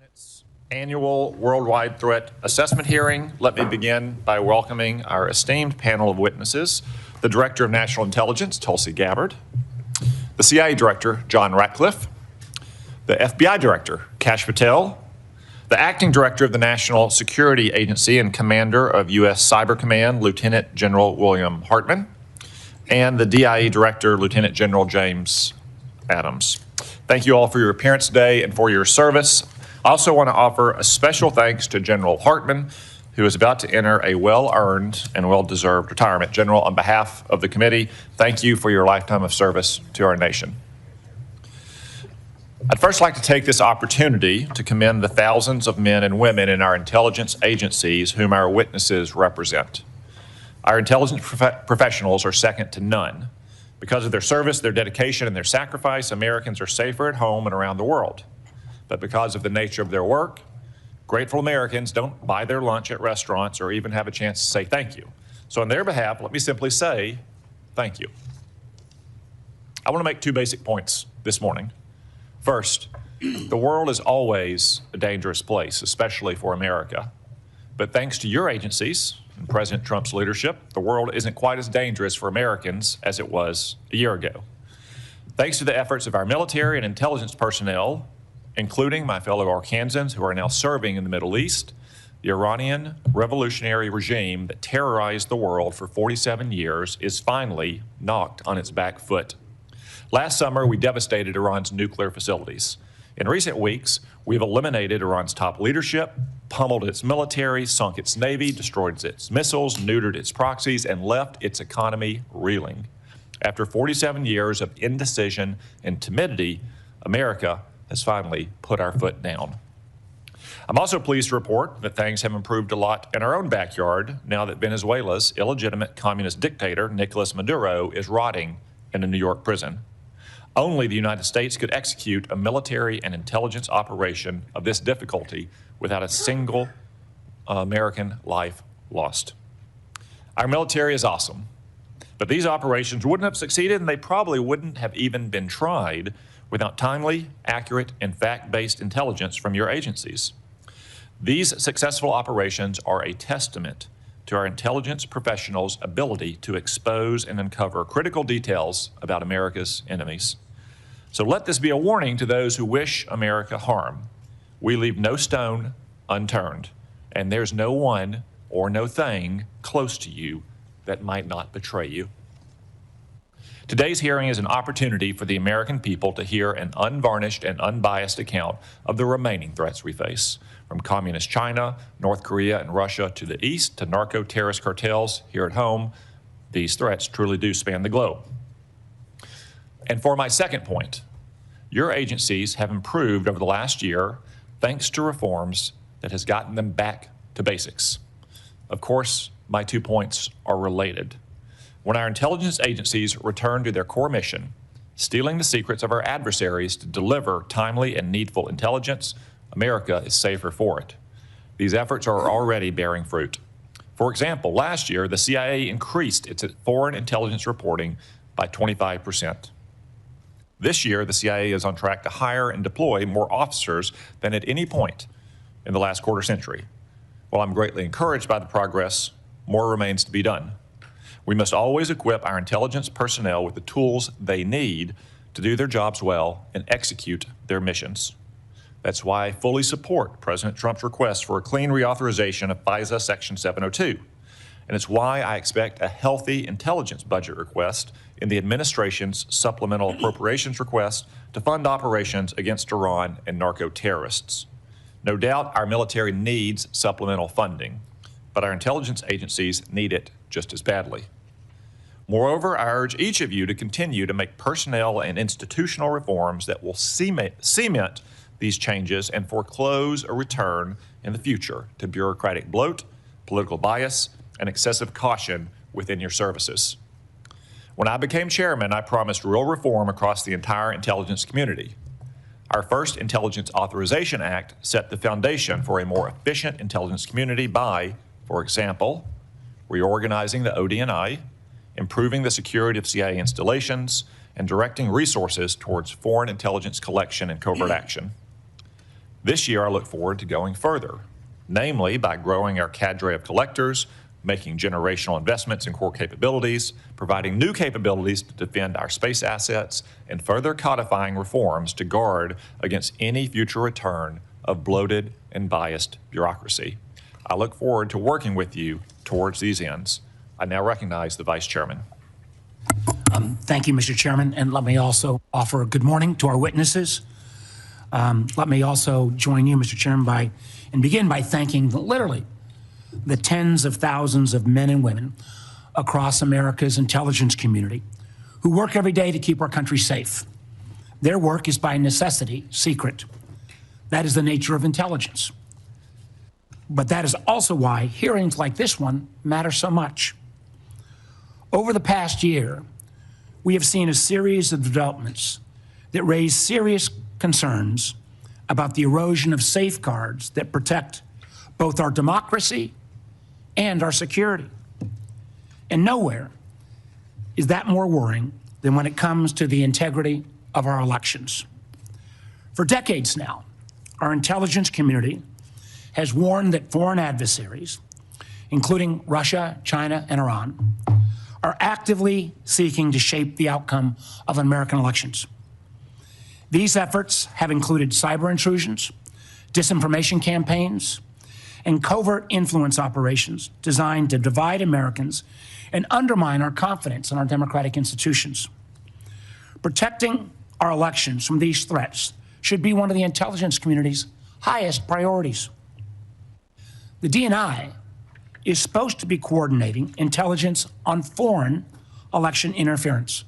Its annual Worldwide Threat Assessment hearing. Let me begin by welcoming our esteemed panel of witnesses, the Director of National Intelligence, Tulsi Gabbard, the CIA Director, John Ratcliffe, the FBI Director, Kash Patel, the Acting Director of the National Security Agency and Commander of U.S. Cyber Command, Lieutenant General William Hartman, and the DIE Director, Lieutenant General James Adams. Thank you all for your appearance today and for your service. I also want to offer a special thanks to General Hartman, who is about to enter a well-earned and well-deserved retirement. General, on behalf of the committee, thank you for your lifetime of service to our nation. I'd first like to take this opportunity to commend the thousands of men and women in our intelligence agencies whom our witnesses represent. Our intelligence professionals are second to none. Because of their service, their dedication, and their sacrifice, Americans are safer at home and around the world. But because of the nature of their work, grateful Americans don't buy their lunch at restaurants or even have a chance to say thank you. So on their behalf, let me simply say thank you. I want to make two basic points this morning. First, the world is always a dangerous place, especially for America. But thanks to your agencies and President Trump's leadership, the world isn't quite as dangerous for Americans as it was a year ago. Thanks to the efforts of our military and intelligence personnel, including my fellow Arkansans who are now serving in the Middle East, the Iranian revolutionary regime that terrorized the world for 47 years is finally knocked on its back foot. Last summer, we devastated Iran's nuclear facilities. In recent weeks, we've eliminated Iran's top leadership, pummeled its military, sunk its navy, destroyed its missiles, neutered its proxies, and left its economy reeling. After 47 years of indecision and timidity, America has finally put our foot down. I'm also pleased to report that things have improved a lot in our own backyard now that Venezuela's illegitimate communist dictator, Nicolas Maduro, is rotting in a New York prison. Only the United States could execute a military and intelligence operation of this difficulty without a single American life lost. Our military is awesome, but these operations wouldn't have succeeded, and they probably wouldn't have even been tried without timely, accurate, and fact-based intelligence from your agencies. These successful operations are a testament to our intelligence professionals' ability to expose and uncover critical details about America's enemies. So let this be a warning to those who wish America harm. We leave no stone unturned, and there's no one or no thing close to you that might not betray you. Today's hearing is an opportunity for the American people to hear an unvarnished and unbiased account of the remaining threats we face, from communist China, North Korea, and Russia to the east to narco-terrorist cartels here at home. These threats truly do span the globe. And for my second point, your agencies have improved over the last year thanks to reforms that has gotten them back to basics. Of course, my 2 points are related. When our intelligence agencies return to their core mission, stealing the secrets of our adversaries to deliver timely and needful intelligence, America is safer for it. These efforts are already bearing fruit. For example, last year, the CIA increased its foreign intelligence reporting by 25%. This year, the CIA is on track to hire and deploy more officers than at any point in the last quarter century. While I'm greatly encouraged by the progress, more remains to be done. We must always equip our intelligence personnel with the tools they need to do their jobs well and execute their missions. That's why I fully support President Trump's request for a clean reauthorization of FISA Section 702. And it's why I expect a healthy intelligence budget request in the administration's supplemental appropriations request to fund operations against Iran and narco-terrorists. No doubt our military needs supplemental funding, but our intelligence agencies need it just as badly. Moreover, I urge each of you to continue to make personnel and institutional reforms that will cement these changes and foreclose a return in the future to bureaucratic bloat, political bias, and excessive caution within your services. When I became chairman, I promised real reform across the entire intelligence community. Our first Intelligence Authorization Act set the foundation for a more efficient intelligence community by, for example, reorganizing the ODNI, improving the security of CIA installations, and directing resources towards foreign intelligence collection and covert action. This year, I look forward to going further, namely by growing our cadre of collectors, making generational investments in core capabilities, providing new capabilities to defend our space assets, and further codifying reforms to guard against any future return of bloated and biased bureaucracy. I look forward to working with you towards these ends. I now recognize the Vice Chairman. Thank you, Mr. Chairman, and let me also offer a good morning to our witnesses. Let me also join you, Mr. Chairman, and begin by thanking literally the tens of thousands of men and women across America's intelligence community who work every day to keep our country safe. Their work is by necessity secret. That is the nature of intelligence. But that is also why hearings like this one matter so much. Over the past year, we have seen a series of developments that raise serious concerns about the erosion of safeguards that protect both our democracy and our security. And nowhere is that more worrying than when it comes to the integrity of our elections. For decades now, our intelligence community has warned that foreign adversaries, including Russia, China, and Iran, are actively seeking to shape the outcome of American elections. These efforts have included cyber intrusions, disinformation campaigns, and covert influence operations designed to divide Americans and undermine our confidence in our democratic institutions. Protecting our elections from these threats should be one of the intelligence community's highest priorities. The DNI is supposed to be coordinating intelligence on foreign election interference,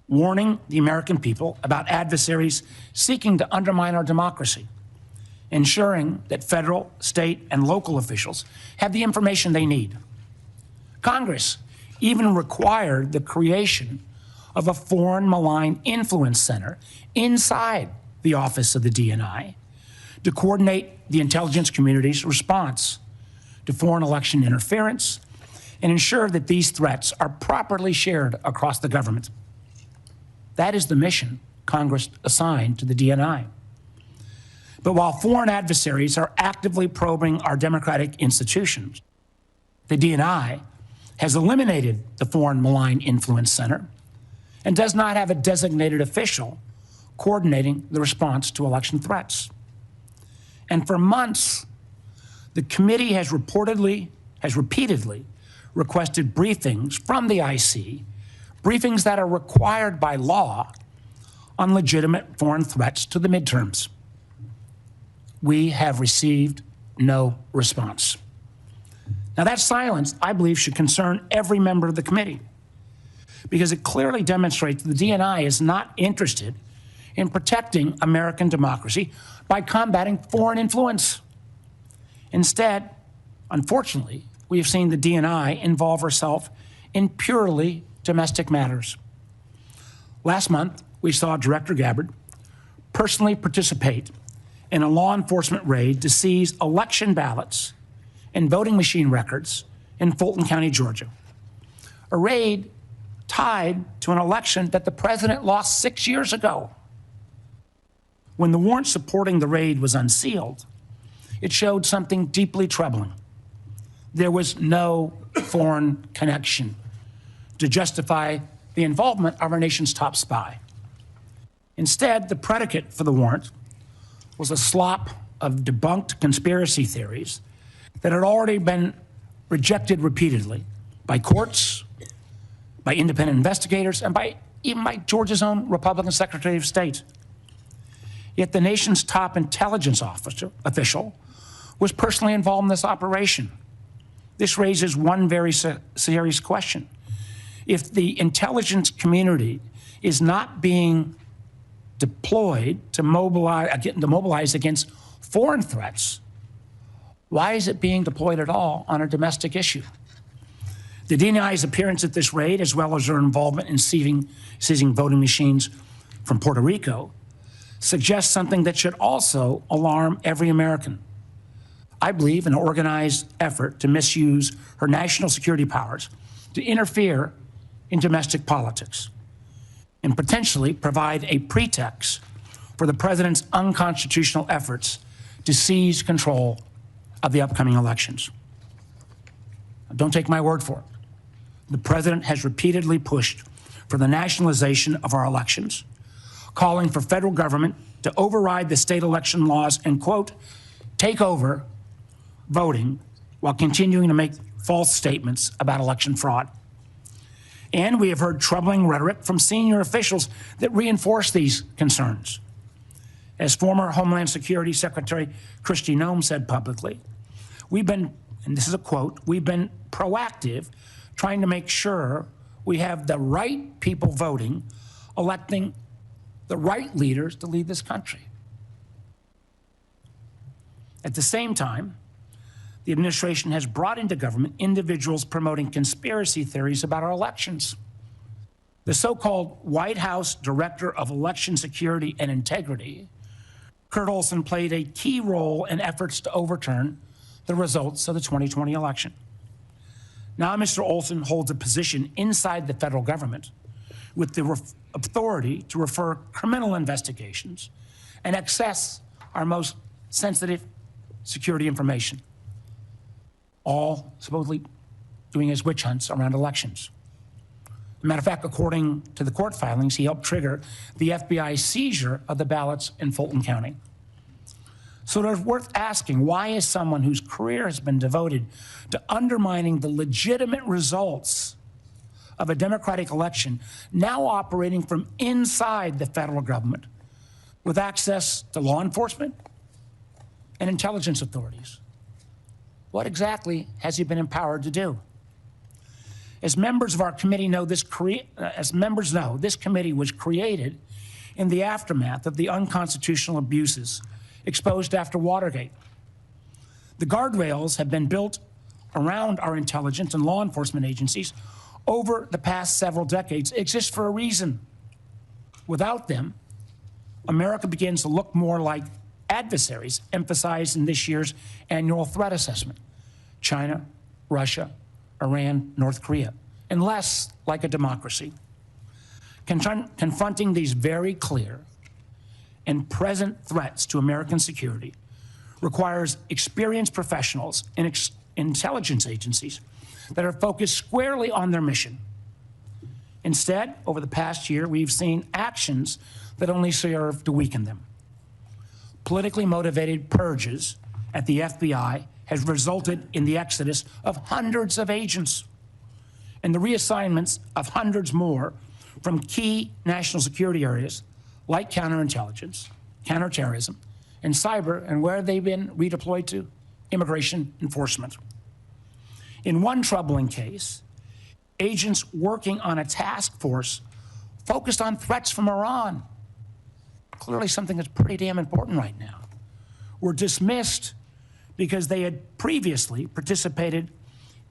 warning the American people about adversaries seeking to undermine our democracy, ensuring that federal, state, and local officials have the information they need. Congress even required the creation of a foreign malign influence center inside the office of the DNI to coordinate the intelligence community's response to foreign election interference and ensure that these threats are properly shared across the government. That is the mission Congress assigned to the DNI. But while foreign adversaries are actively probing our democratic institutions, the DNI has eliminated the Foreign Malign Influence Center and does not have a designated official coordinating the response to election threats. And for months, the committee has repeatedly requested briefings from the IC, briefings that are required by law on legitimate foreign threats to the midterms. We have received no response. Now, that silence, I believe, should concern every member of the committee because it clearly demonstrates the DNI is not interested in protecting American democracy by combating foreign influence. Instead, unfortunately, we have seen the DNI involve herself in purely domestic matters. Last month, we saw Director Gabbard personally participate in a law enforcement raid to seize election ballots and voting machine records in Fulton County, Georgia. A raid tied to an election that the president lost 6 years ago. When the warrant supporting the raid was unsealed, it showed something deeply troubling. There was no foreign connection to justify the involvement of our nation's top spy. Instead, the predicate for the warrant was a slop of debunked conspiracy theories that had already been rejected repeatedly by courts, by independent investigators, and even by Georgia's own Republican Secretary of State. Yet the nation's top intelligence official was personally involved in this operation. This raises one very serious question. If the intelligence community is not being deployed to mobilize against foreign threats, why is it being deployed at all on a domestic issue? The DNI's appearance at this raid, as well as their involvement in seizing voting machines from Puerto Rico, suggests something that should also alarm every American. I believe an organized effort to misuse her national security powers to interfere in domestic politics and potentially provide a pretext for the president's unconstitutional efforts to seize control of the upcoming elections. Now, don't take my word for it. The president has repeatedly pushed for the nationalization of our elections, calling for federal government to override the state election laws and, quote, take over voting while continuing to make false statements about election fraud. And we have heard troubling rhetoric from senior officials that reinforce these concerns. As former Homeland Security Secretary Kristi Noem said publicly, we've been, and this is a quote, we've been proactive trying to make sure we have the right people voting, electing the right leaders to lead this country. At the same time, the administration has brought into government individuals promoting conspiracy theories about our elections. The so-called White House Director of Election Security and Integrity, Kurt Olson, played a key role in efforts to overturn the results of the 2020 election. Now Mr. Olson holds a position inside the federal government with the authority to refer criminal investigations and access our most sensitive security information, all supposedly doing his witch hunts around elections. As a matter of fact, according to the court filings, he helped trigger the FBI seizure of the ballots in Fulton County. So it's worth asking, why is someone whose career has been devoted to undermining the legitimate results of a democratic election now operating from inside the federal government with access to law enforcement and intelligence authorities? What exactly has he been empowered to do? As members of our committee know, this committee was created in the aftermath of the unconstitutional abuses exposed after Watergate. The guardrails have been built around our intelligence and law enforcement agencies over the past several decades. They exist for a reason. Without them, America begins to look more like adversaries emphasized in this year's annual threat assessment: China, Russia, Iran, North Korea, and less like a democracy. Confronting these very clear and present threats to American security requires experienced professionals in intelligence agencies that are focused squarely on their mission. Instead, over the past year, we've seen actions that only serve to weaken them. Politically motivated purges at the FBI has resulted in the exodus of hundreds of agents and the reassignments of hundreds more from key national security areas like counterintelligence, counterterrorism, and cyber, and where they've been redeployed to? Immigration enforcement. In one troubling case, agents working on a task force focused on threats from Iran, clearly something that's pretty damn important right now, were dismissed because they had previously participated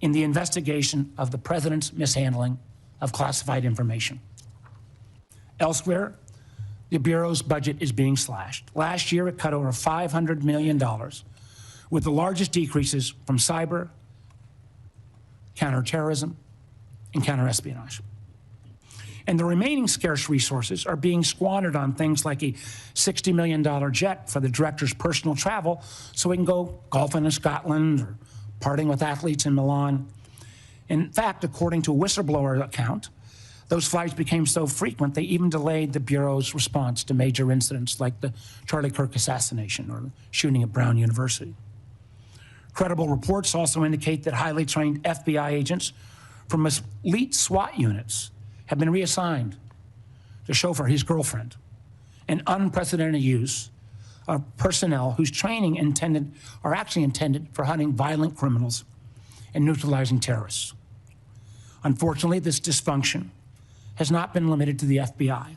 in the investigation of the president's mishandling of classified information. Elsewhere, the Bureau's budget is being slashed. Last year, it cut over $500 million, with the largest decreases from cyber, counterterrorism, and counterespionage. And the remaining scarce resources are being squandered on things like a $60 million jet for the director's personal travel so he can go golfing in Scotland or partying with athletes in Milan. In fact, according to a whistleblower account, those flights became so frequent they even delayed the Bureau's response to major incidents like the Charlie Kirk assassination or the shooting at Brown University. Credible reports also indicate that highly trained FBI agents from elite SWAT units have been reassigned to chauffeur his girlfriend, an unprecedented use of personnel whose training are actually intended for hunting violent criminals and neutralizing terrorists. Unfortunately, this dysfunction has not been limited to the FBI.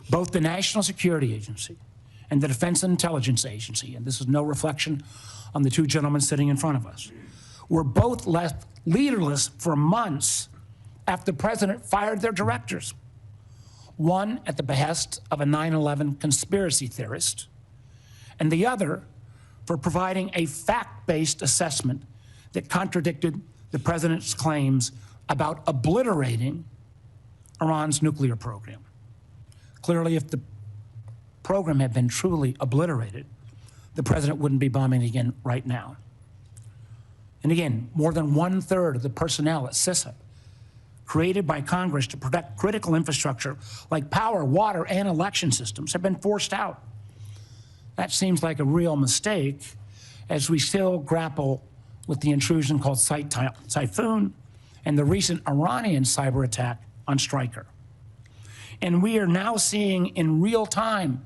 Both the National Security Agency and the Defense Intelligence Agency, and this is no reflection on the two gentlemen sitting in front of us, were both left leaderless for months after the president fired their directors. One at the behest of a 9/11 conspiracy theorist, and the other for providing a fact-based assessment that contradicted the president's claims about obliterating Iran's nuclear program. Clearly, if the program had been truly obliterated, the president wouldn't be bombing again right now. And again, more than 1/3 of the personnel at CISA, created by Congress to protect critical infrastructure like power, water, and election systems, have been forced out. That seems like a real mistake as we still grapple with the intrusion called Typhoon and the recent Iranian cyber attack on Stryker. And we are now seeing in real time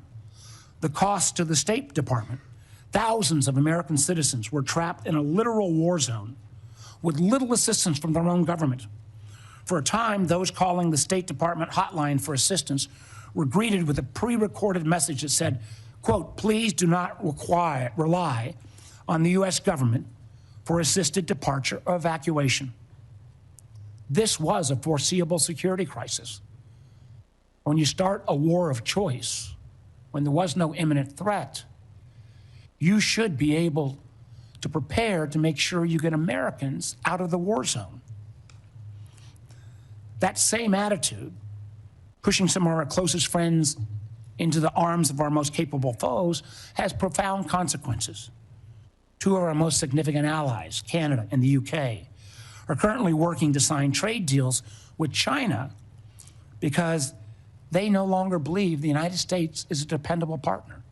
the cost to the State Department. Thousands of American citizens were trapped in a literal war zone with little assistance from their own government. For a time, those calling the State Department hotline for assistance were greeted with a pre-recorded message that said, quote, "Please do not rely on the U.S. government for assisted departure or evacuation." This was a foreseeable security crisis. When you start a war of choice, when there was no imminent threat, you should be able to prepare to make sure you get Americans out of the war zone. That same attitude, pushing some of our closest friends into the arms of our most capable foes, has profound consequences. Two of our most significant allies, Canada and the UK, are currently working to sign trade deals with China because they no longer believe the United States is a dependable partner.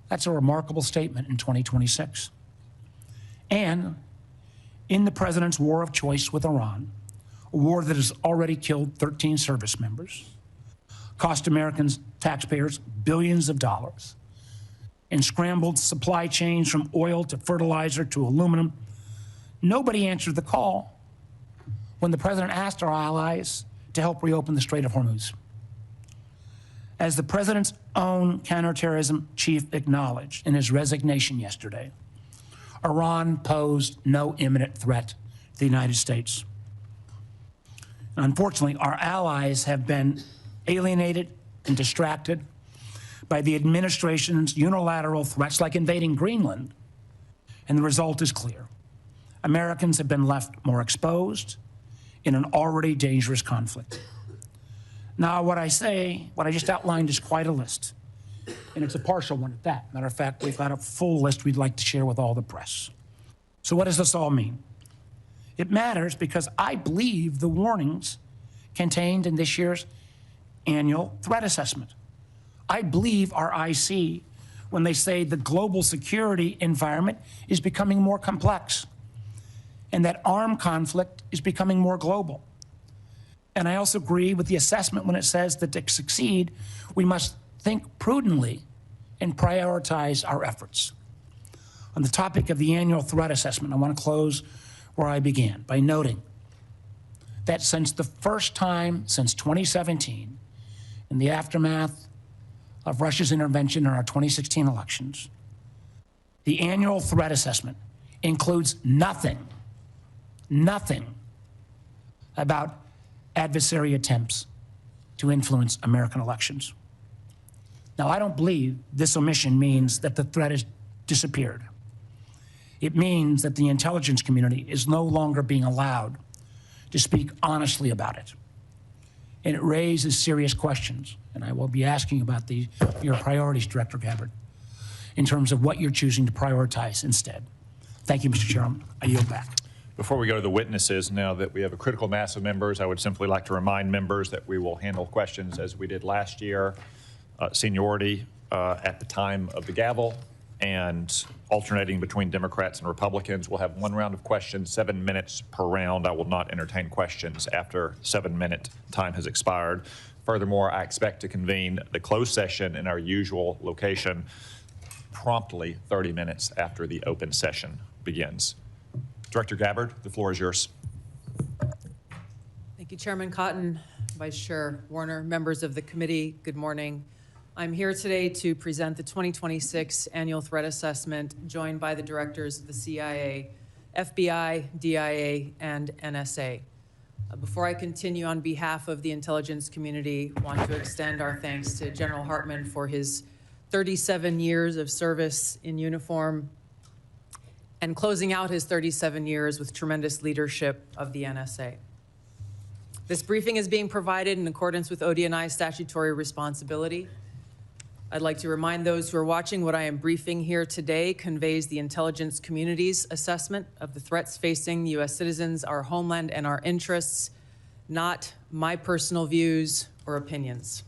That's a remarkable statement in 2026. And in the president's war of choice with Iran, a war that has already killed 13 service members, cost American taxpayers billions of dollars, and scrambled supply chains from oil to fertilizer to aluminum, nobody answered the call when the president asked our allies to help reopen the Strait of Hormuz. As the president's own counterterrorism chief acknowledged in his resignation yesterday, Iran posed no imminent threat to the United States. Unfortunately, our allies have been alienated and distracted by the administration's unilateral threats like invading Greenland, and the result is clear. Americans have been left more exposed in an already dangerous conflict. Now, what I just outlined is quite a list, and it's a partial one at that. Matter of fact, we've got a full list we'd like to share with all the press. So what does this all mean? It matters because I believe the warnings contained in this year's annual threat assessment. I believe our IC when they say the global security environment is becoming more complex and that armed conflict is becoming more global. And I also agree with the assessment when it says that to succeed, we must think prudently and prioritize our efforts. On the topic of the annual threat assessment, I want to close where I began by noting that since the first time since 2017, in the aftermath of Russia's intervention in our 2016 elections, the annual threat assessment includes nothing about adversary attempts to influence American elections. Now, I don't believe this omission means that the threat has disappeared. It means that the intelligence community is no longer being allowed to speak honestly about it. And it raises serious questions, and I will be asking about your priorities, Director Gabbard, in terms of what you're choosing to prioritize instead. Thank you, Mr. Chairman. I yield back. Before we go to the witnesses, now that we have a critical mass of members, I would simply like to remind members that we will handle questions as we did last year, seniority at the time of the gavel, and alternating between Democrats and Republicans. We'll have one round of questions, 7 minutes per round. I will not entertain questions after 7-minute time has expired. Furthermore, I expect to convene the closed session in our usual location promptly 30 minutes after the open session begins. Director Gabbard, the floor is yours. Thank you, Chairman Cotton, Vice Chair Warner, members of the committee, good morning. I'm here today to present the 2026 Annual Threat Assessment, joined by the directors of the CIA, FBI, DIA, and NSA. Before I continue, on behalf of the intelligence community, I want to extend our thanks to General Hartman for his 37 years of service in uniform and closing out his 37 years with tremendous leadership of the NSA. This briefing is being provided in accordance with ODNI statutory responsibility. I'd like to remind those who are watching what I am briefing here today conveys the intelligence community's assessment of the threats facing U.S. citizens, our homeland, and our interests, not my personal views or opinions.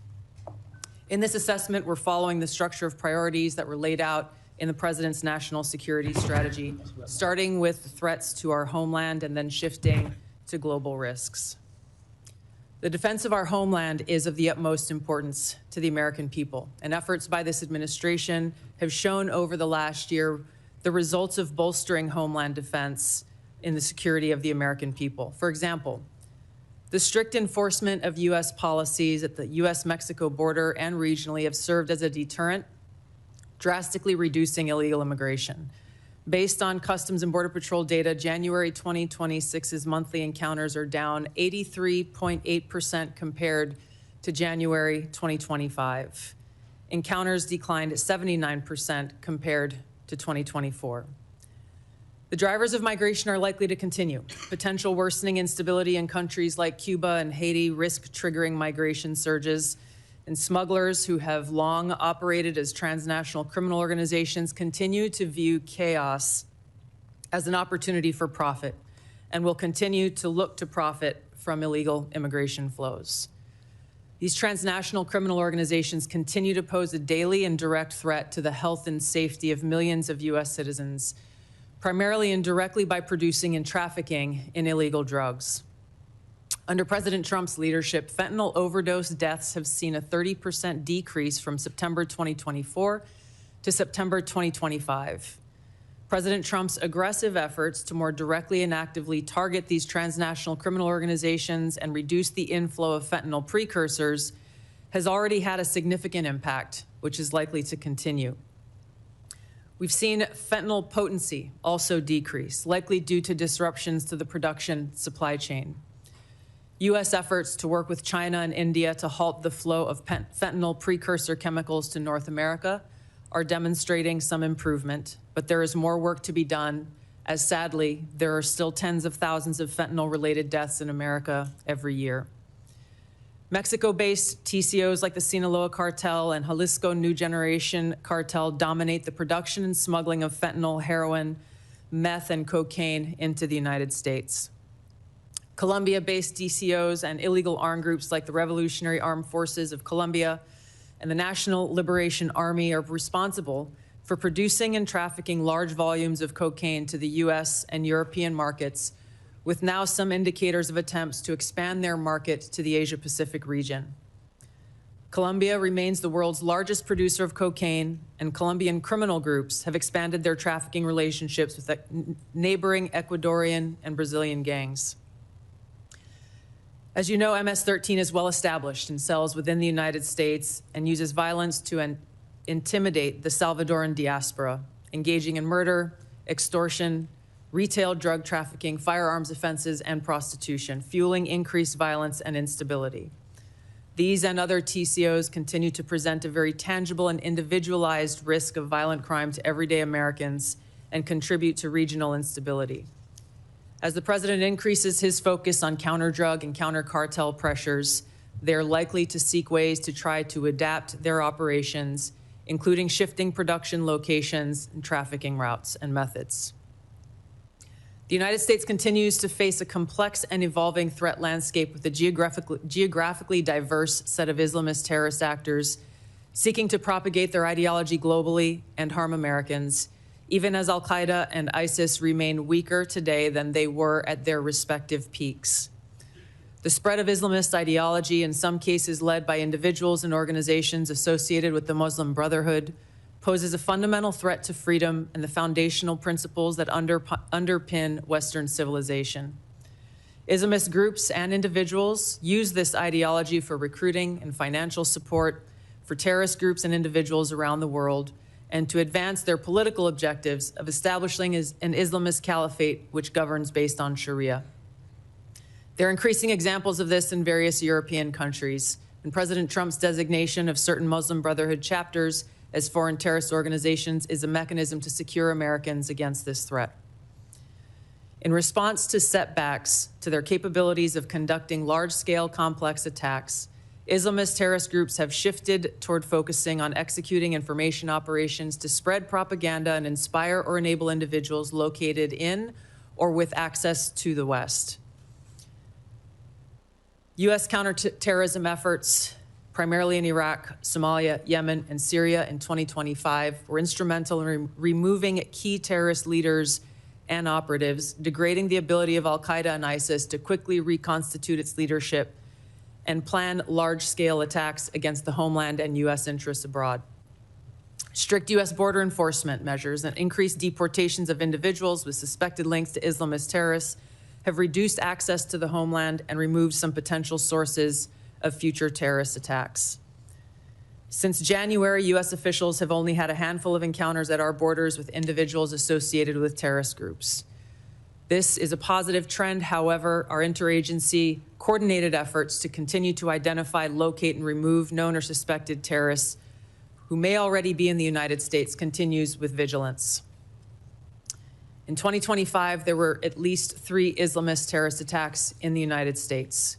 In this assessment, we're following the structure of priorities that were laid out in the President's national security strategy, starting with the threats to our homeland and then shifting to global risks. The defense of our homeland is of the utmost importance to the American people, and efforts by this administration have shown over the last year the results of bolstering homeland defense in the security of the American people. For example, the strict enforcement of U.S. policies at the U.S.-Mexico border and regionally have served as a deterrent, drastically reducing illegal immigration. Based on Customs and Border Patrol data, January 2026's monthly encounters are down 83.8% compared to January 2025. Encounters declined 79% compared to 2024. The drivers of migration are likely to continue. Potential worsening instability in countries like Cuba and Haiti risk triggering migration surges, and smugglers who have long operated as transnational criminal organizations continue to view chaos as an opportunity for profit and will continue to look to profit from illegal immigration flows. These transnational criminal organizations continue to pose a daily and direct threat to the health and safety of millions of U.S. citizens, primarily and directly by producing and trafficking in illegal drugs. Under President Trump's leadership, fentanyl overdose deaths have seen a 30% decrease from September 2024 to September 2025. President Trump's aggressive efforts to more directly and actively target these transnational criminal organizations and reduce the inflow of fentanyl precursors has already had a significant impact, which is likely to continue. We've seen fentanyl potency also decrease, likely due to disruptions to the production supply chain. U.S. efforts to work with China and India to halt the flow of fentanyl precursor chemicals to North America are demonstrating some improvement, but there is more work to be done, as sadly, there are still tens of thousands of fentanyl-related deaths in America every year. Mexico-based TCOs like the Sinaloa Cartel and Jalisco New Generation Cartel dominate the production and smuggling of fentanyl, heroin, meth, and cocaine into the United States. Colombia-based DCOs and illegal armed groups like the Revolutionary Armed Forces of Colombia and the National Liberation Army are responsible for producing and trafficking large volumes of cocaine to the U.S. and European markets, with now some indicators of attempts to expand their market to the Asia-Pacific region. Colombia remains the world's largest producer of cocaine, and Colombian criminal groups have expanded their trafficking relationships with neighboring Ecuadorian and Brazilian gangs. As you know, MS-13 is well established in cells within the United States and uses violence to intimidate the Salvadoran diaspora, engaging in murder, extortion, retail drug trafficking, firearms offenses, and prostitution, fueling increased violence and instability. These and other TCOs continue to present a very tangible and individualized risk of violent crime to everyday Americans and contribute to regional instability. As the president increases his focus on counter-drug and counter-cartel pressures, they're likely to seek ways to try to adapt their operations, including shifting production locations and trafficking routes and methods. The United States continues to face a complex and evolving threat landscape with a geographically diverse set of Islamist terrorist actors seeking to propagate their ideology globally and harm Americans, even as al-Qaeda and ISIS remain weaker today than they were at their respective peaks. The spread of Islamist ideology, in some cases led by individuals and organizations associated with the Muslim Brotherhood, poses a fundamental threat to freedom and the foundational principles that underpin Western civilization. Islamist groups and individuals use this ideology for recruiting and financial support for terrorist groups and individuals around the world, and to advance their political objectives of establishing an Islamist caliphate which governs based on Sharia. There are increasing examples of this in various European countries, and President Trump's designation of certain Muslim Brotherhood chapters as foreign terrorist organizations is a mechanism to secure Americans against this threat. In response to setbacks to their capabilities of conducting large-scale complex attacks, Islamist terrorist groups have shifted toward focusing on executing information operations to spread propaganda and inspire or enable individuals located in or with access to the West. U.S. counterterrorism efforts, primarily in Iraq, Somalia, Yemen, and Syria in 2025, were instrumental in removing key terrorist leaders and operatives, degrading the ability of al-Qaeda and ISIS to quickly reconstitute its leadership and plan large-scale attacks against the homeland and U.S. interests abroad. Strict U.S. border enforcement measures and increased deportations of individuals with suspected links to Islamist terrorists have reduced access to the homeland and removed some potential sources of future terrorist attacks. Since January, U.S. officials have only had a handful of encounters at our borders with individuals associated with terrorist groups. This is a positive trend. However, our interagency coordinated efforts to continue to identify, locate, and remove known or suspected terrorists who may already be in the United States continues with vigilance. In 2025, there were at least 3 Islamist terrorist attacks in the United States.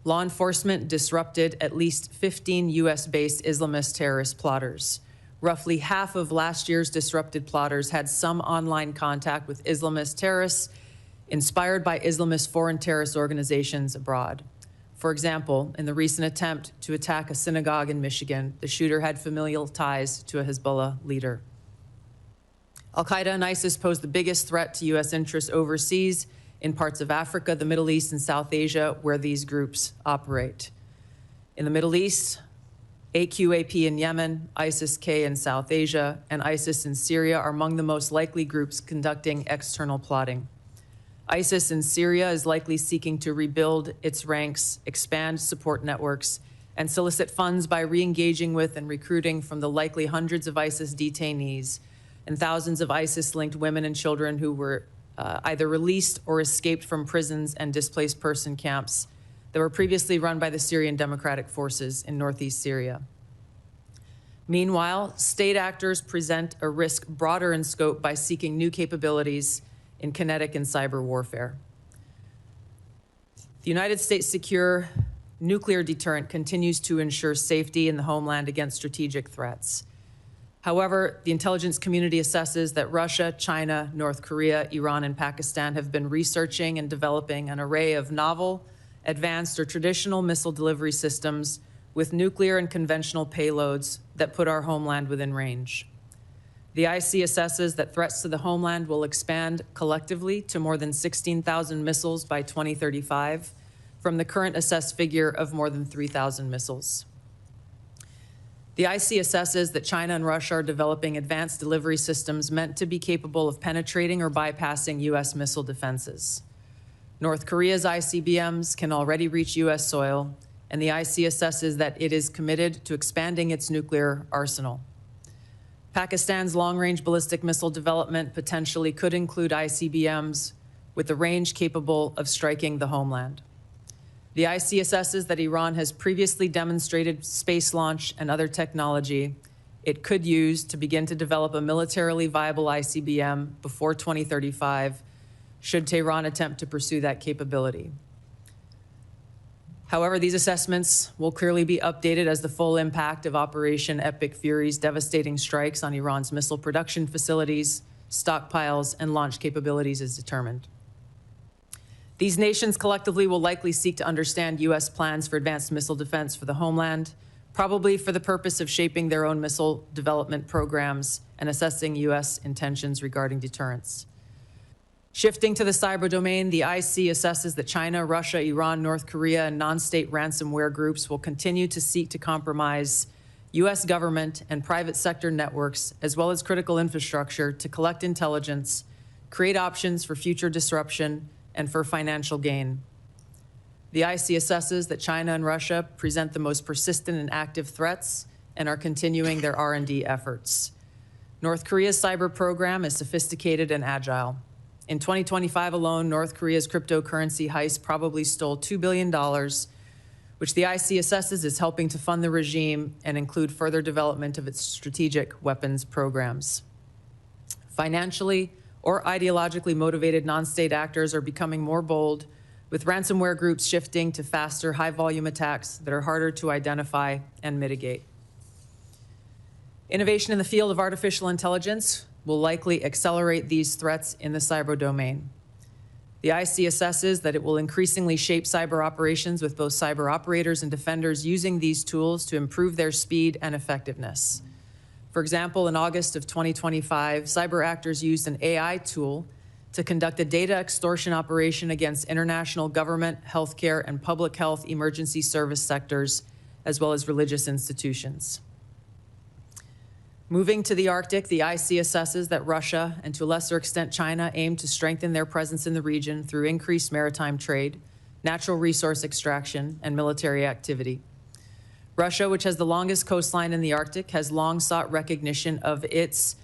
Law enforcement disrupted at least 15 U.S.-based Islamist terrorist plotters. Roughly half of last year's disrupted plotters had some online contact with Islamist terrorists inspired by Islamist foreign terrorist organizations abroad. For example, in the recent attempt to attack a synagogue in Michigan, the shooter had familial ties to a Hezbollah leader. Al-Qaeda and ISIS pose the biggest threat to U.S. interests overseas in parts of Africa, the Middle East, and South Asia, where these groups operate. In the Middle East, AQAP in Yemen, ISIS-K in South Asia, and ISIS in Syria are among the most likely groups conducting external plotting. ISIS in Syria is likely seeking to rebuild its ranks, expand support networks, and solicit funds by re-engaging with and recruiting from the likely hundreds of ISIS detainees and thousands of ISIS-linked women and children who were either released or escaped from prisons and displaced person camps that were previously run by the Syrian Democratic Forces in northeast Syria. Meanwhile, state actors present a risk broader in scope by seeking new capabilities in kinetic and cyber warfare. The United States' secure nuclear deterrent continues to ensure safety in the homeland against strategic threats. However, the intelligence community assesses that Russia, China, North Korea, Iran, and Pakistan have been researching and developing an array of novel, advanced, or traditional missile delivery systems with nuclear and conventional payloads that put our homeland within range. The IC assesses that threats to the homeland will expand collectively to more than 16,000 missiles by 2035, from the current assessed figure of more than 3,000 missiles. The IC assesses that China and Russia are developing advanced delivery systems meant to be capable of penetrating or bypassing U.S. missile defenses. North Korea's ICBMs can already reach U.S. soil, and the IC assesses that it is committed to expanding its nuclear arsenal. Pakistan's long-range ballistic missile development potentially could include ICBMs with a range capable of striking the homeland. The IC assesses that Iran has previously demonstrated space launch and other technology it could use to begin to develop a militarily viable ICBM before 2035, should Tehran attempt to pursue that capability. However, these assessments will clearly be updated as the full impact of Operation Epic Fury's devastating strikes on Iran's missile production facilities, stockpiles, and launch capabilities is determined. These nations collectively will likely seek to understand U.S. plans for advanced missile defense for the homeland, probably for the purpose of shaping their own missile development programs and assessing U.S. intentions regarding deterrence. Shifting to the cyber domain, the IC assesses that China, Russia, Iran, North Korea, and non-state ransomware groups will continue to seek to compromise U.S. government and private sector networks, as well as critical infrastructure, to collect intelligence, create options for future disruption, and for financial gain. The IC assesses that China and Russia present the most persistent and active threats and are continuing their R&D efforts. North Korea's cyber program is sophisticated and agile. In 2025 alone, North Korea's cryptocurrency heist probably stole $2 billion, which the IC assesses is helping to fund the regime and include further development of its strategic weapons programs. Financially or ideologically motivated non-state actors are becoming more bold, with ransomware groups shifting to faster, high-volume attacks that are harder to identify and mitigate. Innovation in the field of artificial intelligence will likely accelerate these threats in the cyber domain. The IC assesses that it will increasingly shape cyber operations, with both cyber operators and defenders using these tools to improve their speed and effectiveness. For example, in August of 2025, cyber actors used an AI tool to conduct a data extortion operation against international government, healthcare, and public health emergency service sectors, as well as religious institutions. Moving to the Arctic, the IC assesses that Russia, and to a lesser extent China, aim to strengthen their presence in the region through increased maritime trade, natural resource extraction, and military activity. Russia, which has the longest coastline in the Arctic, has long sought recognition of its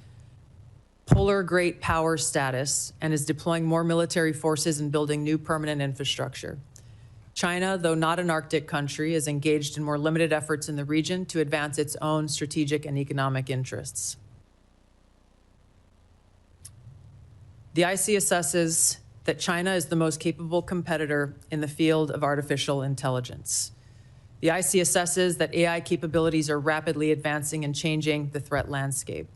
polar great power status and is deploying more military forces and building new permanent infrastructure. China, though not an Arctic country, is engaged in more limited efforts in the region to advance its own strategic and economic interests. The IC assesses that China is the most capable competitor in the field of artificial intelligence. The IC assesses that AI capabilities are rapidly advancing and changing the threat landscape,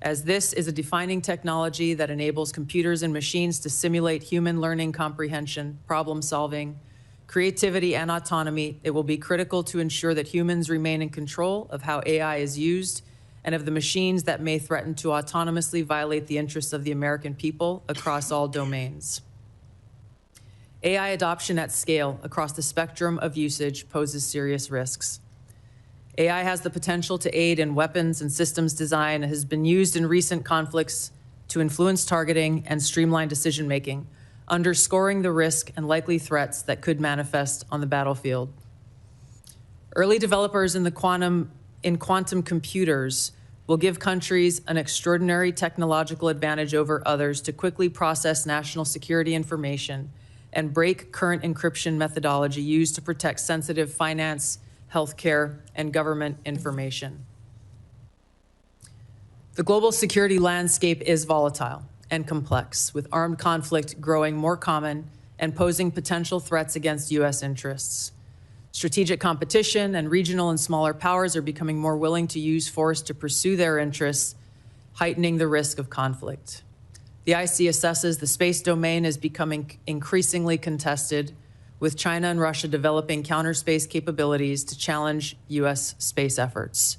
as this is a defining technology that enables computers and machines to simulate human learning comprehension, problem solving, creativity, and autonomy. It will be critical to ensure that humans remain in control of how AI is used and of the machines that may threaten to autonomously violate the interests of the American people across all domains. AI adoption at scale across the spectrum of usage poses serious risks. AI has the potential to aid in weapons and systems design and has been used in recent conflicts to influence targeting and streamline decision-making, underscoring the risk and likely threats that could manifest on the battlefield. Early developers in quantum computers will give countries an extraordinary technological advantage over others to quickly process national security information and break current encryption methodology used to protect sensitive finance, healthcare, and government information. The global security landscape is volatile and complex, with armed conflict growing more common and posing potential threats against U.S. interests. Strategic competition and regional and smaller powers are becoming more willing to use force to pursue their interests, heightening the risk of conflict. The IC assesses the space domain is becoming increasingly contested, with China and Russia developing counter-space capabilities to challenge U.S. space efforts.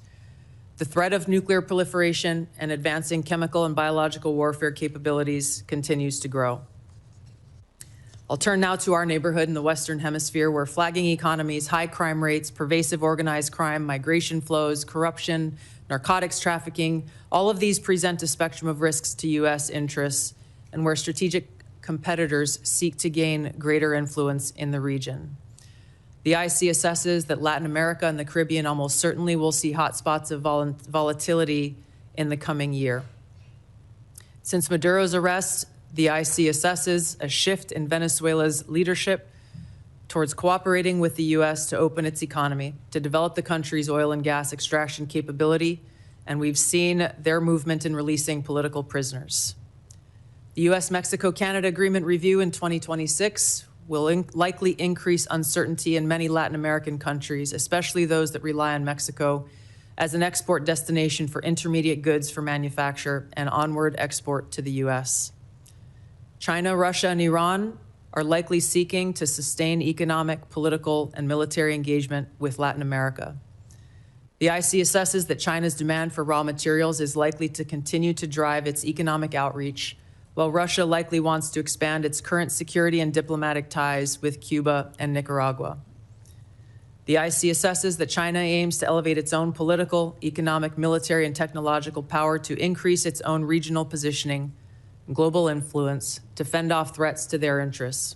The threat of nuclear proliferation and advancing chemical and biological warfare capabilities continues to grow. I'll turn now to our neighborhood in the Western Hemisphere, where flagging economies, high crime rates, pervasive organized crime, migration flows, corruption, narcotics trafficking, all of these present a spectrum of risks to U.S. interests, and where strategic competitors seek to gain greater influence in the region. The IC assesses that Latin America and the Caribbean almost certainly will see hotspots of volatility in the coming year. Since Maduro's arrest, the IC assesses a shift in Venezuela's leadership towards cooperating with the U.S. to open its economy, to develop the country's oil and gas extraction capability, and we've seen their movement in releasing political prisoners. The U.S.-Mexico-Canada Agreement review in 2026 will likely increase uncertainty in many Latin American countries, especially those that rely on Mexico as an export destination for intermediate goods for manufacture and onward export to the U.S. China, Russia, and Iran are likely seeking to sustain economic, political, and military engagement with Latin America. The IC assesses that China's demand for raw materials is likely to continue to drive its economic outreach, while Russia likely wants to expand its current security and diplomatic ties with Cuba and Nicaragua. The IC assesses that China aims to elevate its own political, economic, military, and technological power to increase its own regional positioning and global influence to fend off threats to their interests.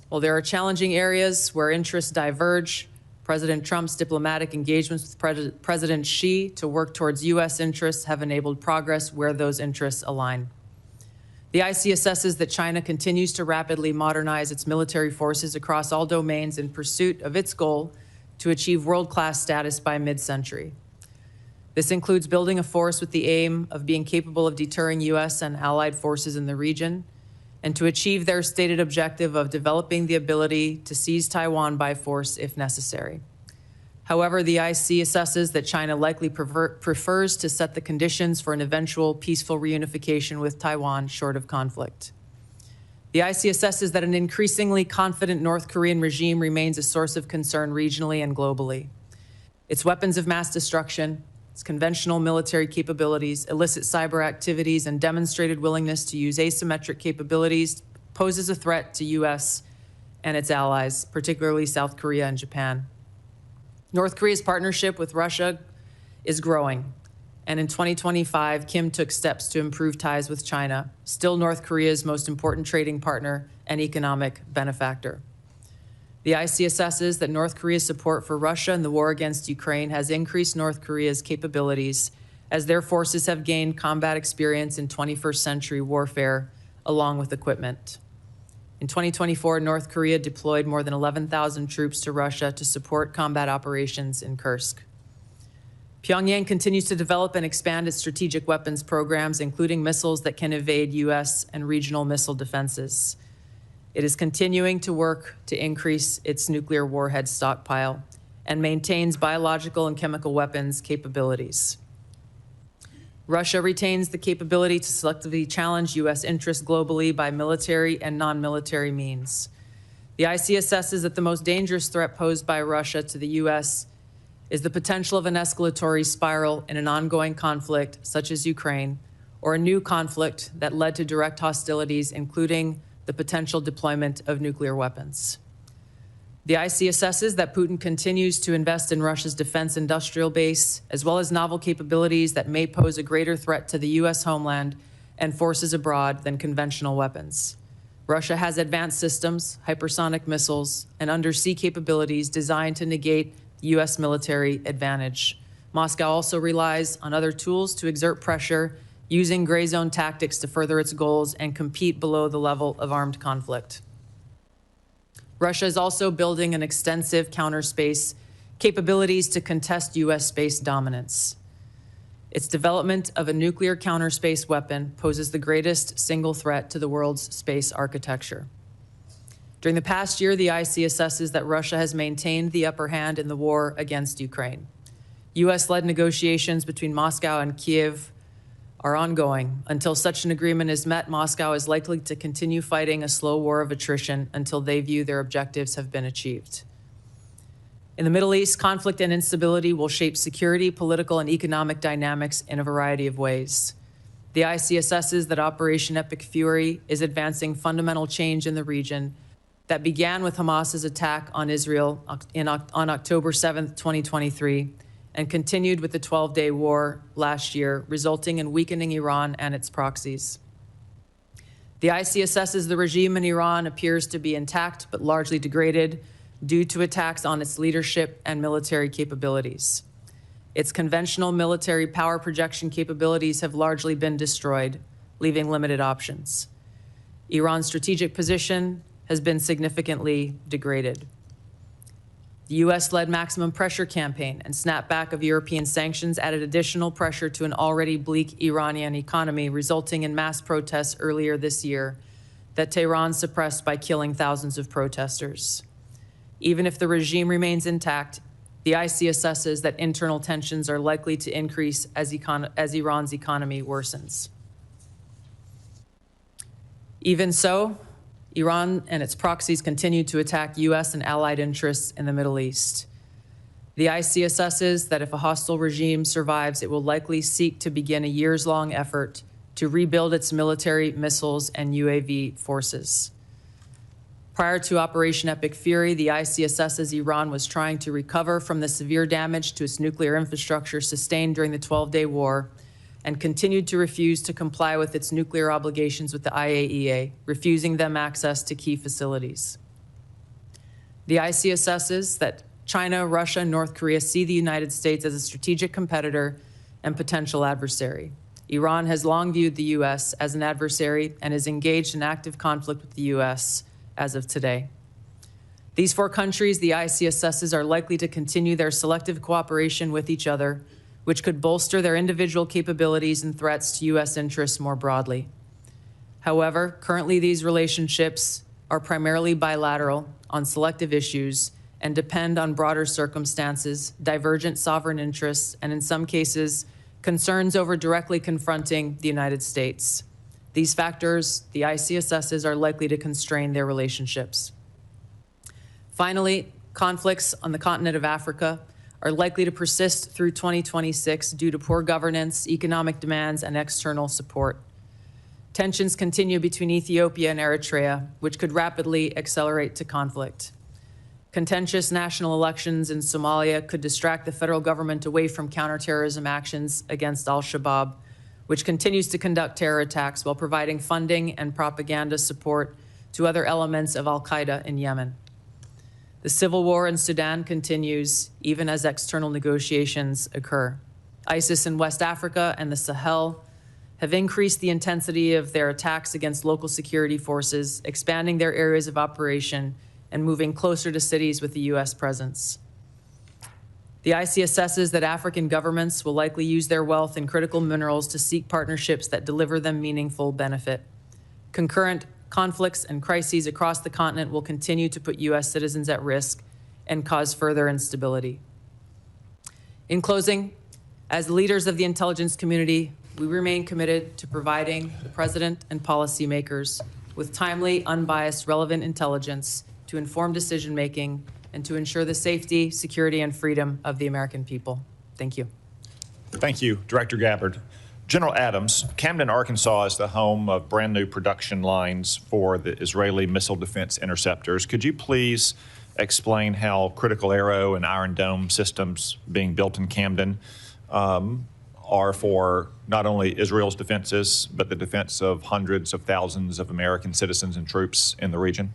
While there are challenging areas where interests diverge, President Trump's diplomatic engagements with President Xi to work towards U.S. interests have enabled progress where those interests align. The IC assesses that China continues to rapidly modernize its military forces across all domains in pursuit of its goal to achieve world-class status by mid-century. This includes building a force with the aim of being capable of deterring U.S. and allied forces in the region, and to achieve their stated objective of developing the ability to seize Taiwan by force if necessary. However, the IC assesses that China likely prefers to set the conditions for an eventual peaceful reunification with Taiwan short of conflict. The IC assesses that an increasingly confident North Korean regime remains a source of concern regionally and globally. Its weapons of mass destruction, its conventional military capabilities, illicit cyber activities, and demonstrated willingness to use asymmetric capabilities poses a threat to U.S. and its allies, particularly South Korea and Japan. North Korea's partnership with Russia is growing, and in 2025, Kim took steps to improve ties with China, still North Korea's most important trading partner and economic benefactor. The IC assesses that North Korea's support for Russia in the war against Ukraine has increased North Korea's capabilities as their forces have gained combat experience in 21st century warfare, along with equipment. In 2024, North Korea deployed more than 11,000 troops to Russia to support combat operations in Kursk. Pyongyang continues to develop and expand its strategic weapons programs, including missiles that can evade U.S. and regional missile defenses. It is continuing to work to increase its nuclear warhead stockpile and maintains biological and chemical weapons capabilities. Russia retains the capability to selectively challenge U.S. interests globally by military and non-military means. The IC assesses that the most dangerous threat posed by Russia to the U.S. is the potential of an escalatory spiral in an ongoing conflict, such as Ukraine, or a new conflict that led to direct hostilities, including the potential deployment of nuclear weapons. The IC assesses that Putin continues to invest in Russia's defense industrial base, as well as novel capabilities that may pose a greater threat to the U.S. homeland and forces abroad than conventional weapons. Russia has advanced systems, hypersonic missiles, and undersea capabilities designed to negate the U.S. military advantage. Moscow also relies on other tools to exert pressure, using gray zone tactics to further its goals and compete below the level of armed conflict. Russia is also building an extensive counterspace capabilities to contest U.S. space dominance. Its development of a nuclear counterspace weapon poses the greatest single threat to the world's space architecture. During the past year, the IC assesses that Russia has maintained the upper hand in the war against Ukraine. U.S.-led negotiations between Moscow and Kiev are ongoing. Until such an agreement is met, Moscow is likely to continue fighting a slow war of attrition until they view their objectives have been achieved. In the Middle East, conflict and instability will shape security, political, and economic dynamics in a variety of ways. The IC assesses that Operation Epic Fury is advancing fundamental change in the region that began with Hamas's attack on Israel on October 7, 2023, and continued with the 12-day war last year, resulting in weakening Iran and its proxies. The IC assesses the regime in Iran appears to be intact but largely degraded due to attacks on its leadership and military capabilities. Its conventional military power projection capabilities have largely been destroyed, leaving limited options. Iran's strategic position has been significantly degraded. The U.S.-led maximum pressure campaign and snapback of European sanctions added additional pressure to an already bleak Iranian economy, resulting in mass protests earlier this year that Tehran suppressed by killing thousands of protesters. Even if the regime remains intact, the IC assesses that internal tensions are likely to increase as Iran's economy worsens. Even so, Iran and its proxies continue to attack U.S. and allied interests in the Middle East. The IC assesses that if a hostile regime survives, it will likely seek to begin a years-long effort to rebuild its military, missiles, and UAV forces. Prior to Operation Epic Fury, the IC assesses Iran was trying to recover from the severe damage to its nuclear infrastructure sustained during the 12-day war, and continued to refuse to comply with its nuclear obligations with the IAEA, refusing them access to key facilities. The IC assesses that China, Russia, and North Korea see the United States as a strategic competitor and potential adversary. Iran has long viewed the U.S. as an adversary and is engaged in active conflict with the U.S. as of today. These four countries, the IC assesses, are likely to continue their selective cooperation with each other, which could bolster their individual capabilities and threats to U.S. interests more broadly. However, currently these relationships are primarily bilateral on selective issues and depend on broader circumstances, divergent sovereign interests, and in some cases, concerns over directly confronting the United States. These factors, the IC assesses, are likely to constrain their relationships. Finally, conflicts on the continent of Africa are likely to persist through 2026 due to poor governance, economic demands, and external support. Tensions continue between Ethiopia and Eritrea, which could rapidly accelerate to conflict. Contentious national elections in Somalia could distract the federal government away from counterterrorism actions against al-Shabaab, which continues to conduct terror attacks while providing funding and propaganda support to other elements of al-Qaeda in Yemen. The civil war in Sudan continues, even as external negotiations occur. ISIS in West Africa and the Sahel have increased the intensity of their attacks against local security forces, expanding their areas of operation and moving closer to cities with a U.S. presence. The IC assesses that African governments will likely use their wealth in critical minerals to seek partnerships that deliver them meaningful benefit. Concurrent conflicts and crises across the continent will continue to put U.S. citizens at risk and cause further instability. In closing, as leaders of the intelligence community, we remain committed to providing the President and policymakers with timely, unbiased, relevant intelligence to inform decision-making and to ensure the safety, security, and freedom of the American people. Thank you. Thank you, Director Gabbard. General Adams, Camden, Arkansas is the home of brand new production lines for the Israeli missile defense interceptors. Could you please explain how critical arrow and Iron Dome systems being built in Camden are for not only Israel's defenses, but the defense of hundreds of thousands of American citizens and troops in the region?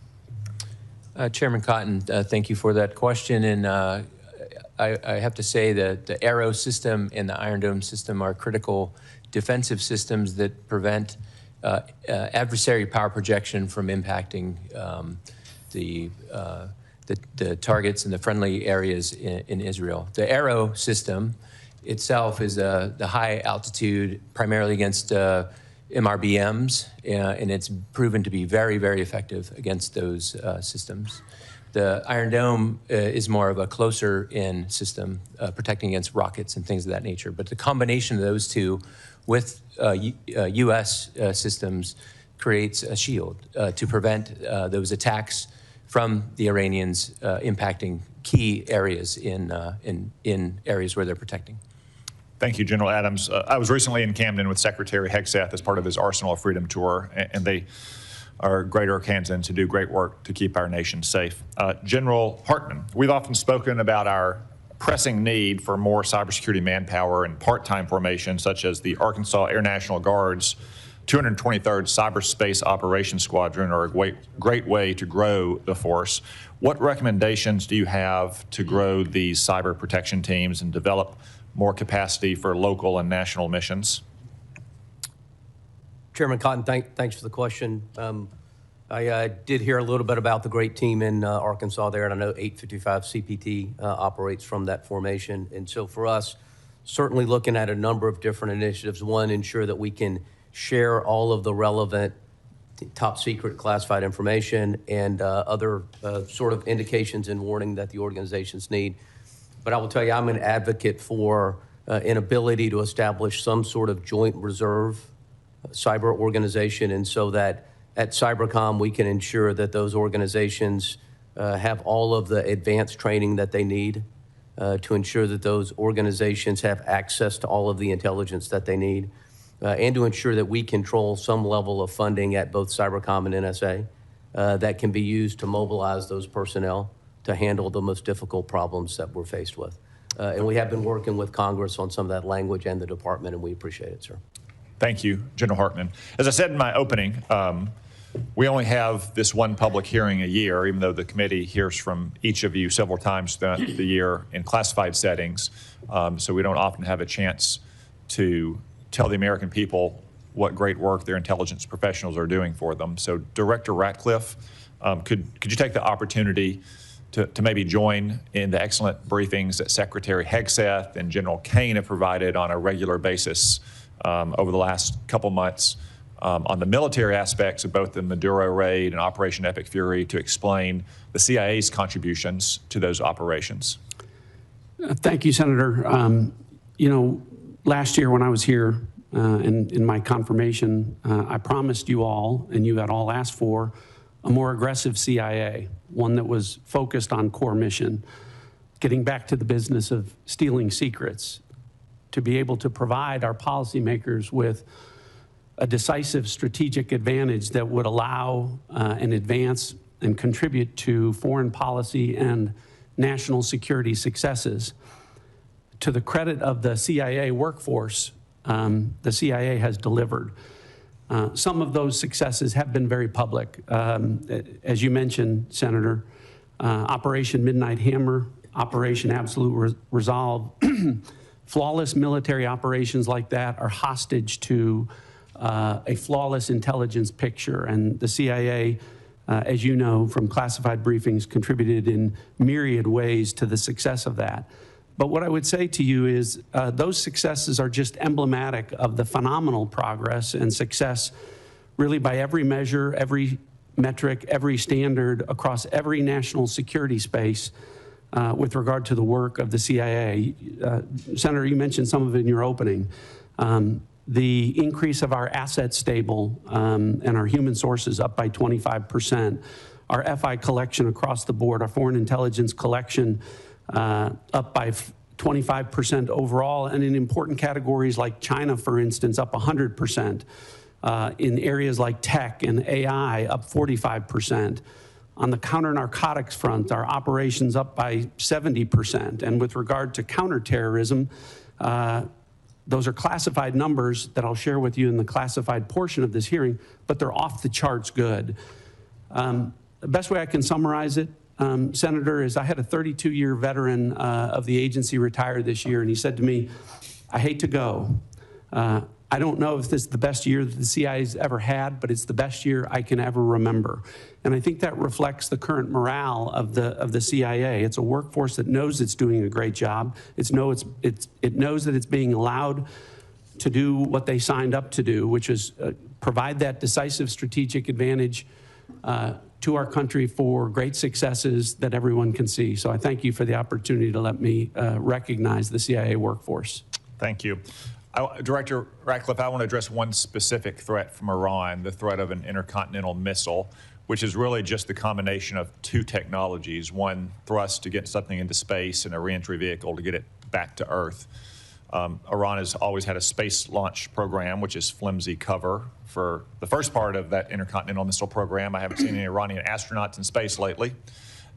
Chairman Cotton, thank you for that question. And I have to say that the Arrow system and the Iron Dome system are critical defensive systems that prevent adversary power projection from impacting the targets in the friendly areas in Israel. The Arrow system itself is the high altitude, primarily against MRBMs, and it's proven to be very, very effective against those systems. The Iron Dome is more of a closer-in system, protecting against rockets and things of that nature. But the combination of those two with U.S. systems creates a shield to prevent those attacks from the Iranians impacting key areas in areas where they're protecting. Thank you, General Adams. I was recently in Camden with Secretary Hegseth as part of his Arsenal of Freedom tour, and they are great Arkansans who do great work to keep our nation safe. General Hartman, we've often spoken about our pressing need for more cybersecurity manpower and part-time formations, such as the Arkansas Air National Guard's 223rd Cyberspace Operations Squadron are a great way to grow the force. What recommendations do you have to grow these cyber protection teams and develop more capacity for local and national missions? Chairman Cotton, thanks for the question. I did hear a little bit about the great team in Arkansas there, and I know 855 CPT operates from that formation. And so for us, certainly looking at a number of different initiatives. One, ensure that we can share all of the relevant top secret classified information and other sort of indications and warning that the organizations need. But I will tell you, I'm an advocate for an ability to establish some sort of joint reserve cyber organization, and so that at Cybercom we can ensure that those organizations have all of the advanced training that they need to ensure that those organizations have access to all of the intelligence that they need, and to ensure that we control some level of funding at both Cybercom and NSA that can be used to mobilize those personnel to handle the most difficult problems that we're faced with. And we have been working with Congress on some of that language and the department, and we appreciate it, sir. Thank you, General Hartman. As I said in my opening, we only have this one public hearing a year, even though the committee hears from each of you several times throughout the year in classified settings. So we don't often have a chance to tell the American people what great work their intelligence professionals are doing for them. So Director Ratcliffe, could you take the opportunity to maybe join in the excellent briefings that Secretary Hegseth and General Kane have provided on a regular basis over the last couple months on the military aspects of both the Maduro raid and Operation Epic Fury to explain the CIA's contributions to those operations. Thank you, Senator. You know, last year when I was here in my confirmation, I promised you all, and you had all asked for, a more aggressive CIA, one that was focused on core mission, getting back to the business of stealing secrets, to be able to provide our policymakers with a decisive strategic advantage that would allow and advance and contribute to foreign policy and national security successes. To the credit of the CIA workforce, the CIA has delivered. Some of those successes have been very public. As you mentioned, Senator, Operation Midnight Hammer, Operation Absolute Resolve, flawless military operations like that are hostage to a flawless intelligence picture. And the CIA, as you know from classified briefings, contributed in myriad ways to the success of that. But what I would say to you is those successes are just emblematic of the phenomenal progress and success really by every measure, every metric, every standard across every national security space with regard to the work of the CIA. Senator, you mentioned some of it in your opening. The increase of our asset stable and our human sources up by 25%. Our FI collection across the board, our foreign intelligence collection up by 25% overall, and in important categories like China, for instance, up 100%. In areas like tech and AI, up 45%. On the counter-narcotics front, our operations up by 70%. And with regard to counterterrorism, those are classified numbers that I'll share with you in the classified portion of this hearing, but they're off the charts good. The best way I can summarize it, Senator, is I had a 32-year veteran of the agency retire this year, and he said to me, I hate to go. I don't know if this is the best year that the CIA's ever had, but it's the best year I can ever remember. And I think that reflects the current morale of the CIA. It's a workforce that knows it's doing a great job. It knows that it's being allowed to do what they signed up to do, which is provide that decisive strategic advantage to our country for great successes that everyone can see. So I thank you for the opportunity to let me recognize the CIA workforce. Thank you. Director Ratcliffe, I want to address one specific threat from Iran, the threat of an intercontinental missile, which is really just the combination of two technologies, one thrust to get something into space and a reentry vehicle to get it back to Earth. Iran has always had a space launch program, which is flimsy cover for the first part of that intercontinental missile program. I haven't seen any Iranian astronauts in space lately.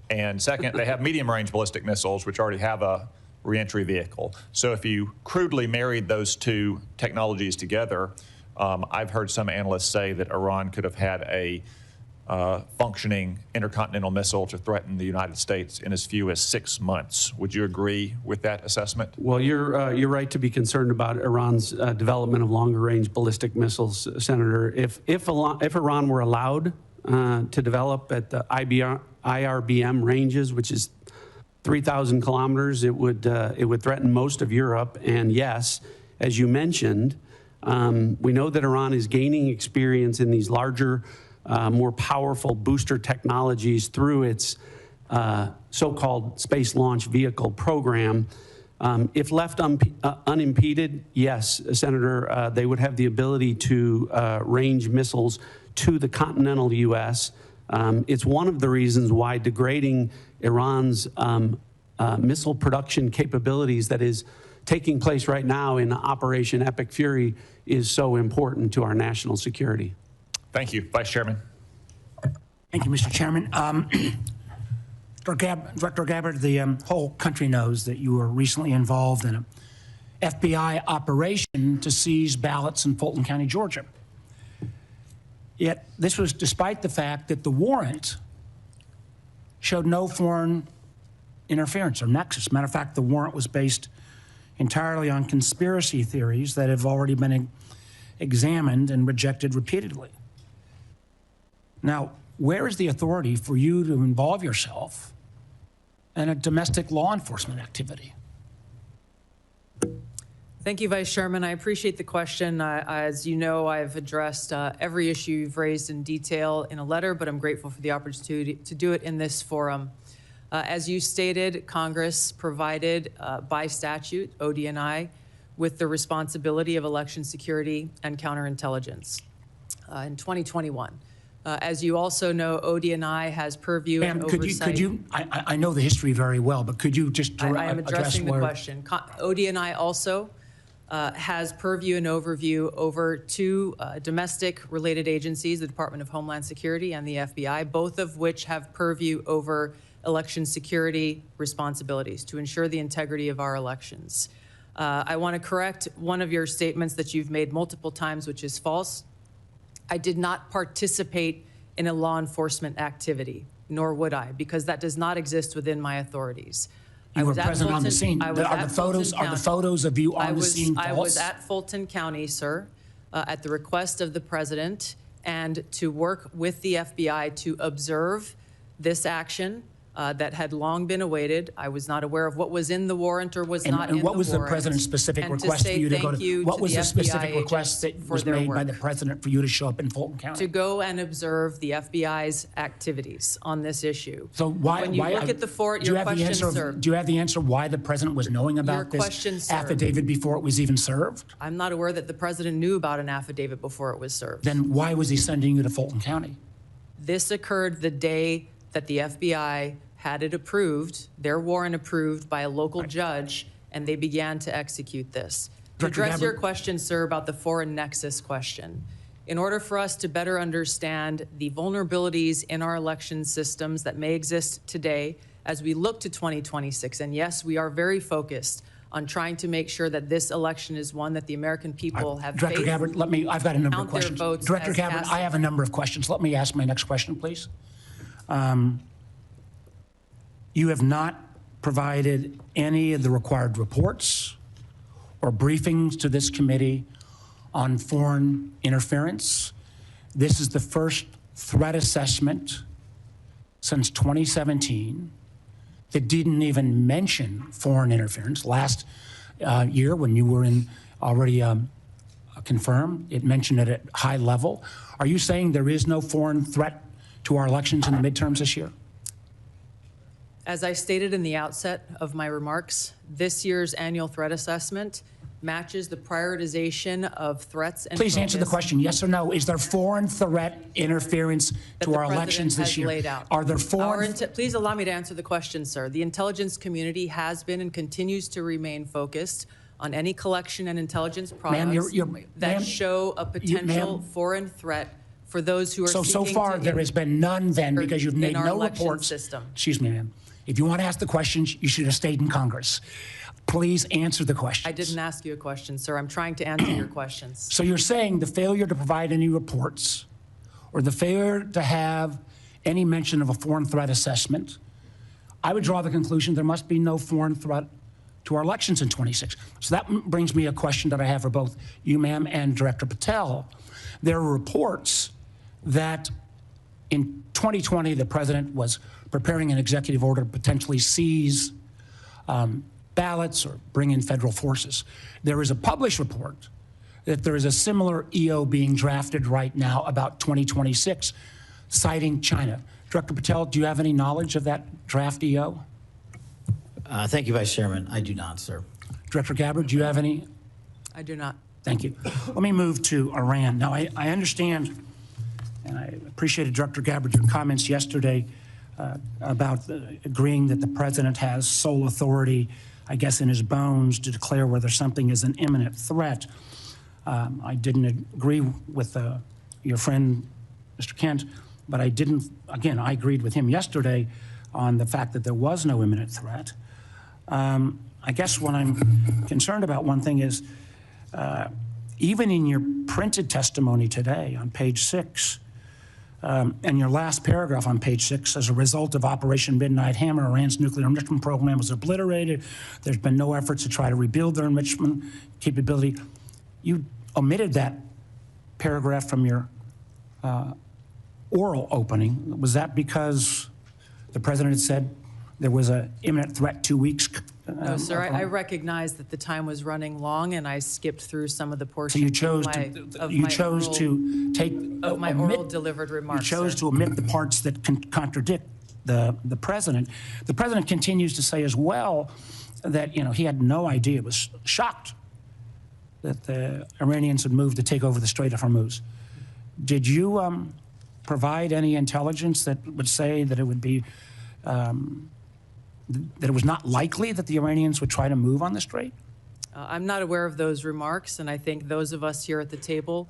And second, they have medium-range ballistic missiles, which already have a reentry vehicle. So if you crudely married those two technologies together, I've heard some analysts say that Iran could have had a functioning intercontinental missile to threaten the United States in as few as 6 months. Would you agree with that assessment? Well, you're right to be concerned about Iran's development of longer-range ballistic missiles, Senator. If Iran were allowed to develop at the IRBM ranges, which is 3,000 kilometers, it would threaten most of Europe. And yes, as you mentioned, we know that Iran is gaining experience in these larger, more powerful booster technologies through its so-called space launch vehicle program. If left unimpeded, yes, Senator, they would have the ability to range missiles to the continental U.S. It's one of the reasons why degrading Iran's missile production capabilities that is taking place right now in Operation Epic Fury is so important to our national security. Thank you. Vice Chairman. Thank you, Mr. Chairman. Director Gabbard, the whole country knows that you were recently involved in an FBI operation to seize ballots in Fulton County, Georgia. Yet this was despite the fact that the warrant showed no foreign interference or nexus. Matter of fact, the warrant was based entirely on conspiracy theories that have already been examined and rejected repeatedly. Now, where is the authority for you to involve yourself in a domestic law enforcement activity? Thank you, Vice Chairman. I appreciate the question. As you know, I've addressed every issue you've raised in detail in a letter, but I'm grateful for the opportunity to do it in this forum. As you stated, Congress provided by statute, ODNI, with the responsibility of election security and counterintelligence in 2021. As you also know, ODNI has purview and oversight. I know the history very well, but could you just I am addressing the question. ODNI also has purview and overview over two domestic-related agencies, the Department of Homeland Security and the FBI, both of which have purview over election security responsibilities to ensure the integrity of our elections. I want to correct one of your statements that you've made multiple times, which is false. I did not participate in a law enforcement activity, nor would I, because that does not exist within my authorities. You were present on the scene. Are the photos of you on the scene false? I was at Fulton County, sir, at the request of the president, and to work with the FBI to observe this action that had long been awaited. I was not aware of what was in the warrant or was not in the warrant. And what was the president's specific request for you to go to? What was the specific request that was made by the president for you to show up in Fulton County? To go and observe the FBI's activities on this issue. So why? When you look at the fort, your question, sir. Do you have the answer why the president was knowing about this affidavit before it was even served? I'm not aware that the president knew about an affidavit before it was served. Then why was he sending you to Fulton County? This occurred the day that the FBI had it approved, their warrant approved by a local judge, and they began to execute this. To address your question, sir, about the foreign nexus question, in order for us to better understand the vulnerabilities in our election systems that may exist today as we look to 2026, and yes, we are very focused on trying to make sure that this election is one that the American people have Director faith, Gabbard, I've got a number of questions. Director Gabbard, I have a number of questions. Let me ask my next question, please. You have not provided any of the required reports or briefings to this committee on foreign interference. This is the first threat assessment since 2017 that didn't even mention foreign interference. Last year, when you were already confirmed, it mentioned it at high level. Are you saying there is no foreign threat to our elections in the midterms this year? As I stated in the outset of my remarks, this year's annual threat assessment matches the prioritization of threats and Please answer the question, yes or no. Is there foreign threat interference to our elections this year? Laid out. Are there foreign... Please allow me to answer the question, sir. The intelligence community has been and continues to remain focused on any collection and intelligence products that show a potential foreign threat for those who are seeking to... So far, there has been none then because you've made no reports. System. Excuse me, ma'am. If you want to ask the questions, you should have stayed in Congress. Please answer the questions. I didn't ask you a question, sir. I'm trying to answer your questions. So you're saying the failure to provide any reports or the failure to have any mention of a foreign threat assessment, I would draw the conclusion there must be no foreign threat to our elections in 26. So that brings me a question that I have for both you, ma'am, and Director Patel. There are reports that in 2020, the president was preparing an executive order to potentially seize ballots or bring in federal forces. There is a published report that there is a similar EO being drafted right now about 2026, citing China. Director Patel, do you have any knowledge of that draft EO? Thank you, Vice Chairman. I do not, sir. Director Gabbard, do you have any? I do not. Thank you. Let me move to Iran. Now, I understand, and I appreciated Director Gabbard, your comments yesterday about agreeing that the president has sole authority, I guess, in his bones to declare whether something is an imminent threat. I didn't agree with your friend, Mr. Kent, but I didn't, again, I agreed with him yesterday on the fact that there was no imminent threat. I guess what I'm concerned about, one thing is, even in your printed testimony today on page 6, and your last paragraph on page 6, as a result of Operation Midnight Hammer, Iran's nuclear enrichment program was obliterated. There's been no efforts to try to rebuild their enrichment capability. You omitted that paragraph from your oral opening. Was that because the president had said there was an imminent threat 2 weeks. No, sir, I recognize that the time was running long, and I skipped through some of the portions So you chose to take of my oral delivered remarks. You chose sir. to omit the parts that contradict the president. The president continues to say as well that he had no idea, was shocked that the Iranians had moved to take over the Strait of Hormuz. Did you provide any intelligence that would say that it would be that it was not likely that the Iranians would try to move on the strait? I'm not aware of those remarks, and I think those of us here at the table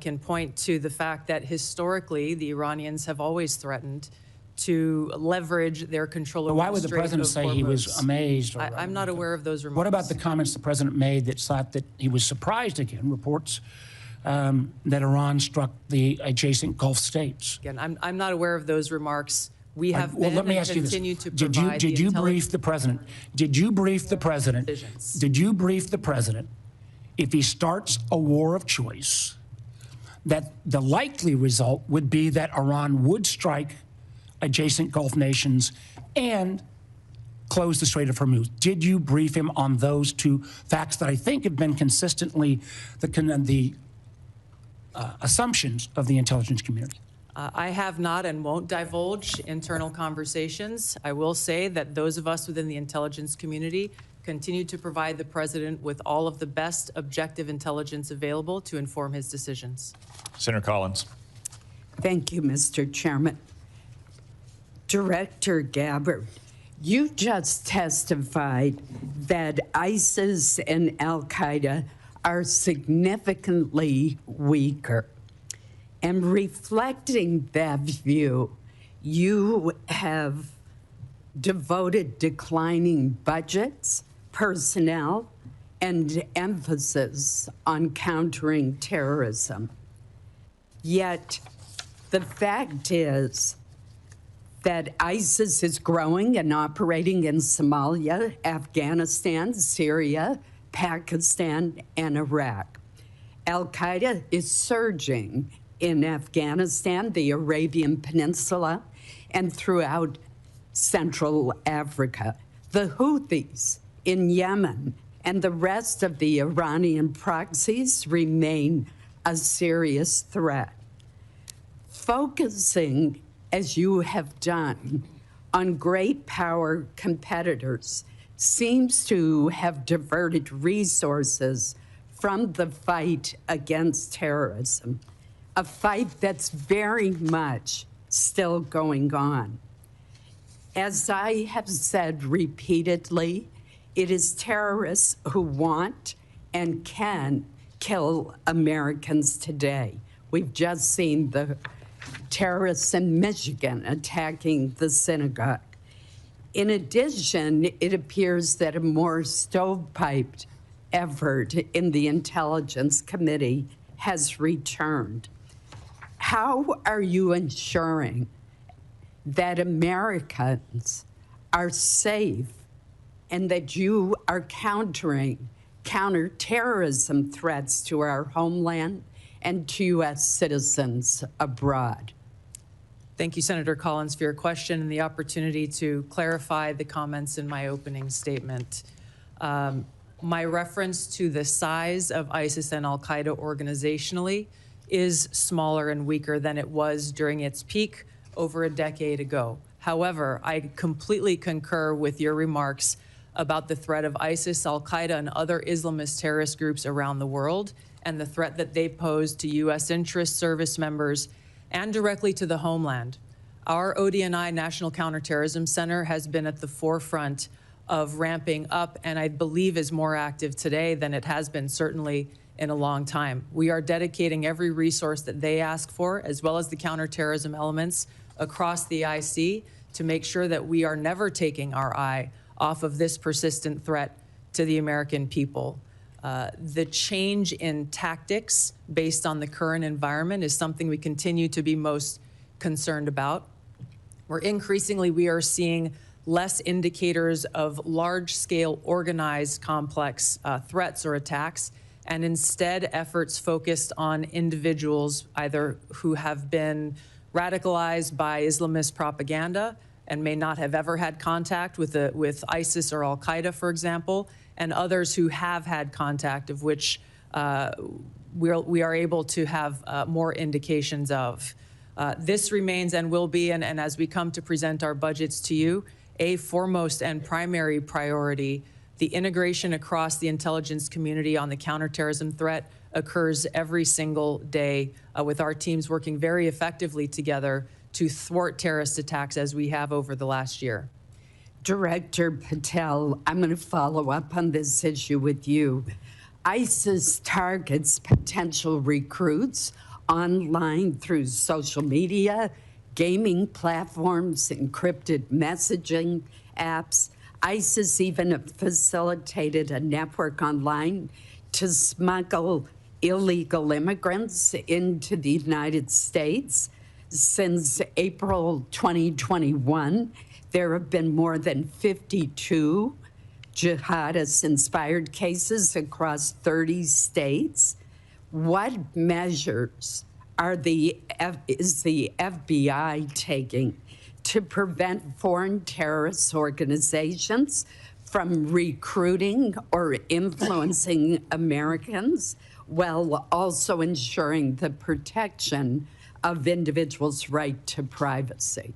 can point to the fact that historically the Iranians have always threatened to leverage their control over Why would the president say he was amazed? I'm not aware of those remarks. What about the comments the president made that thought that he was surprised again, reports that Iran struck the adjacent Gulf states? Again, I'm not aware of those remarks. We have well, let me and ask you this. continue to provide Did you brief the president? Did you brief the president? Decisions. Did you brief the president if he starts a war of choice that the likely result would be that Iran would strike adjacent Gulf nations and close the Strait of Hormuz? Did you brief him on those two facts that I think have been consistently the assumptions of the intelligence community? I have not and won't divulge internal conversations. I will say that those of us within the intelligence community continue to provide the president with all of the best objective intelligence available to inform his decisions. Senator Collins. Thank you, Mr. Chairman. Director Gabbard, you just testified that ISIS and al-Qaeda are significantly weaker. And reflecting that view, you have devoted declining budgets, personnel, and emphasis on countering terrorism. Yet, the fact is that ISIS is growing and operating in Somalia, Afghanistan, Syria, Pakistan, and Iraq. Al-Qaeda is surging in Afghanistan, the Arabian Peninsula, and throughout Central Africa. The Houthis in Yemen and the rest of the Iranian proxies remain a serious threat. Focusing, as you have done, on great power competitors seems to have diverted resources from the fight against terrorism, a fight that's very much still going on. As I have said repeatedly, it is terrorists who want and can kill Americans today. We've just seen the terrorists in Michigan attacking the synagogue. In addition, it appears that a more stovepiped effort in the Intelligence Committee has returned. How are you ensuring that Americans are safe and that you are countering counterterrorism threats to our homeland and to U.S. citizens abroad? Thank you, Senator Collins, for your question and the opportunity to clarify the comments in my opening statement. My reference to the size of ISIS and al-Qaeda organizationally is smaller and weaker than it was during its peak over a decade ago. However, I completely concur with your remarks about the threat of ISIS, al-Qaeda, and other Islamist terrorist groups around the world and the threat that they pose to U.S. interest service members and directly to the homeland. Our ODNI National Counterterrorism Center has been at the forefront of ramping up and I believe is more active today than it has been certainly in a long time. We are dedicating every resource that they ask for, as well as the counterterrorism elements across the IC, to make sure that we are never taking our eye off of this persistent threat to the American people. The change in tactics based on the current environment is something we continue to be most concerned about. We are seeing less indicators of large-scale organized complex threats or attacks, and instead efforts focused on individuals either who have been radicalized by Islamist propaganda and may not have ever had contact with ISIS or Al-Qaeda, for example, and others who have had contact, of which we are able to have more indications of. This remains and will be, and as we come to present our budgets to you, a foremost and primary priority. The integration across the intelligence community on the counterterrorism threat occurs every single day, with our teams working very effectively together to thwart terrorist attacks as we have over the last year. Director Patel, I'm going to follow up on this issue with you. ISIS targets potential recruits online through social media, gaming platforms, encrypted messaging apps. ISIS even facilitated a network online to smuggle illegal immigrants into the United States. Since April 2021, there have been more than 52 jihadist-inspired cases across 30 states. What measures is the FBI taking to prevent foreign terrorist organizations from recruiting or influencing Americans, while also ensuring the protection of individuals' right to privacy?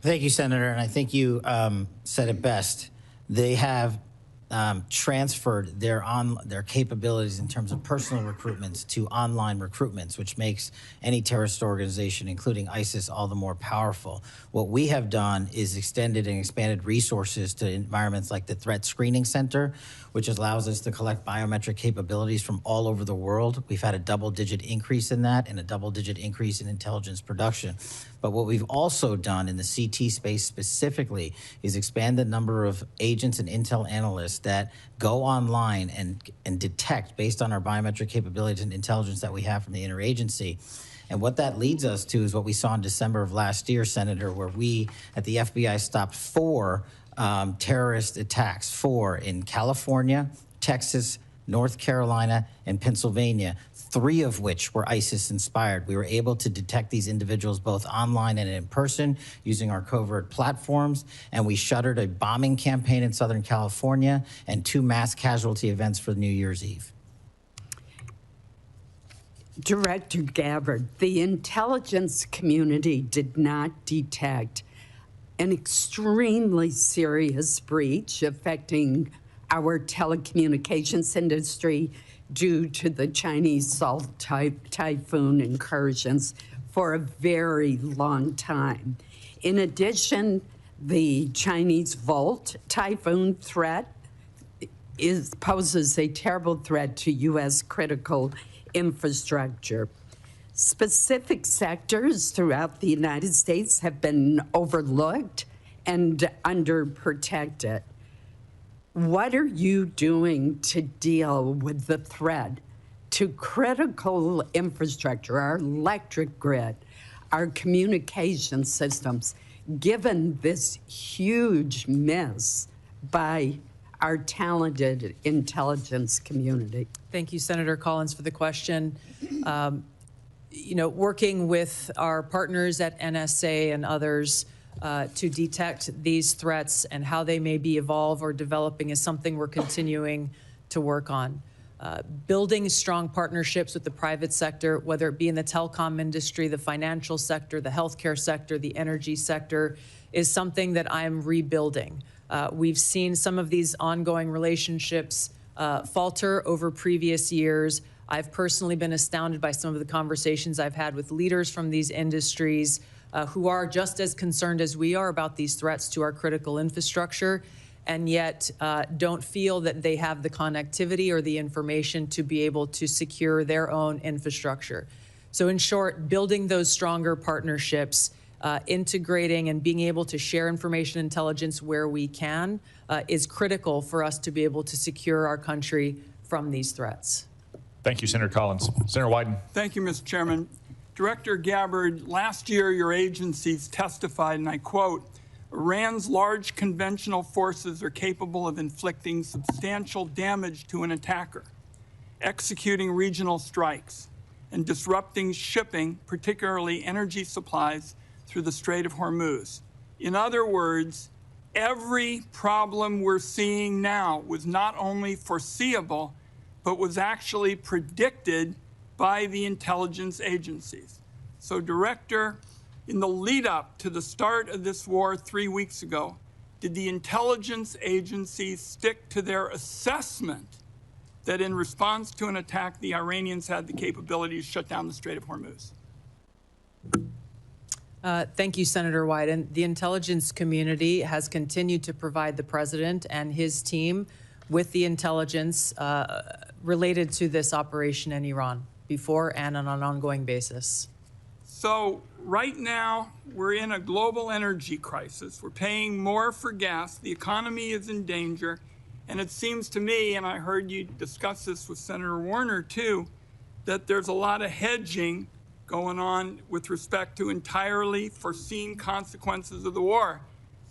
Thank you, Senator. And I think you said it best. They have transferred their capabilities in terms of personal recruitments to online recruitments, which makes any terrorist organization, including ISIS, all the more powerful. What we have done is extended and expanded resources to environments like the Threat Screening Center, which allows us to collect biometric capabilities from all over the world. We've had a double-digit increase in that and a double-digit increase in intelligence production. But what we've also done in the CT space specifically is expand the number of agents and intel analysts that go online and detect, based on our biometric capabilities and intelligence that we have from the interagency. And what that leads us to is what we saw in December of last year, Senator, where we at the FBI stopped 4 terrorist attacks, 4 in California, Texas, North Carolina, and Pennsylvania, 3 of which were ISIS-inspired. We were able to detect these individuals both online and in person using our covert platforms, and we shuttered a bombing campaign in Southern California and 2 mass casualty events for New Year's Eve. Director Gabbard, the intelligence community did not detect an extremely serious breach affecting our telecommunications industry due to the Chinese Salt Typhoon incursions for a very long time. In addition, the Chinese Volt Typhoon threat poses a terrible threat to U.S. critical infrastructure. Specific sectors throughout the United States have been overlooked and underprotected. What are you doing to deal with the threat to critical infrastructure, our electric grid, our communication systems, given this huge miss by our talented intelligence community? Thank you, Senator Collins, for the question. Working with our partners at NSA and others to detect these threats and how they may be evolved or developing is something we're continuing to work on. Building strong partnerships with the private sector, whether it be in the telecom industry, the financial sector, the healthcare sector, the energy sector, is something that I'm rebuilding. We've seen some of these ongoing relationships falter over previous years. I've personally been astounded by some of the conversations I've had with leaders from these industries who are just as concerned as we are about these threats to our critical infrastructure, and yet don't feel that they have the connectivity or the information to be able to secure their own infrastructure. So in short, building those stronger partnerships, integrating and being able to share information intelligence where we can is critical for us to be able to secure our country from these threats. Thank you, Senator Collins. Senator Wyden. Thank you, Mr. Chairman. Director Gabbard, last year your agencies testified, and I quote, "Iran's large conventional forces are capable of inflicting substantial damage to an attacker, executing regional strikes, and disrupting shipping, particularly energy supplies, through the Strait of Hormuz. In other words, every problem we're seeing now was not only foreseeable, but was actually predicted by the intelligence agencies. So, Director, in the lead up to the start of this war 3 weeks ago, did the intelligence agencies stick to their assessment that in response to an attack, the Iranians had the capability to shut down the Strait of Hormuz? Thank you, Senator Wyden. The intelligence community has continued to provide the president and his team with the intelligence related to this operation in Iran before and on an ongoing basis. So right now, we're in a global energy crisis. We're paying more for gas. The economy is in danger. And it seems to me, and I heard you discuss this with Senator Warner too, that there's a lot of hedging going on with respect to entirely foreseen consequences of the war.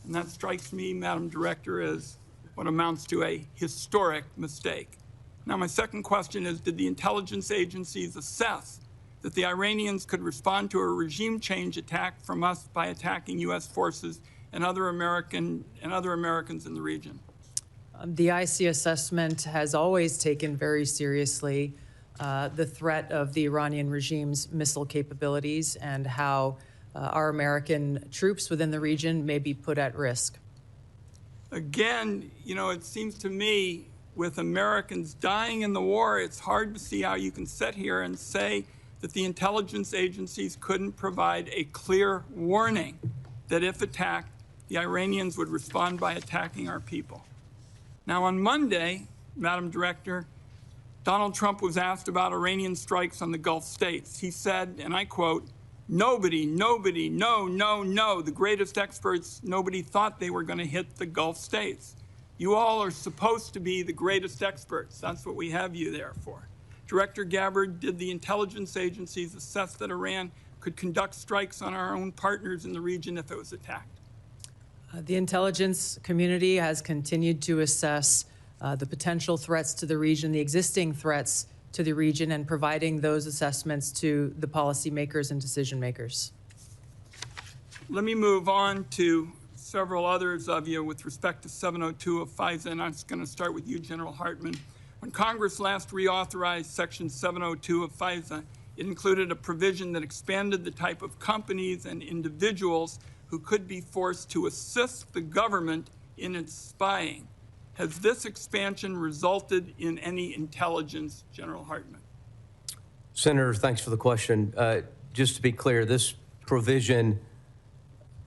And that strikes me, Madam Director, as what amounts to a historic mistake. Now, my second question is, did the intelligence agencies assess that the Iranians could respond to a regime change attack from us by attacking U.S. forces and other Americans in the region? The IC assessment has always taken very seriously the threat of the Iranian regime's missile capabilities and how our American troops within the region may be put at risk. Again, you know, it seems to me with Americans dying in the war, it's hard to see how you can sit here and say that the intelligence agencies couldn't provide a clear warning that if attacked, the Iranians would respond by attacking our people. Now, on Monday, Madam Director, Donald Trump was asked about Iranian strikes on the Gulf states. He said, and I quote, no, the greatest experts, nobody thought they were going to hit the Gulf states. You all are supposed to be the greatest experts. That's what we have you there for. Director Gabbard, did the intelligence agencies assess that Iran could conduct strikes on our own partners in the region if it was attacked? The intelligence community has continued to assess the potential threats to the region, the existing threats to the region, and providing those assessments to the policymakers and decision makers. Let me move on to several others of you with respect to 702 of FISA, and I'm going to start with you, General Hartman. When Congress last reauthorized Section 702 of FISA, it included a provision that expanded the type of companies and individuals who could be forced to assist the government in its spying. Has this expansion resulted in any intelligence, General Hartman? Senator, thanks for the question. Just to be clear, this provision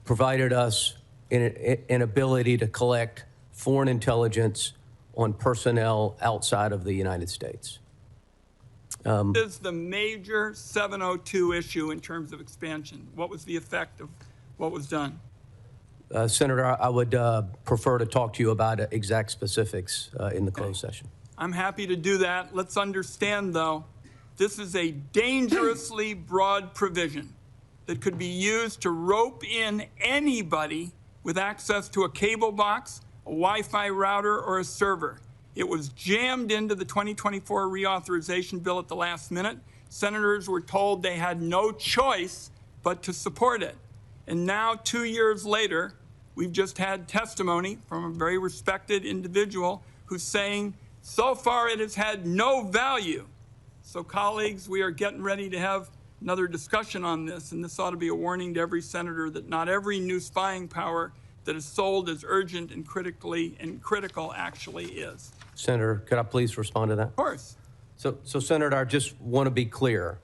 provided us an ability to collect foreign intelligence on personnel outside of the United States. This is the major 702 issue in terms of expansion. What was the effect of what was done? Senator, I would prefer to talk to you about exact specifics in the closed session. I'm happy to do that. Let's understand, though, this is a dangerously broad provision that could be used to rope in anybody with access to a cable box, a Wi-Fi router, or a server. It was jammed into the 2024 reauthorization bill at the last minute. Senators were told they had no choice but to support it. And now, 2 years later, we've just had testimony from a very respected individual who's saying, so far it has had no value. So, colleagues, we are getting ready to have another discussion on this, and this ought to be a warning to every senator that not every new spying power that is sold as urgent and critical actually is. Senator, could I please respond to that? Of course. So Senator, I just want to be clear.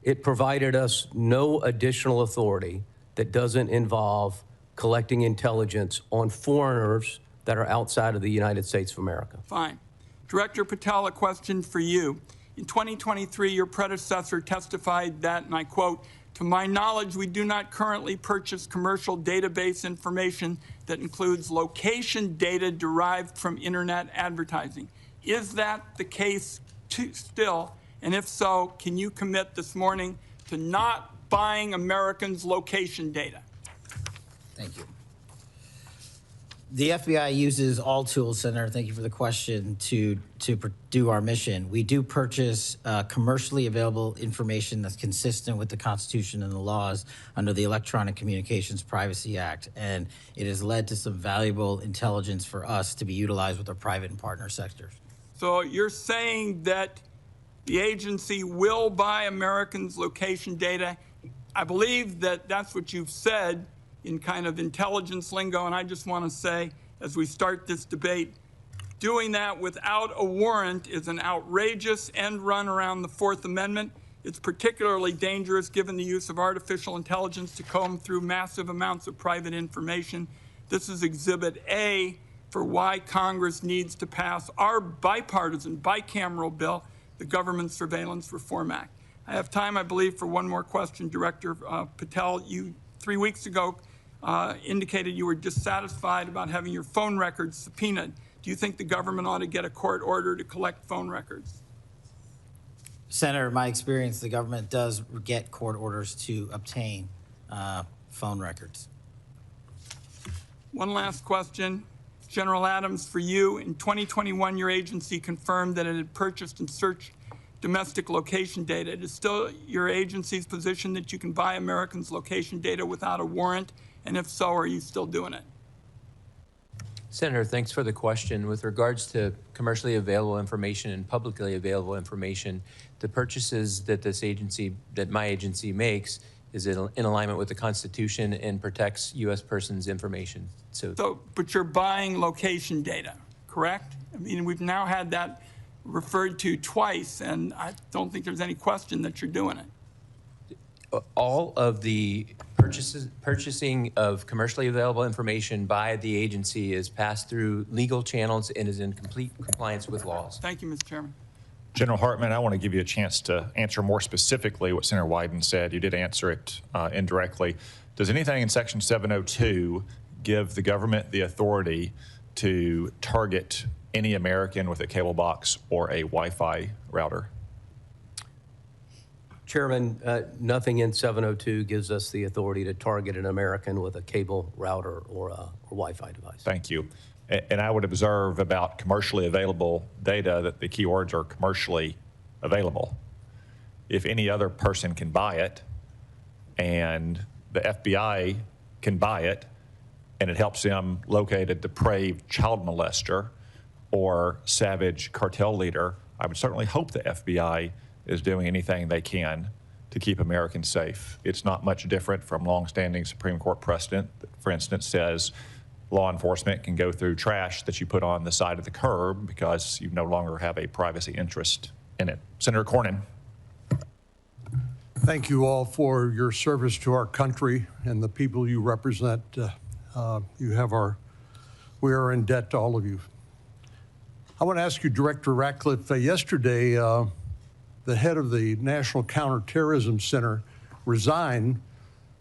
It provided us no additional authority that doesn't involve collecting intelligence on foreigners that are outside of the United States of America. Fine. Director Patel, a question for you. In 2023, your predecessor testified that, and I quote, to my knowledge, we do not currently purchase commercial database information that includes location data derived from internet advertising. Is that the case still? And if so, can you commit this morning to not buying Americans' location data? Thank you. The FBI uses all tools, Senator, thank you for the question, to do our mission. We do purchase commercially available information that's consistent with the Constitution and the laws under the Electronic Communications Privacy Act, and it has led to some valuable intelligence for us to be utilized with our private and partner sectors. So you're saying that the agency will buy Americans' location data. I believe that that's what you've said in kind of intelligence lingo, and I just want to say, as we start this debate, doing that without a warrant is an outrageous end run around the Fourth Amendment. It's particularly dangerous given the use of artificial intelligence to comb through massive amounts of private information. This is Exhibit A for why Congress needs to pass our bipartisan, bicameral bill, the Government Surveillance Reform Act. I have time, I believe, for one more question. Director Patel, you 3 weeks ago indicated you were dissatisfied about having your phone records subpoenaed. Do you think the government ought to get a court order to collect phone records? Senator, in my experience, the government does get court orders to obtain phone records. One last question. General Adams, for you, in 2021, your agency confirmed that it had purchased and searched domestic location data. It is still your agency's position that you can buy Americans' location data without a warrant? And if so, are you still doing it? Senator, thanks for the question. With regards to commercially available information and publicly available information, the purchases that my agency makes is in alignment with the Constitution and protects U.S. persons' information. But you're buying location data, correct? I mean, we've now had that referred to twice, and I don't think there's any question that you're doing it. All of the purchasing of commercially available information by the agency is passed through legal channels and is in complete compliance with laws. Thank you, Mr. Chairman. General Hartman, I want to give you a chance to answer more specifically what Senator Wyden said. You did answer it indirectly. Does anything in Section 702 give the government the authority to target any American with a cable box or a Wi-Fi router? Chairman, nothing in 702 gives us the authority to target an American with a cable router or a Wi-Fi device. Thank you. And I would observe about commercially available data that the keywords are commercially available. If any other person can buy it and the FBI can buy it and it helps them locate a depraved child molester or savage cartel leader, I would certainly hope the FBI is doing anything they can to keep Americans safe. It's not much different from longstanding Supreme Court precedent that, for instance, says law enforcement can go through trash that you put on the side of the curb because you no longer have a privacy interest in it. Senator Cornyn. Thank you all for your service to our country and the people you represent. We are in debt to all of you. I want to ask you, Director Ratcliffe, yesterday, the head of the National Counterterrorism Center resigned,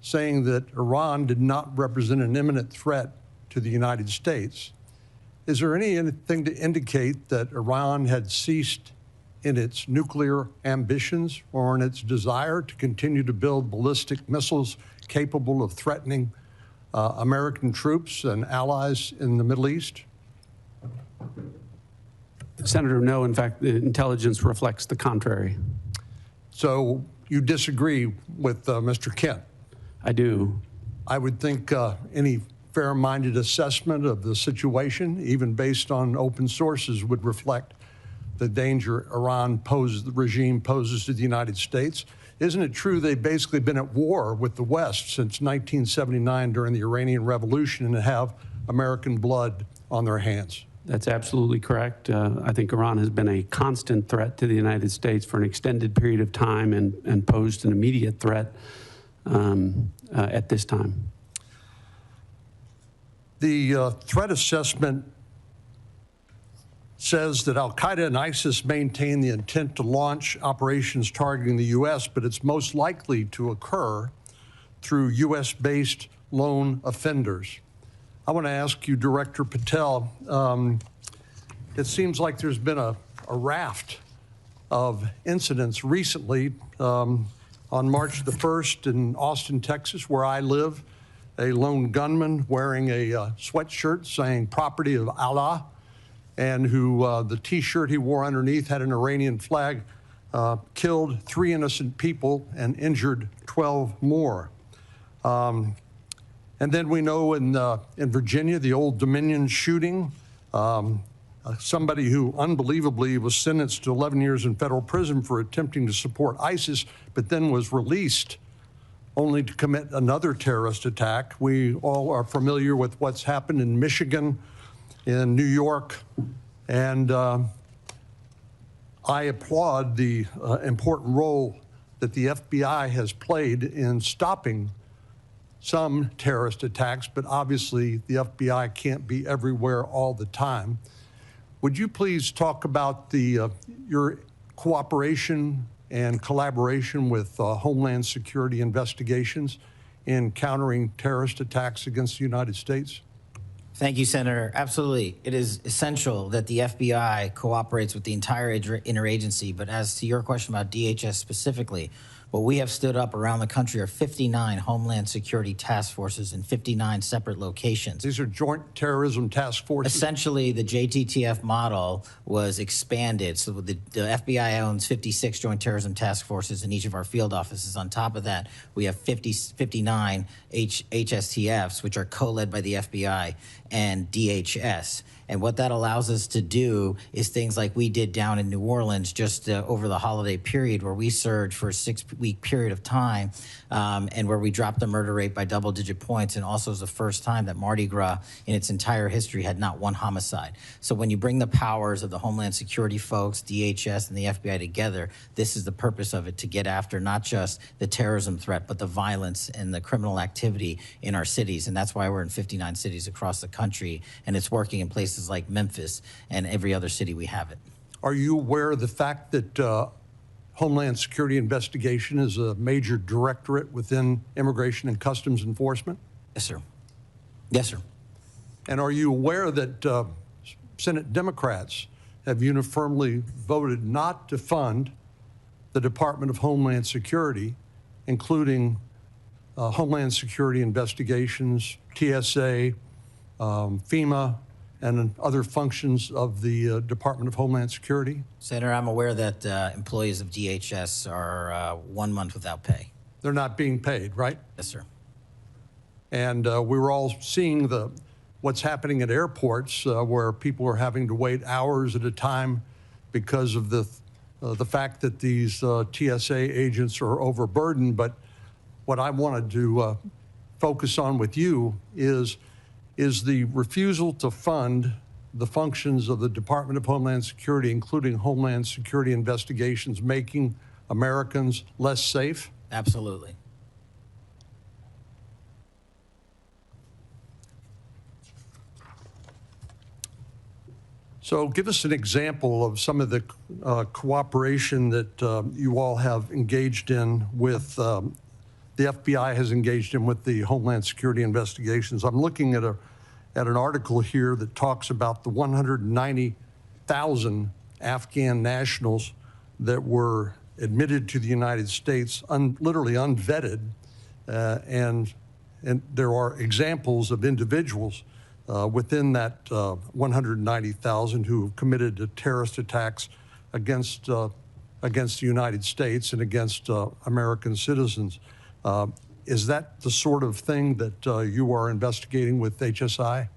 saying that Iran did not represent an imminent threat to the United States. Is there anything to indicate that Iran had ceased in its nuclear ambitions or in its desire to continue to build ballistic missiles capable of threatening American troops and allies in the Middle East? Senator, no. In fact, the intelligence reflects the contrary. So you disagree with Mr. Kent? I do. I would think any fair-minded assessment of the situation, even based on open sources, would reflect the danger the regime poses to the United States. Isn't it true they've basically been at war with the West since 1979 during the Iranian Revolution and have American blood on their hands? That's absolutely correct. I think Iran has been a constant threat to the United States for an extended period of time and posed an immediate threat at this time. The threat assessment says that al-Qaeda and ISIS maintain the intent to launch operations targeting the U.S., but it's most likely to occur through U.S.-based lone offenders. I want to ask you, Director Patel, it seems like there's been a raft of incidents recently. On March the 1st in Austin, Texas, where I live, a lone gunman wearing a sweatshirt saying "Property of Allah," and who the T-shirt he wore underneath had an Iranian flag, killed 3 innocent people and injured 12 more. And then we know in Virginia, the Old Dominion shooting, somebody who unbelievably was sentenced to 11 years in federal prison for attempting to support ISIS, but then was released only to commit another terrorist attack. We all are familiar with what's happened in Michigan, in New York, and I applaud the important role that the FBI has played in stopping some terrorist attacks, but obviously the FBI can't be everywhere all the time. Would you please talk about your cooperation and collaboration with Homeland Security investigations in countering terrorist attacks against the United States? Thank you, Senator. Absolutely. It is essential that the FBI cooperates with the entire interagency. But as to your question about DHS specifically, what we have stood up around the country are 59 Homeland Security task forces in 59 separate locations. These are joint terrorism task forces? Essentially, the JTTF model was expanded. So the FBI owns 56 joint terrorism task forces in each of our field offices. On top of that, we have 59 HSTFs, which are co-led by the FBI and DHS. And what that allows us to do is things like we did down in New Orleans just over the holiday period, where we surged for a 6-week period of time, and where we dropped the murder rate by double-digit points, and also was the first time that Mardi Gras in its entire history had not one homicide. So when you bring the powers of the Homeland Security folks, DHS, and the FBI together, this is the purpose of it, to get after not just the terrorism threat, but the violence and the criminal activity in our cities. And that's why we're in 59 cities across the country, and it's working in places like Memphis and every other city we have it. Are you aware of the fact that Homeland Security investigation is a major directorate within Immigration and Customs Enforcement? Yes, sir. Yes, sir. And are you aware that Senate Democrats have uniformly voted not to fund the Department of Homeland Security, including Homeland Security investigations, TSA, FEMA, and other functions of the Department of Homeland Security? Senator, I'm aware that employees of DHS are 1 month without pay. They're not being paid, right? Yes, sir. And we were all seeing what's happening at airports, where people are having to wait hours at a time because of the fact that these TSA agents are overburdened. But what I wanted to focus on with you is the refusal to fund the functions of the Department of Homeland Security, including Homeland Security investigations, making Americans less safe? Absolutely. So give us an example of some of the cooperation that you all have engaged in with the FBI has engaged in with the Homeland Security investigations. I'm looking at an article here that talks about the 190,000 Afghan nationals that were admitted to the United States, literally unvetted, and there are examples of individuals within that 190,000 who have committed terrorist attacks against the United States and against American citizens. Is that the sort of thing that you are investigating with HSI?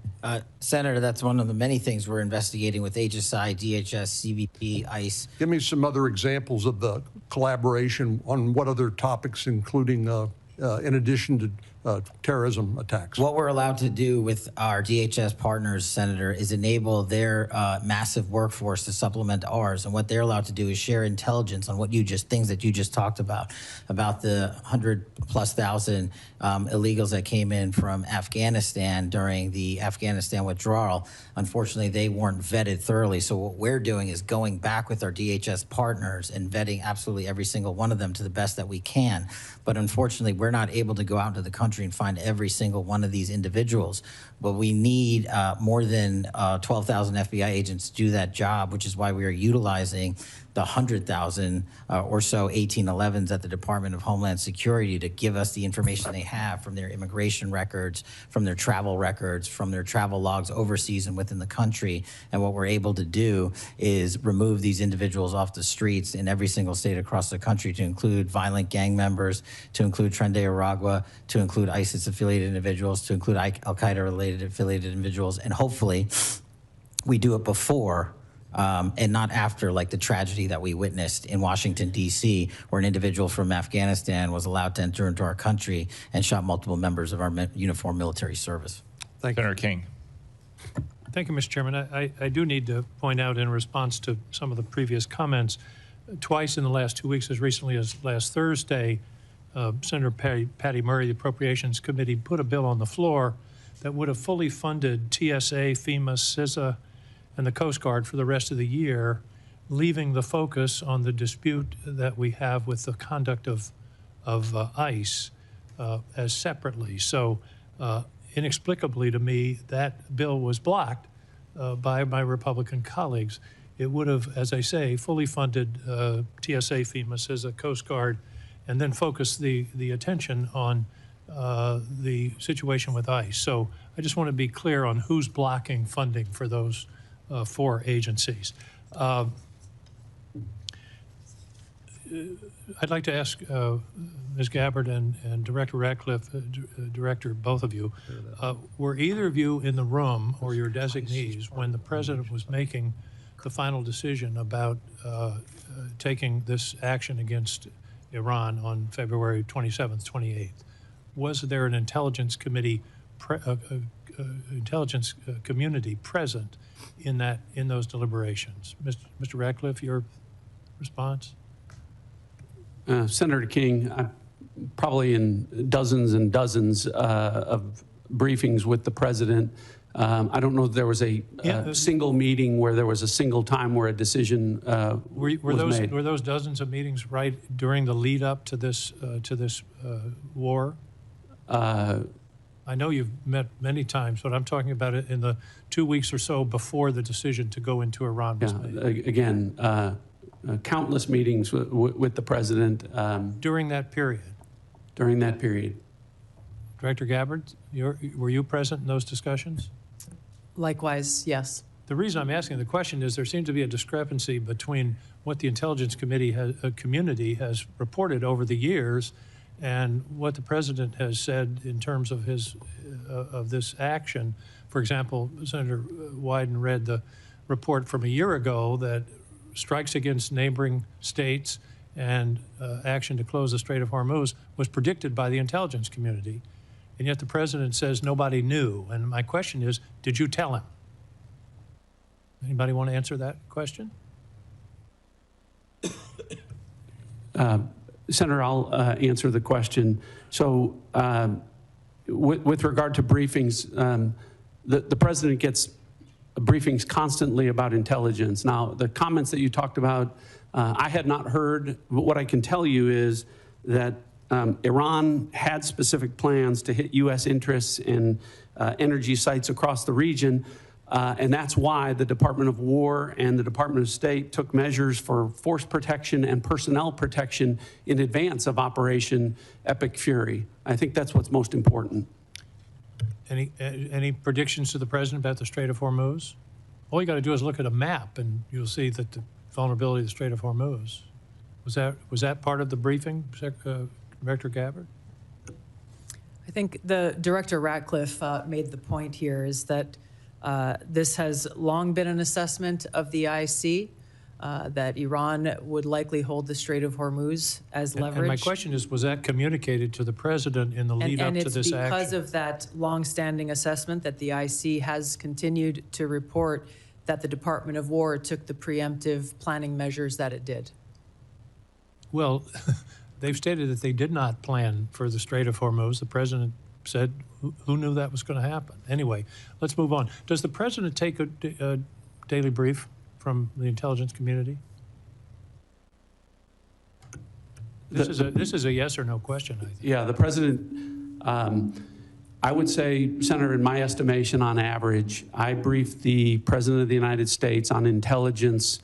Senator, that's one of the many things we're investigating with HSI, DHS, CBP, ICE. Give me some other examples of the collaboration on what other topics, including in addition to terrorism attacks. What we're allowed to do with our DHS partners, Senator, is enable their massive workforce to supplement ours. And what they're allowed to do is share intelligence on things that you just talked about the 100,000+ illegals that came in from Afghanistan during the Afghanistan withdrawal. Unfortunately, they weren't vetted thoroughly. So what we're doing is going back with our DHS partners and vetting absolutely every single one of them to the best that we can. But unfortunately, we're not able to go out into the country and find every single one of these individuals. But we need more than 12,000 FBI agents to do that job, which is why we are utilizing the 100,000 or so 1811s at the Department of Homeland Security to give us the information they have from their immigration records, from their travel records, from their travel logs overseas and within the country. And what we're able to do is remove these individuals off the streets in every single state across the country, to include violent gang members, to include Tren de Aragua, to include ISIS-affiliated individuals, to include Al-Qaeda-related affiliated individuals. And hopefully we do it before and not after, like the tragedy that we witnessed in Washington, D.C., where an individual from Afghanistan was allowed to enter into our country and shot multiple members of our uniformed military service. Thank you. Senator King. Thank you, Mr. Chairman. I do need to point out, in response to some of the previous comments, twice in the last 2 weeks, as recently as last Thursday, Senator Patty Murray, the Appropriations Committee, put a bill on the floor that would have fully funded TSA, FEMA, CISA, and the Coast Guard for the rest of the year, leaving the focus on the dispute that we have with the conduct of ICE as separately. So inexplicably to me, that bill was blocked by my Republican colleagues. It would have, as I say, fully funded TSA, FEMA, CISA, Coast Guard, and then focused the attention on the situation with ICE. So I just want to be clear on who's blocking funding for those 4 agencies. I'd like to ask Ms. Gabbard and Director Ratcliffe, Director, both of you, were either of you in the room, or your designees, when the President was making the final decision about taking this action against Iran on February 27th, 28th? Was there an intelligence committee, community present in those deliberations? Mr. Ratcliffe, your response? Senator King, probably in dozens and dozens of briefings with the President. I don't know if there was a single meeting where there was a single time where a decision was made. Were those dozens of meetings right during the lead up to this war? I know you've met many times, but I'm talking about it in the 2 weeks or so before the decision to go into Iran was made. Again, countless meetings with the President. During that period? During that period. Director Gabbard, were you present in those discussions? Likewise, yes. The reason I'm asking the question is there seems to be a discrepancy between what the Intelligence Community has reported over the years and what the President has said in terms of of this action. For example, Senator Wyden read the report from a year ago that strikes against neighboring states and action to close the Strait of Hormuz was predicted by the intelligence community. And yet the President says nobody knew. And my question is, did you tell him? Anybody want to answer that question? Senator, I'll answer the question. So with regard to briefings, the President gets briefings constantly about intelligence. Now, the comments that you talked about, I had not heard, but what I can tell you is that Iran had specific plans to hit U.S. interests in energy sites across the region. And that's why the Department of War and the Department of State took measures for force protection and personnel protection in advance of Operation Epic Fury. I think that's what's most important. Any predictions to the President about the Strait of Hormuz? All you got to do is look at a map and you'll see that the vulnerability of the Strait of Hormuz. Was that part of the briefing, Director Gabbard? I think the Director Ratcliffe made the point here is that this has long been an assessment of the IC that Iran would likely hold the Strait of Hormuz as leverage. And my question is, was that communicated to the President in the lead up to this action? And it's because of that long-standing assessment that the IC has continued to report that the Department of War took the preemptive planning measures that it did. Well, they've stated that they did not plan for the Strait of Hormuz. The President said, who knew that was going to happen? Anyway, let's move on. Does the President take a daily brief from the intelligence community? This is a yes or no question, I think. Yeah, the President, I would say, Senator, in my estimation, on average, I briefed the President of the United States on intelligence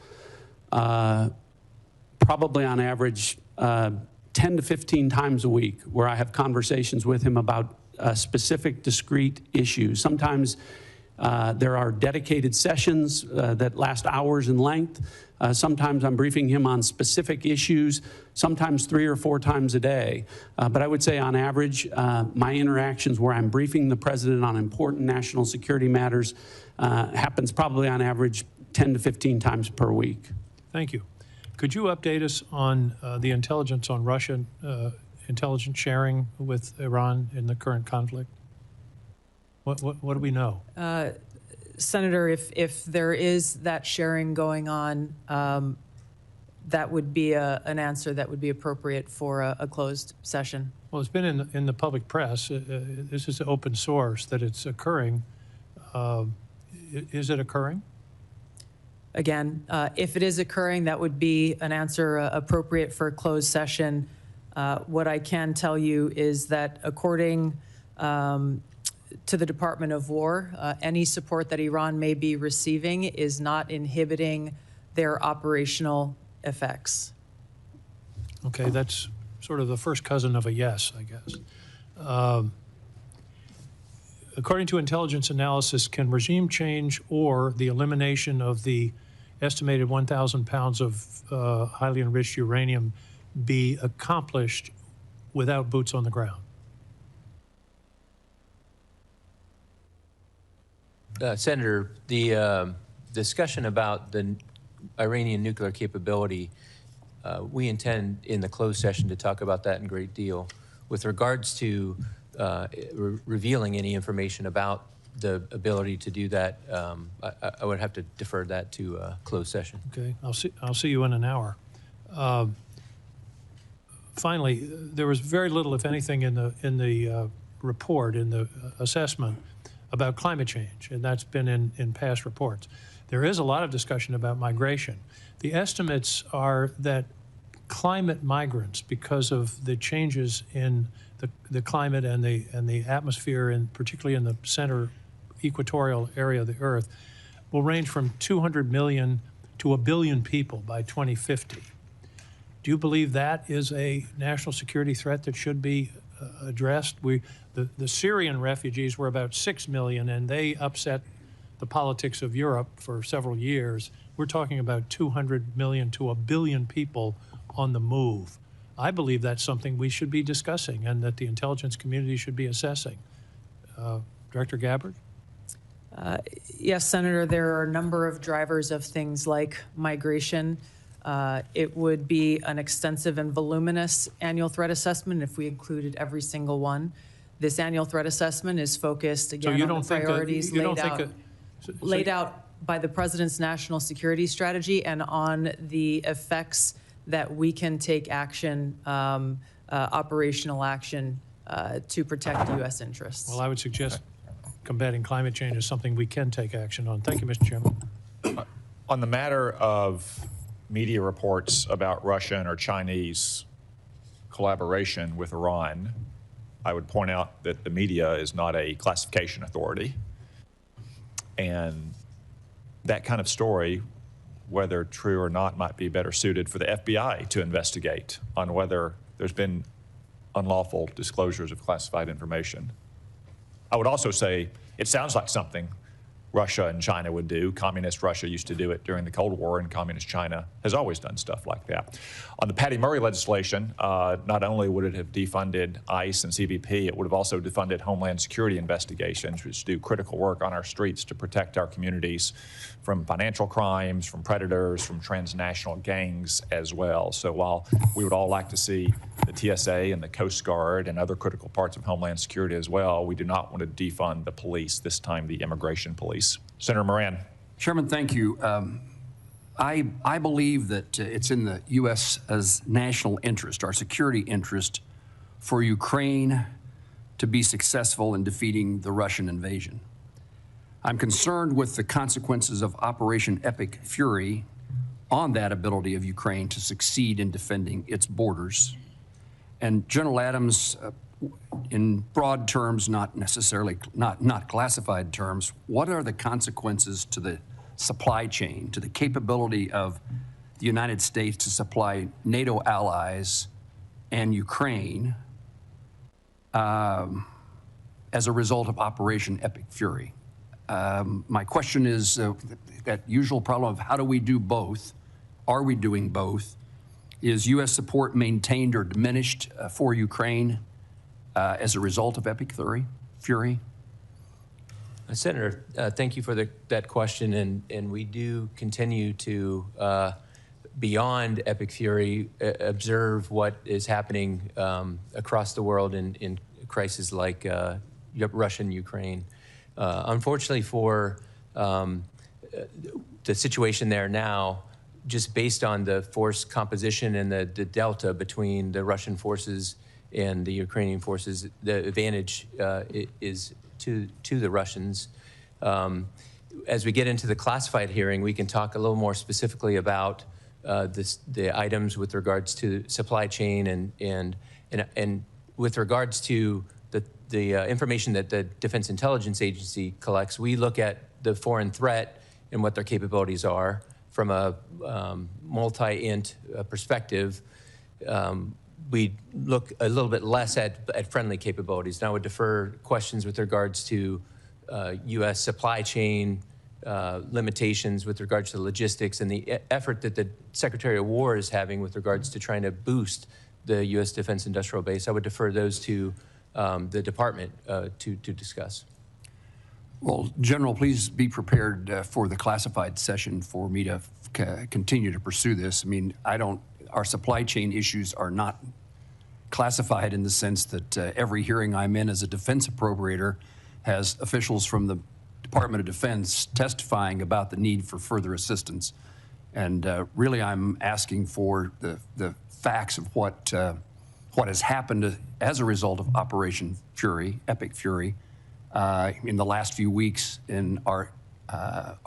probably on average 10 to 15 times a week where I have conversations with him about specific discrete issues. Sometimes there are dedicated sessions that last hours in length. Sometimes I'm briefing him on specific issues, sometimes 3 or 4 times a day. But I would say on average, my interactions where I'm briefing the president on important national security matters happens probably on average 10 to 15 times per week. Thank you. Could you update us on the intelligence on Russian intelligence sharing with Iran in the current conflict? What do we know? Senator, if there is that sharing going on, that would be an answer that would be appropriate for a closed session. Well, it's been in the public press. This is open source that it's occurring. Is it occurring? Again, if it is occurring, that would be an answer appropriate for a closed session. What I can tell you is that according to the Department of War, any support that Iran may be receiving is not inhibiting their operational effects. Okay, that's sort of the first cousin of a yes, I guess. According to intelligence analysis, can regime change or the elimination of the estimated 1,000 pounds of highly enriched uranium be accomplished without boots on the ground? Senator, the discussion about the Iranian nuclear capability, we intend in the closed session to talk about that in great deal. With regards to revealing any information about the ability to do that, I would have to defer that to closed session. Okay, I'll see you in an hour. Finally, there was very little, if anything, in the report, in the assessment about climate change, and that's been in past reports. There is a lot of discussion about migration. The estimates are that climate migrants, because of the changes in the climate and the atmosphere, and particularly in the center equatorial area of the Earth, will range from 200 million to 1 billion people by 2050. Do you believe that is a national security threat that should be addressed? The Syrian refugees were about 6 million, and they upset the politics of Europe for several years. We're talking about 200 million to 1 billion people on the move. I believe that's something we should be discussing and that the intelligence community should be assessing. Director Gabbard? Yes, Senator, there are a number of drivers of things like migration. It would be an extensive and voluminous annual threat assessment if we included every single one. This annual threat assessment is focused, again, on the priorities laid out by the President's national security strategy and on the effects that we can take action, operational action, to protect U.S. interests. Well, I would suggest combating climate change is something we can take action on. Thank you, Mr. Chairman. On the matter of media reports about Russian or Chinese collaboration with Iran, I would point out that the media is not a classification authority. And that kind of story, whether true or not, might be better suited for the FBI to investigate on whether there's been unlawful disclosures of classified information. I would also say it sounds like something Russia and China would do. Communist Russia used to do it during the Cold War, and Communist China has always done stuff like that. On the Patty Murray legislation, not only would it have defunded ICE and CBP, it would have also defunded Homeland Security investigations, which do critical work on our streets to protect our communities from financial crimes, from predators, from transnational gangs as well. So while we would all like to see the TSA and the Coast Guard and other critical parts of Homeland Security as well, we do not want to defund the police, this time the immigration police. Senator Moran. Chairman, thank you. I believe that it's in the U.S.'s national interest, our security interest, for Ukraine to be successful in defeating the Russian invasion. I'm concerned with the consequences of Operation Epic Fury on that ability of Ukraine to succeed in defending its borders. And General Adams, in broad terms, not necessarily, not classified terms, what are the consequences to the supply chain, to the capability of the United States to supply NATO allies and Ukraine as a result of Operation Epic Fury. My question is that usual problem of how do we do both? Are we doing both? Is U.S. support maintained or diminished for Ukraine as a result of Epic Fury? Senator, thank you for that question, and we do continue to, beyond Epic Fury, observe what is happening across the world in crises like Russia and Ukraine. Unfortunately for the situation there now, just based on the force composition and the delta between the Russian forces and the Ukrainian forces, the advantage is to the Russians. As we get into the classified hearing, we can talk a little more specifically about the items with regards to supply chain and with regards to the information that the Defense Intelligence Agency collects. We look at the foreign threat and what their capabilities are from a multi-int perspective. We look a little bit less at friendly capabilities. Now I would defer questions with regards to U.S. supply chain limitations with regards to logistics and the effort that the Secretary of War is having with regards to trying to boost the U.S. defense industrial base. I would defer those to the department to discuss. Well, General, please be prepared for the classified session for me to continue to pursue this. I mean, our supply chain issues are not classified in the sense that every hearing I'm in as a defense appropriator has officials from the Department of Defense testifying about the need for further assistance. And really, I'm asking for the facts of what has happened as a result of Operation Fury, Epic Fury, in the last few weeks in our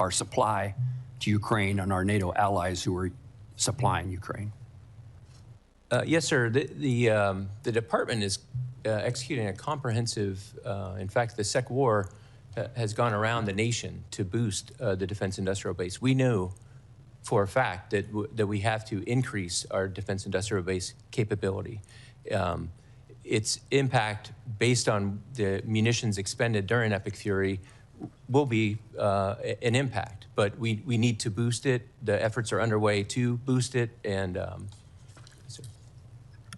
supply to Ukraine and our NATO allies who are supplying Ukraine. Yes, sir. The department is executing a comprehensive, in fact, the Sec War has gone around the nation to boost the defense industrial base. We know for a fact that we have to increase our defense industrial base capability. Its impact based on the munitions expended during Epic Fury will be an impact, but we need to boost it. The efforts are underway to boost it, and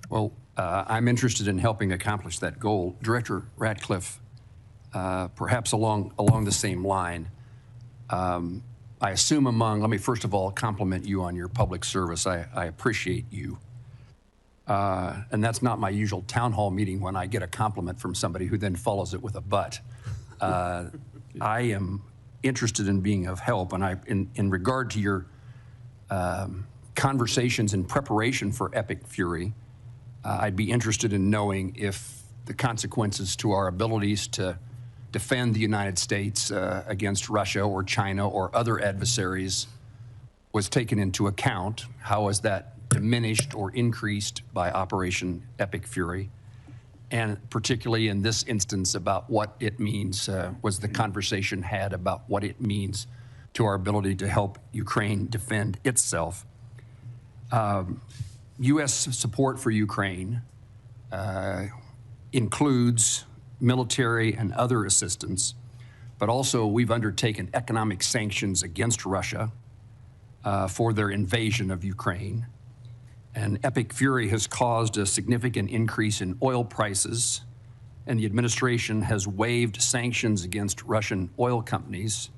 well, I'm interested in helping accomplish that goal. Director Ratcliffe, perhaps along the same line, I assume let me first of all compliment you on your public service. I appreciate you. And that's not my usual town hall meeting when I get a compliment from somebody who then follows it with a but. I am interested in being of help, and in regard to your conversations in preparation for Epic Fury, I'd be interested in knowing if the consequences to our abilities to defend the United States against Russia or China or other adversaries was taken into account. How is that diminished or increased by Operation Epic Fury? And particularly in this instance about what it means, was the conversation had about what it means to our ability to help Ukraine defend itself? U.S. support for Ukraine includes military and other assistance, but also we've undertaken economic sanctions against Russia for their invasion of Ukraine. And Epic Fury has caused a significant increase in oil prices, and the administration has waived sanctions against Russian oil companies,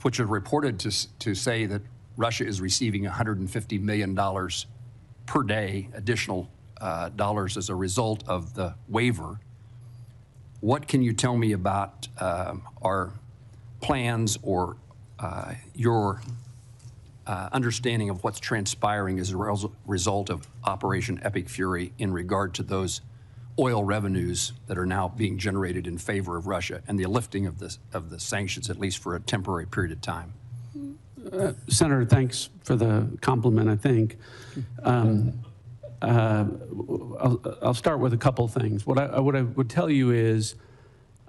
which are reported to say that Russia is receiving $150 million per day additional dollars as a result of the waiver. What can you tell me about our plans or your understanding of what's transpiring as a result of Operation Epic Fury in regard to those oil revenues that are now being generated in favor of Russia and the lifting of the sanctions, at least for a temporary period of time? Senator, thanks for the compliment, I think. I'll start with a couple things. What I would tell you is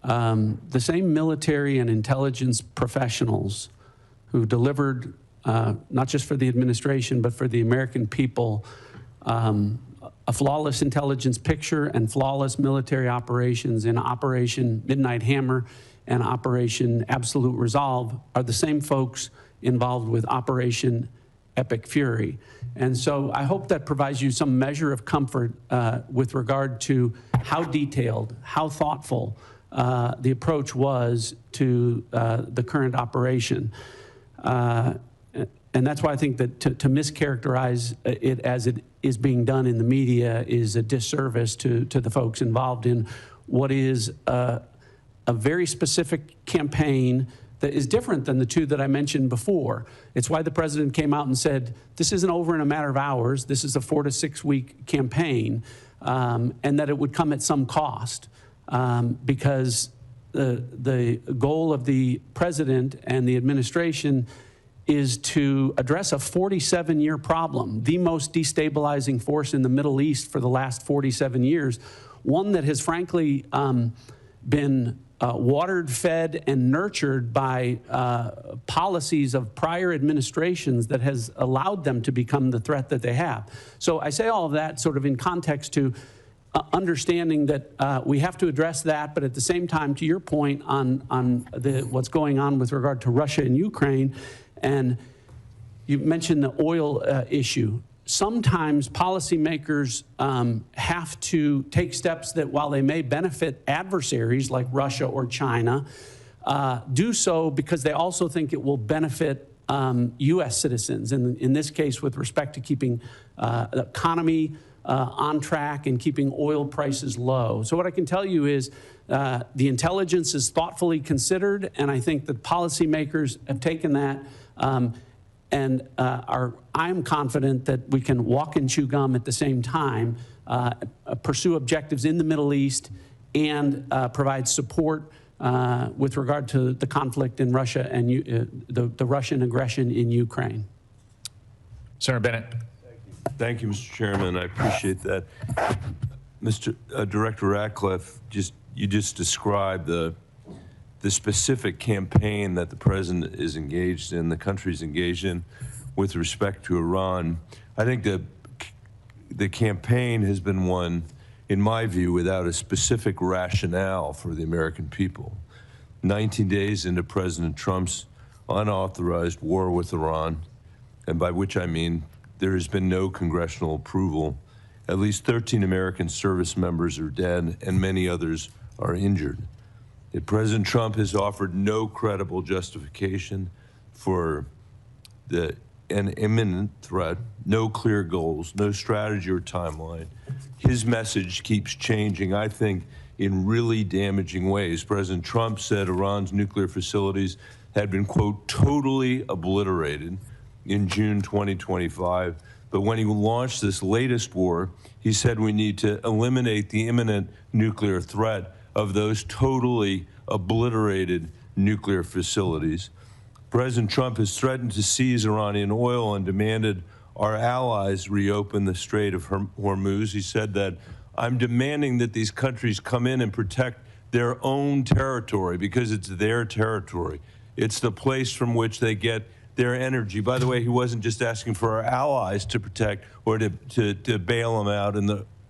the same military and intelligence professionals who delivered not just for the administration, but for the American people, a flawless intelligence picture and flawless military operations in Operation Midnight Hammer and Operation Absolute Resolve are the same folks involved with Operation Epic Fury. And so I hope that provides you some measure of comfort with regard to how detailed, how thoughtful the approach was to the current operation. And that's why I think that to mischaracterize it as it is being done in the media is a disservice to the folks involved in what is a very specific campaign that is different than the two that I mentioned before. It's why the president came out and said, this isn't over in a matter of hours, this is a 4 to 6 week campaign, and that it would come at some cost, because the goal of the president and the administration is to address a 47-year problem, the most destabilizing force in the Middle East for the last 47 years, one that has frankly been watered, fed, and nurtured by policies of prior administrations that has allowed them to become the threat that they have. So I say all of that sort of in context to understanding that we have to address that, but at the same time, to your point on what's going on with regard to Russia and Ukraine, and you mentioned the oil issue. Sometimes policymakers have to take steps that, while they may benefit adversaries like Russia or China, do so because they also think it will benefit U.S. citizens, and in this case with respect to keeping the economy on track and keeping oil prices low. So what I can tell you is the intelligence is thoughtfully considered, and I think that policymakers have taken that and I'm confident that we can walk and chew gum at the same time, pursue objectives in the Middle East, and provide support with regard to the conflict in Russia and the Russian aggression in Ukraine. Senator Bennett. Thank you, Mr. Chairman. I appreciate that. Mr. Director Ratcliffe, you just described the specific campaign that the president is engaged in, the country's engaged in with respect to Iran. I think the campaign has been one, in my view, without a specific rationale for the American people. 19 days into President Trump's unauthorized war with Iran, and by which I mean there has been no congressional approval, at least 13 American service members are dead and many others are injured. President Trump has offered no credible justification for an imminent threat, no clear goals, no strategy or timeline. His message keeps changing, I think, in really damaging ways. President Trump said Iran's nuclear facilities had been, quote, totally obliterated in June 2025. But when he launched this latest war, he said we need to eliminate the imminent nuclear threat of those totally obliterated nuclear facilities. President Trump has threatened to seize Iranian oil and demanded our allies reopen the Strait of Hormuz. He said that I'm demanding that these countries come in and protect their own territory because it's their territory. It's the place from which they get their energy. By the way, he wasn't just asking for our allies to protect or to bail them out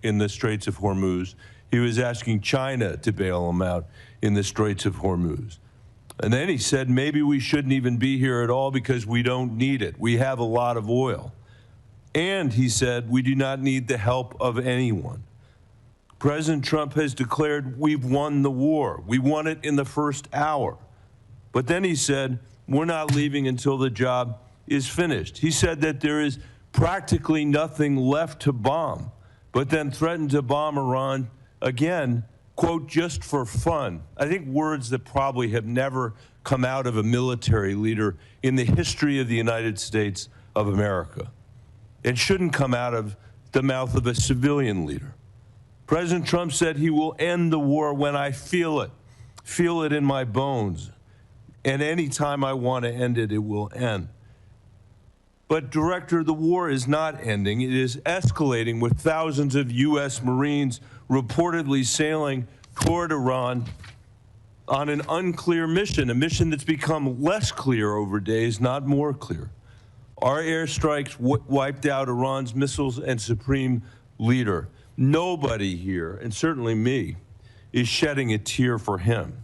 in the Straits of Hormuz. He was asking China to bail them out in the Straits of Hormuz. And then he said, maybe we shouldn't even be here at all because we don't need it. We have a lot of oil. And he said, we do not need the help of anyone. President Trump has declared we've won the war. We won it in the first hour. But then he said, we're not leaving until the job is finished. He said that there is practically nothing left to bomb, but then threatened to bomb Iran again, quote, just for fun. I think words that probably have never come out of a military leader in the history of the United States of America. It shouldn't come out of the mouth of a civilian leader. President Trump said he will end the war when I feel it in my bones. And any time I want to end it, it will end. But, Director, the war is not ending. It is escalating with thousands of U.S. Marines reportedly sailing toward Iran on an unclear mission, a mission that's become less clear over days, not more clear. Our airstrikes wiped out Iran's missiles and supreme leader. Nobody here, and certainly me, is shedding a tear for him.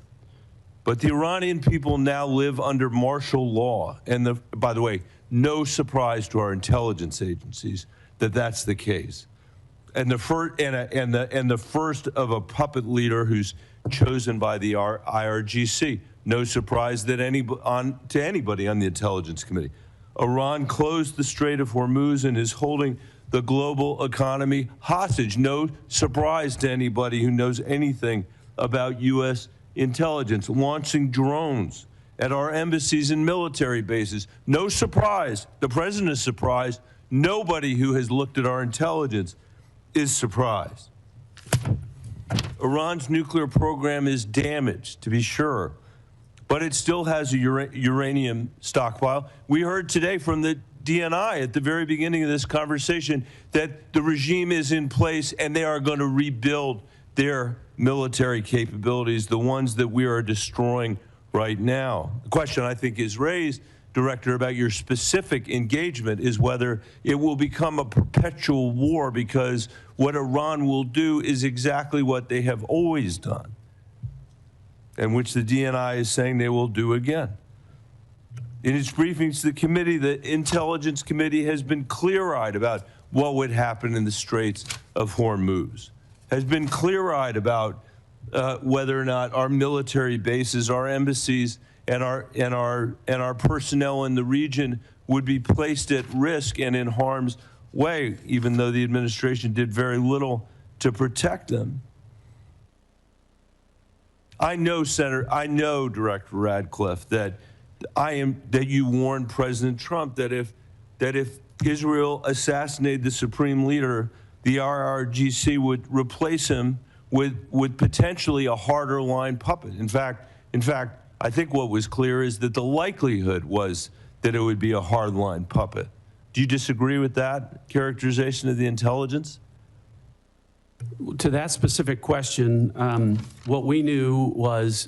But the Iranian people now live under martial law. And by the way, no surprise to our intelligence agencies that that's the case. And the first of a puppet leader who's chosen by the IRGC. No surprise that to anybody on the Intelligence Committee. Iran closed the Strait of Hormuz and is holding the global economy hostage. No surprise to anybody who knows anything about U.S. intelligence. Launching drones at our embassies and military bases. No surprise. The president is surprised. Nobody who has looked at our intelligence is surprised. Iran's nuclear program is damaged, to be sure, but it still has a uranium stockpile. We heard today from the DNI at the very beginning of this conversation that the regime is in place and they are going to rebuild their military capabilities, the ones that we are destroying right now. The question I think is raised, Director, about your specific engagement is whether it will become a perpetual war, because what Iran will do is exactly what they have always done, and which the DNI is saying they will do again. In its briefings to the committee, the Intelligence Committee has been clear-eyed about what would happen in the Straits of Hormuz, has been clear-eyed about whether or not our military bases, our embassies, and our personnel in the region would be placed at risk and in harm's way, even though the administration did very little to protect them. I know, Director Ratcliffe, that you warned President Trump that if Israel assassinated the supreme leader, the IRGC would replace him with potentially a harder line puppet. In fact, I think what was clear is that the likelihood was that it would be a hardline puppet. Do you disagree with that characterization of the intelligence? To that specific question, what we knew was,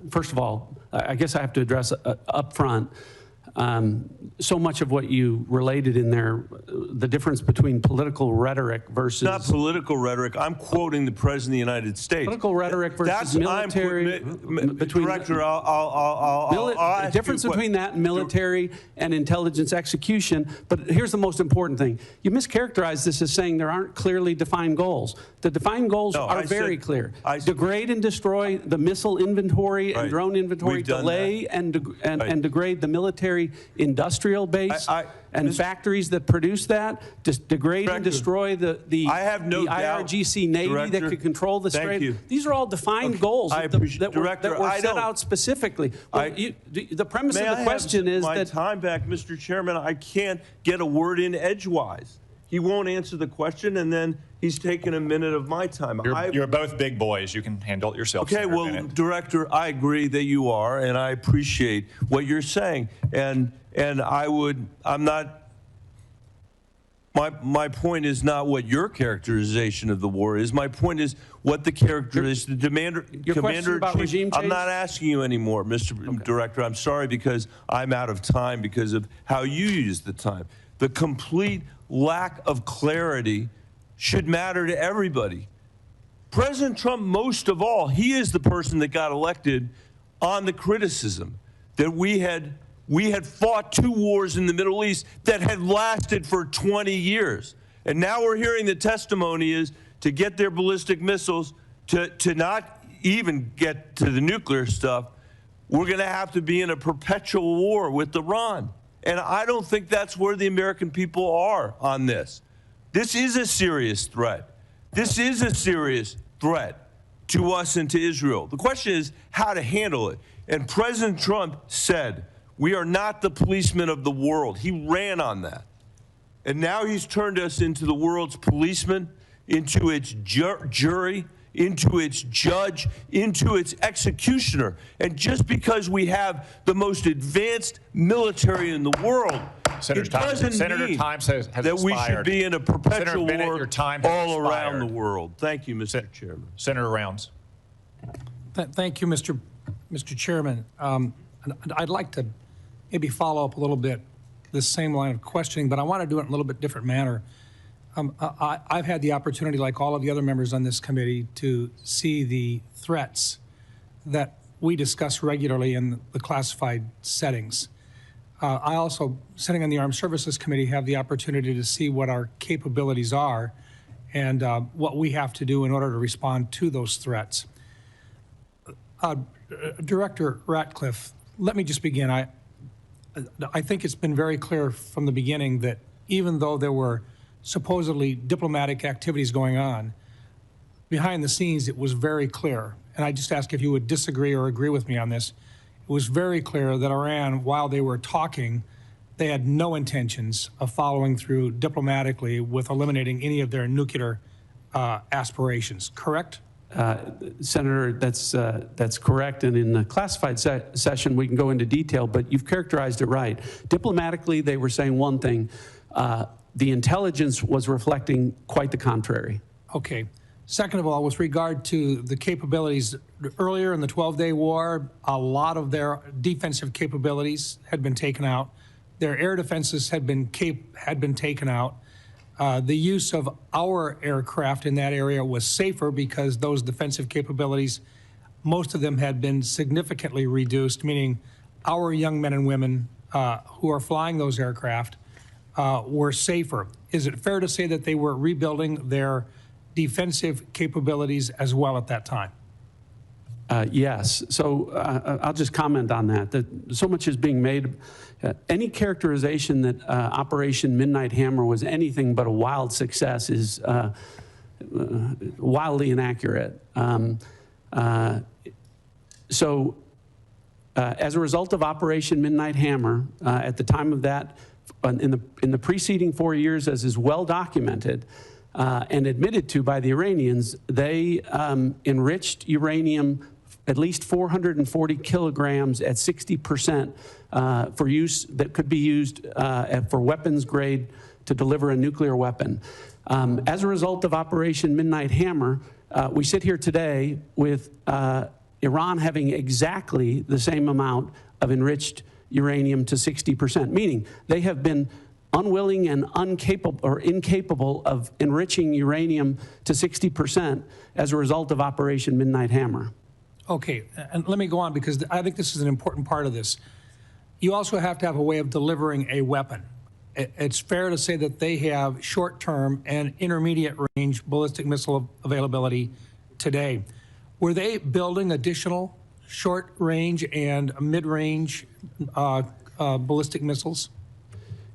first of all, I guess I have to address up front, so much of what you related in there, the difference between political rhetoric versus... Not political rhetoric. I'm quoting the President of the United States. Political rhetoric versus military... Director, I'll ask the difference you between that and military and intelligence execution. But here's the most important thing. You mischaracterized this as saying there aren't clearly defined goals. The defined goals are very clear. Degrade and destroy the missile inventory and drone inventory, delay and degrade the military industrial base and factories that produce that, degrade and destroy the IRGC Navy that could control the Strait. These are all defined goals that were set out specifically. The premise of the question is that... My time back, Mr. Chairman, I can't get a word in edgewise. He won't answer the question, and then he's taken a minute of my time. You're both big boys. You can handle it yourself. Okay, well, Director, I agree that you are, and I appreciate what you're saying. And I'm not, my point is not what your characterization of the war is. My point is what the characterization, the Commander-in-Chief. I'm not asking you anymore, Mr. Director. I'm sorry, because I'm out of time because of how you use the time. The complete lack of clarity should matter to everybody. President Trump, most of all, he is the person that got elected on the criticism that we had fought 2 wars in the Middle East that had lasted for 20 years. And now we're hearing the testimony is to get their ballistic missiles, to not even get to the nuclear stuff, we're going to have to be in a perpetual war with Iran. And I don't think that's where the American people are on this. This is a serious threat. This is a serious threat to us and to Israel. The question is how to handle it. And President Trump said, we are not the policemen of the world. He ran on that. And now he's turned us into the world's policeman, into its jury, into its judge, into its executioner. And just because we have the most advanced military in the world, it doesn't mean that we should be in a perpetual war all around the world. Thank you, Mr. Chairman. Senator Rounds. Thank you, Mr. Chairman. I'd like to maybe follow up a little bit this same line of questioning, but I want to do it in a little bit different manner. I've had the opportunity, like all of the other members on this committee, to see the threats that we discuss regularly in the classified settings. I also, sitting on the Armed Services Committee, have the opportunity to see what our capabilities are and what we have to do in order to respond to those threats. Director Ratcliffe, let me just begin. I think it's been very clear from the beginning that even though there were supposedly diplomatic activities going on, behind the scenes it was very clear, and I just ask if you would disagree or agree with me on this, it was very clear that Iran, while they were talking, they had no intentions of following through diplomatically with eliminating any of their nuclear aspirations, correct? Senator, that's correct, and in the classified session we can go into detail, but you've characterized it right. Diplomatically, they were saying one thing. The intelligence was reflecting quite the contrary. Okay. Second of all, with regard to the capabilities, earlier in the 12-day war, a lot of their defensive capabilities had been taken out. Their air defenses had been taken out. The use of our aircraft in that area was safer because those defensive capabilities, most of them had been significantly reduced, meaning our young men and women who are flying those aircraft were safer. Is it fair to say that they were rebuilding their defensive capabilities as well at that time? Yes. So I'll just comment on that. So much is being made. Any characterization that Operation Midnight Hammer was anything but a wild success is wildly inaccurate. As a result of Operation Midnight Hammer, at the time of that, in the preceding 4 years, as is well documented and admitted to by the Iranians, they enriched uranium at least 440 kilograms at 60% for use that could be used for weapons grade to deliver a nuclear weapon. As a result of Operation Midnight Hammer, we sit here today with Iran having exactly the same amount of enriched uranium to 60%, meaning they have been unwilling and incapable of enriching uranium to 60% as a result of Operation Midnight Hammer. Okay, and let me go on because I think this is an important part of this. You also have to have a way of delivering a weapon. It's fair to say that they have short-term and intermediate-range ballistic missile availability today. Were they building additional short-range and mid-range ballistic missiles?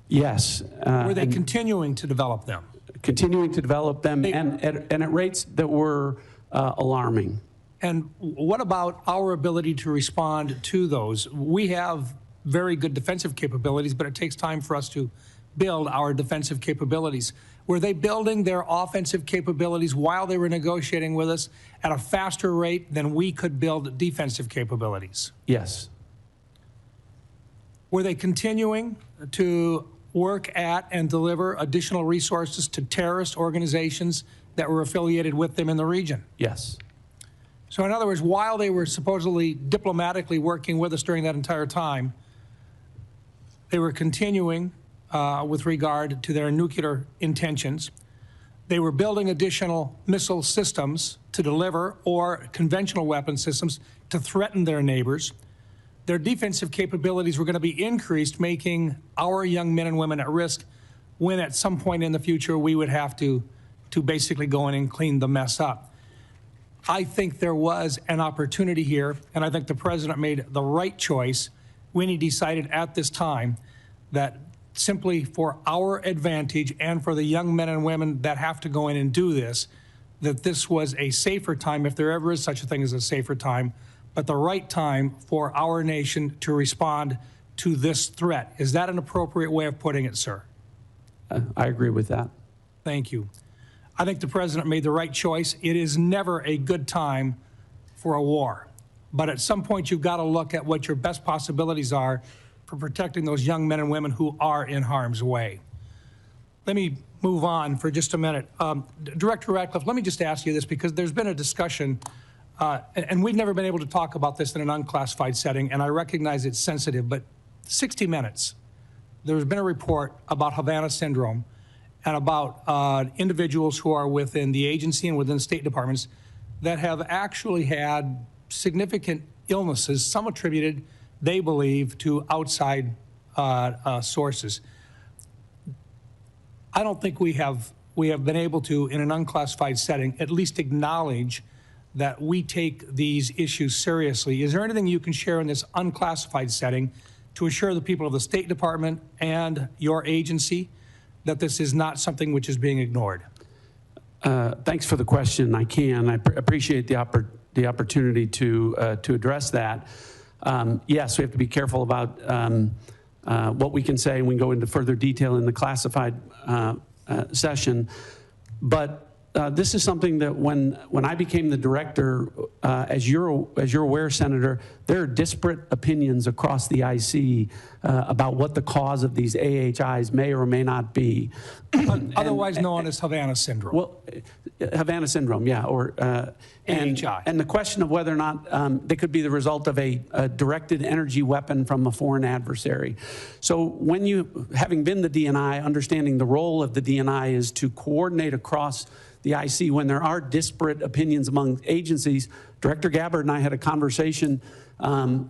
Yes. Were they continuing to develop them? Continuing to develop them, and at rates that were alarming. And what about our ability to respond to those? We have very good defensive capabilities, but it takes time for us to build our defensive capabilities. Were they building their offensive capabilities while they were negotiating with us at a faster rate than we could build defensive capabilities? Yes. Were they continuing to work at and deliver additional resources to terrorist organizations that were affiliated with them in the region? Yes. So in other words, while they were supposedly diplomatically working with us during that entire time, they were continuing with regard to their nuclear intentions. They were building additional missile systems to deliver or conventional weapon systems to threaten their neighbors. Their defensive capabilities were going to be increased, making our young men and women at risk when at some point in the future we would have to basically go in and clean the mess up. I think there was an opportunity here, and I think the president made the right choice when he decided at this time that simply for our advantage and for the young men and women that have to go in and do this, that this was a safer time, if there ever is such a thing as a safer time, but the right time for our nation to respond to this threat. Is that an appropriate way of putting it, sir? I agree with that. Thank you. I think the president made the right choice. It is never a good time for a war. But at some point, you've got to look at what your best possibilities are for protecting those young men and women who are in harm's way. Let me move on for just a minute. Director Ratcliffe, let me just ask you this, because there's been a discussion, and we've never been able to talk about this in an unclassified setting, and I recognize it's sensitive, but 60 Minutes there's been a report about Havana syndrome and about individuals who are within the agency and within state departments that have actually had significant illnesses, some attributed, they believe, to outside sources. I don't think we have been able to, in an unclassified setting, at least acknowledge that we take these issues seriously. Is there anything you can share in this unclassified setting to assure the people of the State Department and your agency that this is not something which is being ignored? Thanks for the question. I can. I appreciate the opportunity to address that. Yes, we have to be careful about what we can say, and we can go into further detail in the classified session. But this is something that when I became the director, as you're aware, Senator, there are disparate opinions across the IC about what the cause of these AHIs may or may not be. Otherwise known as Havana syndrome. Well, Havana syndrome, yeah, or AHI. And the question of whether or not they could be the result of a directed energy weapon from a foreign adversary. So when you, having been the DNI, understanding the role of the DNI is to coordinate across the IC when there are disparate opinions among agencies. Director Gabbard and I had a conversation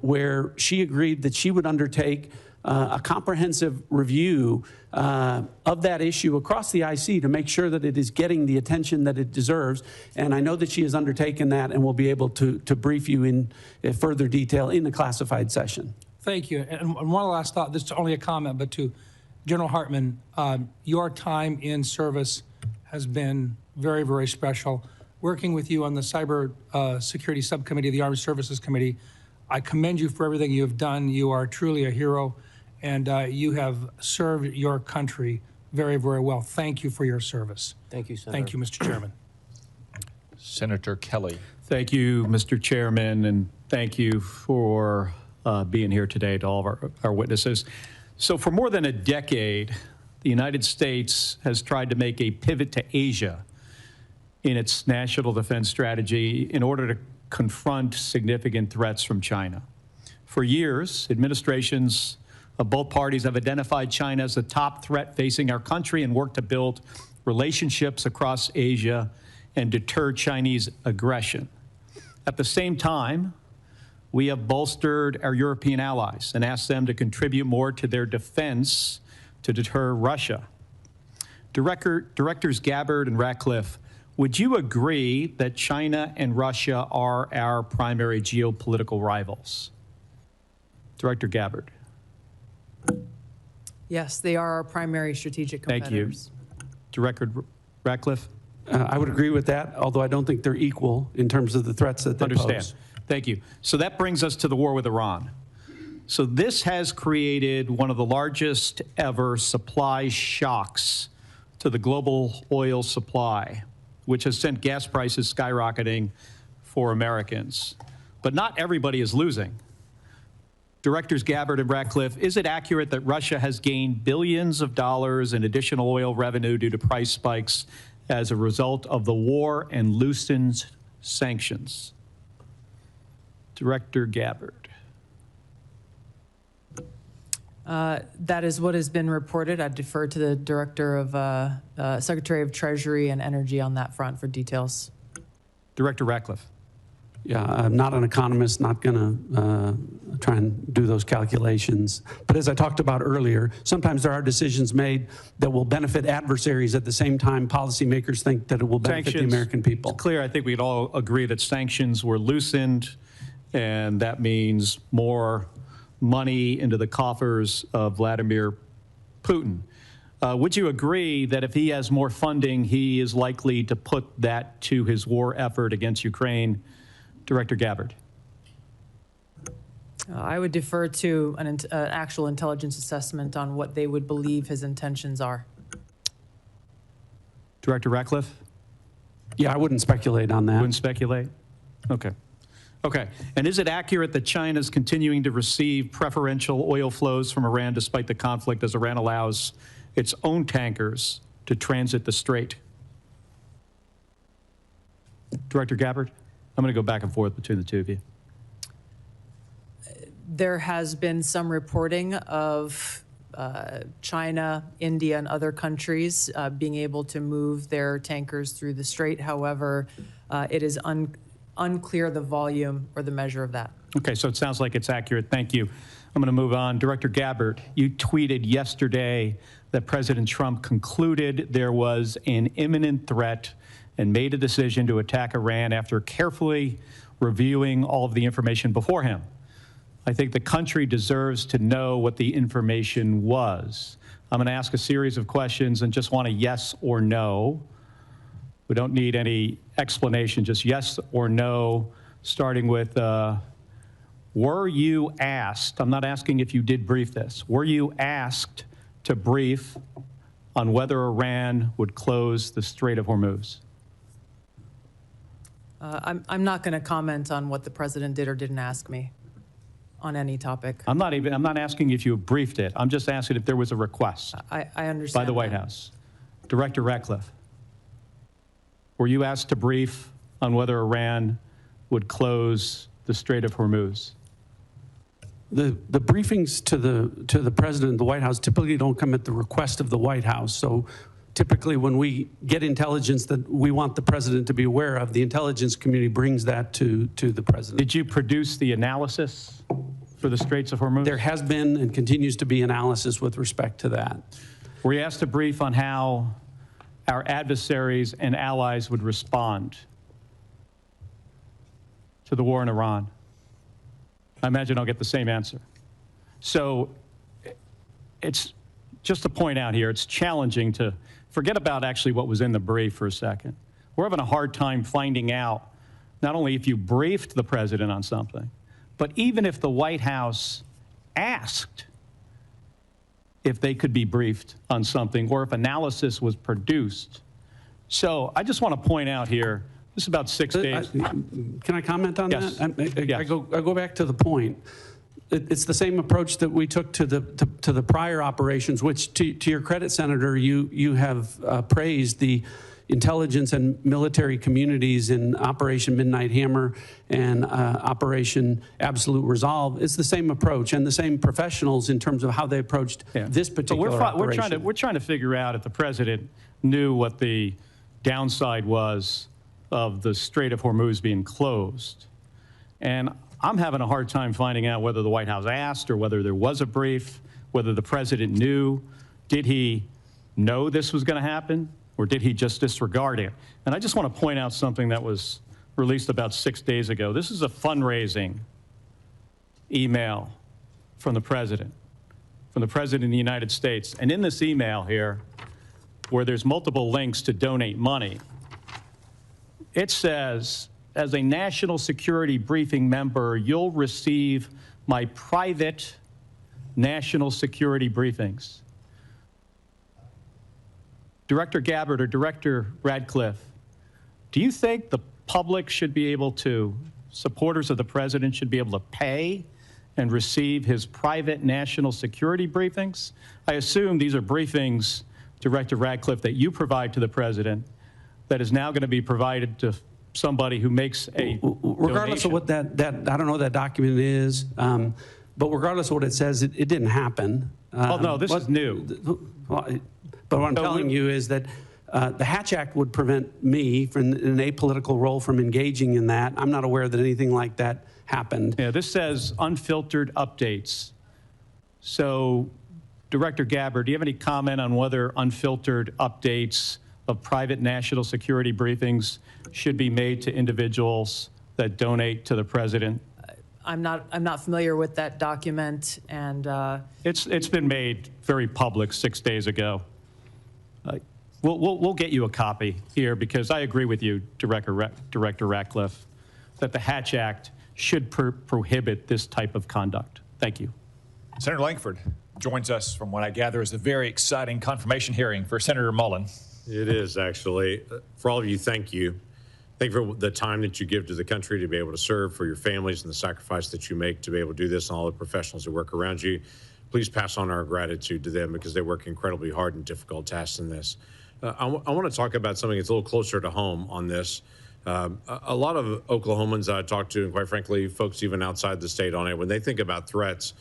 where she agreed that she would undertake a comprehensive review of that issue across the IC to make sure that it is getting the attention that it deserves. And I know that she has undertaken that and will be able to brief you in further detail in the classified session. Thank you. And one last thought, this is only a comment, but to General Hartman, your time in service has been very, very special. Working with you on the Cyber Security Subcommittee of the Armed Services Committee, I commend you for everything you have done. You are truly a hero, and you have served your country very, very well. Thank you for your service. Thank you, Senator. Thank you, Mr. Chairman. Senator Kelly. Thank you, Mr. Chairman, and thank you for being here today to all of our witnesses. So for more than a decade, the United States has tried to make a pivot to Asia in its national defense strategy in order to confront significant threats from China. For years, administrations of both parties have identified China as the top threat facing our country and worked to build relationships across Asia and deter Chinese aggression. At the same time, we have bolstered our European allies and asked them to contribute more to their defense to deter Russia. Directors Gabbard and Ratcliffe, would you agree that China and Russia are our primary geopolitical rivals? Director Gabbard. Yes, they are our primary strategic competitors. Thank you. Director Ratcliffe? I would agree with that, although I don't think they're equal in terms of the threats that they pose. Thank you. So that brings us to the war with Iran. So this has created one of the largest ever supply shocks to the global oil supply, which has sent gas prices skyrocketing for Americans. But not everybody is losing. Directors Gabbard and Ratcliffe, is it accurate that Russia has gained billions of dollars in additional oil revenue due to price spikes as a result of the war and loosened sanctions? Director Gabbard. That is what has been reported. I'd defer to the Director of Secretary of Treasury and Energy on that front for details. Director Ratcliffe. Yeah, I'm not an economist, not going to try and do those calculations. But as I talked about earlier, sometimes there are decisions made that will benefit adversaries. At the same time, policymakers think that it will benefit the American people. It's clear, I think we'd all agree that sanctions were loosened, and that means more money into the coffers of Vladimir Putin. Would you agree that if he has more funding, he is likely to put that to his war effort against Ukraine? Director Gabbard. I would defer to an actual intelligence assessment on what they would believe his intentions are. Director Ratcliffe? Yeah, I wouldn't speculate on that. Wouldn't speculate? Okay. Okay. And is it accurate that China is continuing to receive preferential oil flows from Iran despite the conflict as Iran allows its own tankers to transit the strait? Director Gabbard? I'm going to go back and forth between the two of you. There has been some reporting of China, India, and other countries being able to move their tankers through the strait. However, it is unclear the volume or the measure of that. Okay, so it sounds like it's accurate. Thank you. I'm going to move on. Director Gabbard, you tweeted yesterday that President Trump concluded there was an imminent threat and made a decision to attack Iran after carefully reviewing all of the information before him. I think the country deserves to know what the information was. I'm going to ask a series of questions and just want a yes or no. We don't need any explanation, just yes or no, starting with, were you asked, I'm not asking if you did brief this, were you asked to brief on whether Iran would close the Strait of Hormuz? I'm not going to comment on what the president did or didn't ask me on any topic. I'm not asking if you briefed it. I'm just asking if there was a request I understand by the White House. Director Ratcliffe, were you asked to brief on whether Iran would close the Strait of Hormuz? The briefings to the president of the White House typically don't come at the request of the White House. So typically when we get intelligence that we want the president to be aware of, the intelligence community brings that to the president. Did you produce the analysis for the Straits of Hormuz? There has been and continues to be analysis with respect to that. Were you asked to brief on how our adversaries and allies would respond to the war in Iran? I imagine I'll get the same answer. So it's just to point out here, it's challenging to forget about actually what was in the brief for a second. We're having a hard time finding out not only if you briefed the president on something, but even if the White House asked if they could be briefed on something or if analysis was produced. So I just want to point out here, this is about 6 days. Can I comment on Yes. that? Yes. I go back to the point. It's the same approach that we took to the prior operations, which, to your credit, Senator, you have praised the intelligence and military communities in Operation Midnight Hammer and Operation Absolute Resolve. It's the same approach and the same professionals in terms of how they approached this particular operation. We're trying to figure out if the president knew what the downside was of the Strait of Hormuz being closed. And I'm having a hard time finding out whether the White House asked or whether there was a brief, whether the president knew. Did he know this was going to happen, or did he just disregard it? And I just want to point out something that was released about 6 days ago. This is a fundraising email from the president of the United States. And in this email here, where there's multiple links to donate money, it says, as a national security briefing member, you'll receive my private national security briefings. Director Gabbard or Director Ratcliffe, do you think the public should be able to, supporters of the president should be able to pay and receive his private national security briefings? I assume these are briefings, Director Ratcliffe, that you provide to the president that is now going to be provided to somebody who makes a regardless donation. of what that I don't know what that document is, but regardless of what it says, it didn't happen. Oh, no, this is new. But what I'm telling you is that the Hatch Act would prevent me from an apolitical role from engaging in that. I'm not aware that anything like that happened. Yeah, this says unfiltered updates. So, Director Gabbard, do you have any comment on whether unfiltered updates of private national security briefings should be made to individuals that donate to the president? I'm not familiar with that document, and It's been made very public 6 days ago. We'll get you a copy here because I agree with you, Director Ratcliffe, that the Hatch Act should prohibit this type of conduct. Thank you. Senator Langford joins us from what I gather is a very exciting confirmation hearing for Senator Mullen. It is, actually. For all of you, thank you. Thank you for the time that you give to the country to be able to serve, for your families and the sacrifice that you make to be able to do this, and all the professionals who work around you. Please pass on our gratitude to them because they work incredibly hard and difficult tasks in this. I want to talk about something that's a little closer to home on this. A lot of Oklahomans that I talk to, and quite frankly, folks even outside the state on it, when they think about threats,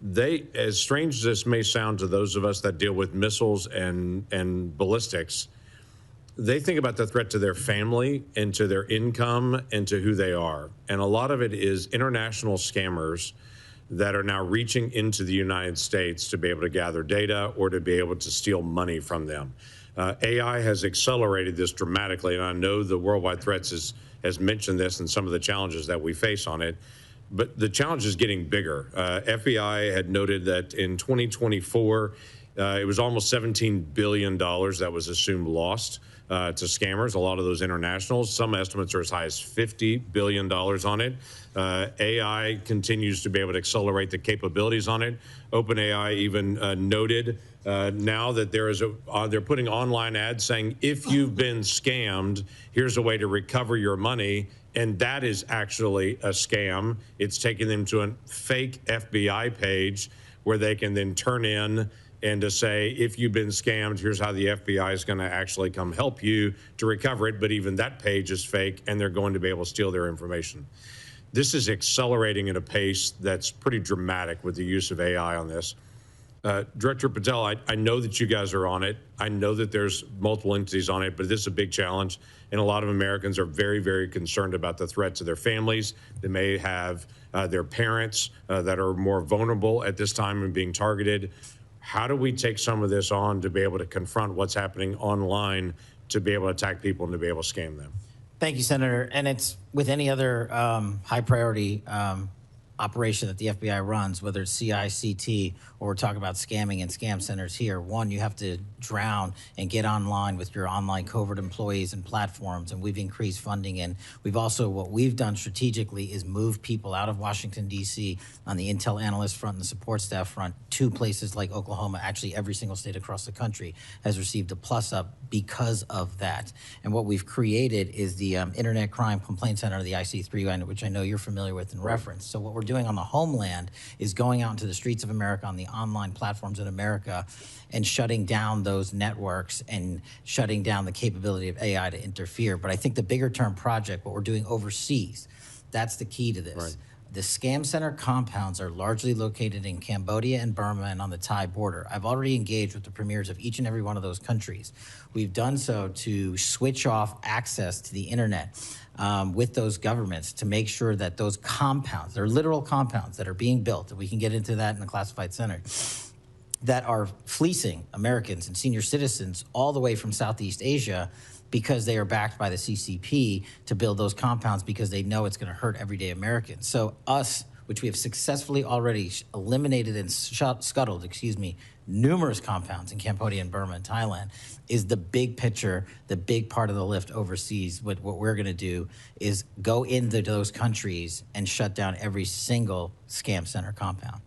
they, as strange as this may sound to those of us that deal with missiles and ballistics, they think about the threat to their family and to their income and to who they are. And a lot of it is international scammers that are now reaching into the United States to be able to gather data or to be able to steal money from them. AI has accelerated this dramatically, and I know the Worldwide Threats has mentioned this and some of the challenges that we face on it, but the challenge is getting bigger. FBI had noted that in 2024, it was almost $17 billion that was assumed lost to scammers, a lot of those internationals. Some estimates are as high as $50 billion on it. AI continues to be able to accelerate the capabilities on it. OpenAI even noted now that they're putting online ads saying, if you've been scammed, here's a way to recover your money. And that is actually a scam. It's taking them to a fake FBI page where they can then turn in and to say, if you've been scammed, here's how the FBI is going to actually come help you to recover it. But even that page is fake, and they're going to be able to steal their information. This is accelerating at a pace that's pretty dramatic with the use of AI on this. Director Patel, I know that you guys are on it. I know that there's multiple entities on it, but this is a big challenge. And a lot of Americans are very, very concerned about the threat to their families. They may have their parents that are more vulnerable at this time and being targeted. How do we take some of this on to be able to confront what's happening online, to be able to attack people and to be able to scam them? Thank you, Senator. And it's with any other high priority operation that the FBI runs, whether it's CI/CT or we're talking about scamming and scam centers here. One, you have to drown and get online with your online covert employees and platforms, and we've increased funding. And we've also, what we've done strategically is move people out of Washington, D.C. on the intel analyst front and the support staff front to places like Oklahoma. Actually, every single state across the country has received a plus up because of that. And what we've created is the Internet Crime Complaint Center, the IC3, which I know you're familiar with and reference. So what we're doing on the homeland is going out into the streets of America, on the online platforms in America, and shutting down those networks and shutting down the capability of AI to interfere. But I think the bigger term project, what we're doing overseas, that's the key to this. Right. The scam center compounds are largely located in Cambodia and Burma and on the Thai border. I've already engaged with the premiers of each and every one of those countries. We've done so to switch off access to the internet with those governments to make sure that those compounds, they're literal compounds that are being built, and we can get into that in the classified center, that are fleecing Americans and senior citizens all the way from Southeast Asia because they are backed by the CCP to build those compounds because they know it's going to hurt everyday Americans. So us, which we have successfully already eliminated and scuttled, numerous compounds in Cambodia and Burma and Thailand, is the big picture, the big part of the lift overseas. What we're going to do is go into those countries and shut down every single scam center compound.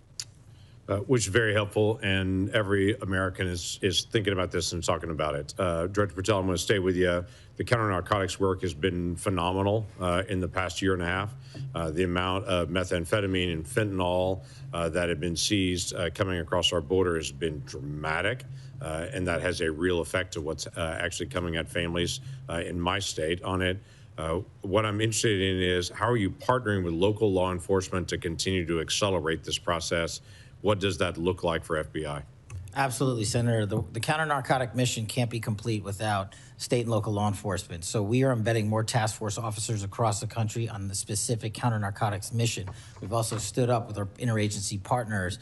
Which is very helpful, and every American is thinking about this and talking about it. Director Patel, I'm going to stay with you. The counter-narcotics work has been phenomenal in the past year and a half. The amount of methamphetamine and fentanyl that have been seized coming across our border has been dramatic, and that has a real effect to what's actually coming at families in my state on it. What I'm interested in is, how are you partnering with local law enforcement to continue to accelerate this process? What does that look like for FBI? Absolutely, Senator. The counter-narcotic mission can't be complete without state and local law enforcement. So we are embedding more task force officers across the country on the specific counter-narcotics mission. We've also stood up with our interagency partners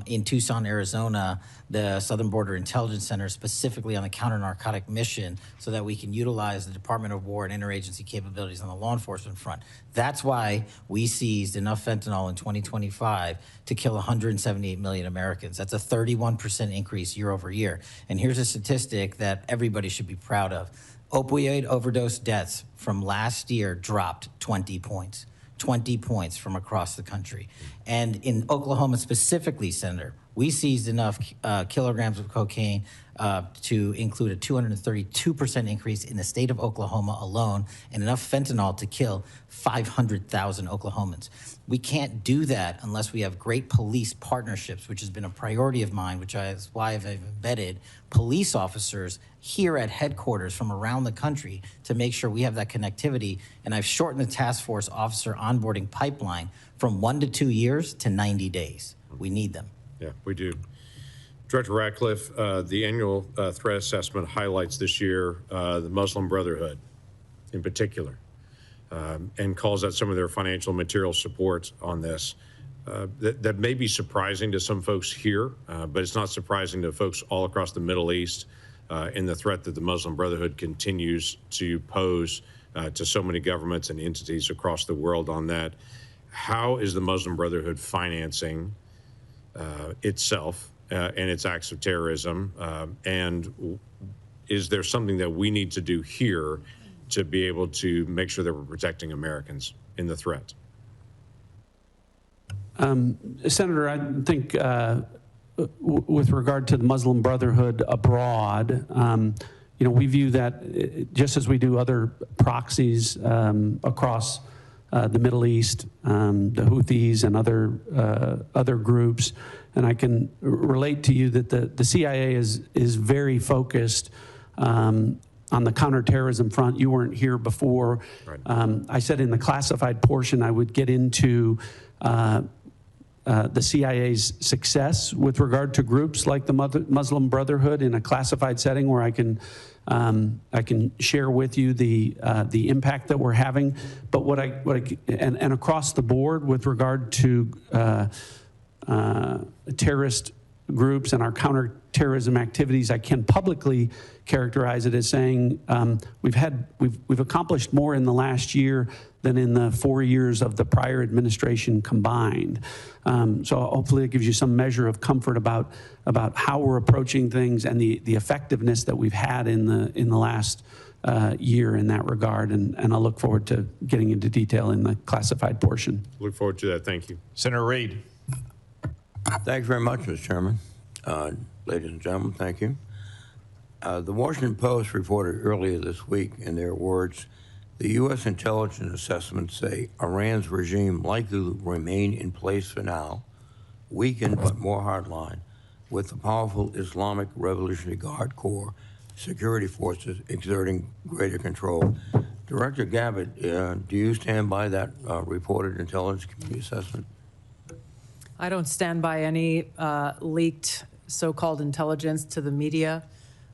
in Tucson, Arizona, the Southern Border Intelligence Center, specifically on the counter-narcotic mission, so that we can utilize the Department of War and interagency capabilities on the law enforcement front. That's why we seized enough fentanyl in 2025 to kill 178 million Americans. That's a 31% increase year over year. And here's a statistic that everybody should be proud of. Opioid overdose deaths from last year dropped 20 points. 20 points from across the country. And in Oklahoma specifically, Senator, we seized enough kilograms of cocaine to include a 232% increase in the state of Oklahoma alone, and enough fentanyl to kill 500,000 Oklahomans. We can't do that unless we have great police partnerships, which has been a priority of mine, which is why I've embedded police officers here at headquarters from around the country to make sure we have that connectivity. And I've shortened the task force officer onboarding pipeline from 1 to 2 years to 90 days. We need them. Yeah, we do. Director Ratcliffe, the annual threat assessment highlights this year the Muslim Brotherhood in particular, and calls out some of their financial and material support on this. That may be surprising to some folks here, but it's not surprising to folks all across the Middle East in the threat that the Muslim Brotherhood continues to pose to so many governments and entities across the world on that. How is the Muslim Brotherhood financing itself and its acts of terrorism? And is there something that we need to do here to be able to make sure that we're protecting Americans in the threat? Senator, I think with regard to the Muslim Brotherhood abroad, you know, we view that just as we do other proxies across the Middle East, the Houthis and other groups. And I can relate to you that the CIA is very focused on the counterterrorism front. You weren't here before. Right. I said in the classified portion I would get into the CIA's success with regard to groups like the Muslim Brotherhood in a classified setting, where I can share with you the impact that we're having. But and across the board with regard to terrorist groups and our counterterrorism activities, I can publicly characterize it as saying we've accomplished more in the last year than in the 4 years of the prior administration combined. So hopefully it gives you some measure of comfort about how we're approaching things and the effectiveness that we've had in the last year in that regard. And I look forward to getting into detail in the classified portion. Look forward to that. Thank you. Senator Reid. Thank you very much, Mr. Chairman. Ladies and gentlemen, thank you. The Washington Post reported earlier this week, in their words, the U.S. intelligence assessments say Iran's regime likely to remain in place for now, weakened but more hardline, with the powerful Islamic Revolutionary Guard Corps security forces exerting greater control. Director Gabbard, do you stand by that reported intelligence community assessment? I don't stand by any leaked so-called intelligence to the media.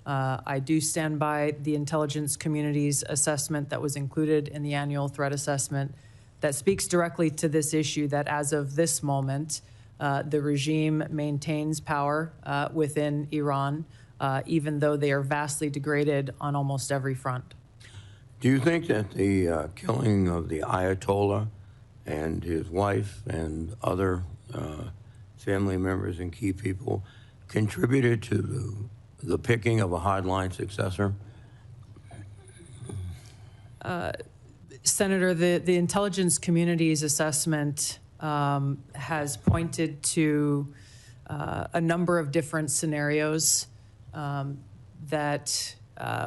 I do stand by the intelligence community's assessment that was included in the annual threat assessment that speaks directly to this issue, that as of this moment, the regime maintains power within Iran, even though they are vastly degraded on almost every front. Do you think that the killing of the Ayatollah and his wife and other family members and key people contributed to the picking of a hardline successor? Senator, the intelligence community's assessment has pointed to a number of different scenarios that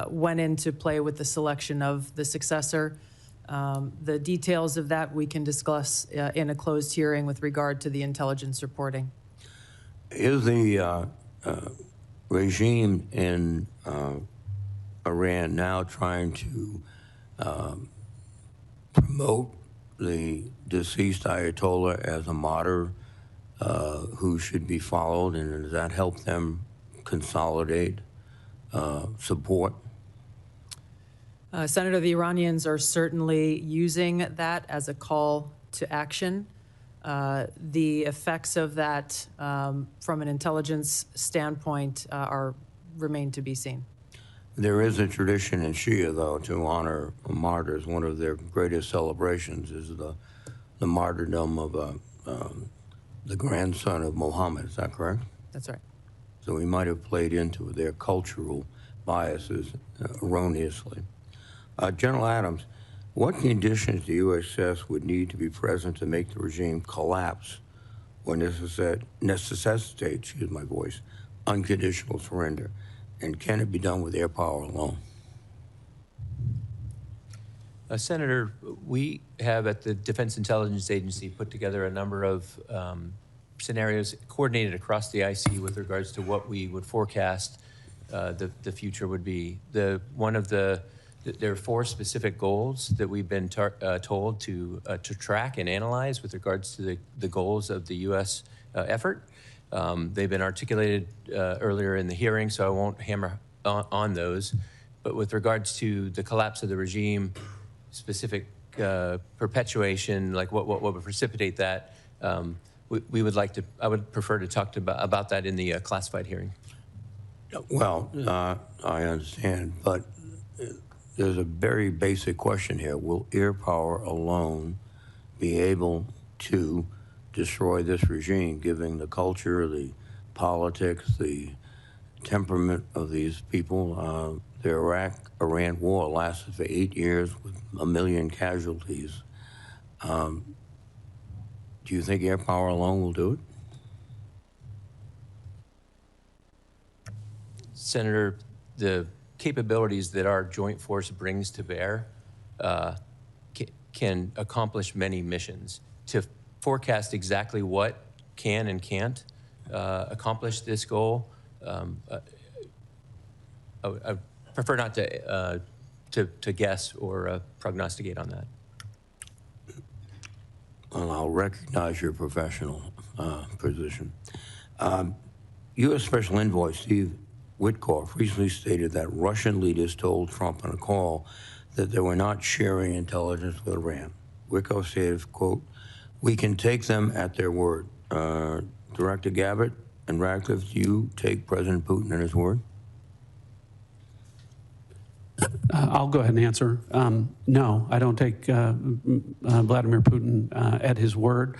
went into play with the selection of the successor. The details of that we can discuss in a closed hearing with regard to the intelligence reporting. Is the regime in Iran now trying to promote the deceased Ayatollah as a martyr who should be followed, and does that help them consolidate support? Senator, the Iranians are certainly using that as a call to action. The effects of that from an intelligence standpoint remain to be seen. There is a tradition in Shia, though, to honor martyrs. One of their greatest celebrations is the martyrdom of the grandson of Muhammad. Is that correct? That's right. So we might have played into their cultural biases erroneously. General Adams, what conditions the USS would need to be present to make the regime collapse or necessitate, excuse my voice, unconditional surrender? And can it be done with air power alone? Senator, we have at the Defense Intelligence Agency put together a number of scenarios coordinated across the IC with regards to what we would forecast the future would be. One of the There are 4 specific goals that we've been told to track and analyze with regards to the goals of the U.S. Effort. They've been articulated earlier in the hearing, so I won't hammer on those. But with regards to the collapse of the regime, specific perpetuation, like what would precipitate that, we would like to, I would prefer to talk about that in the classified hearing. Well, I understand, but there's a very basic question here. Will air power alone be able to destroy this regime, given the culture, the politics, the temperament of these people? The Iraq-Iran war lasted for 8 years with 1 million casualties. Do you think air power alone will do it? Senator, the capabilities that our joint force brings to bear can accomplish many missions. To forecast exactly what can and can't accomplish this goal, I prefer not to guess or prognosticate on that. Well, I'll recognize your professional position. U.S. Special Envoy Steve Witkoff recently stated that Russian leaders told Trump on a call that they were not sharing intelligence with Iran. Witkoff said, quote, "We can take them at their word." Director Gabbard and Ratcliffe, do you take President Putin at his word? I'll go ahead and answer. No, I don't take Vladimir Putin at his word.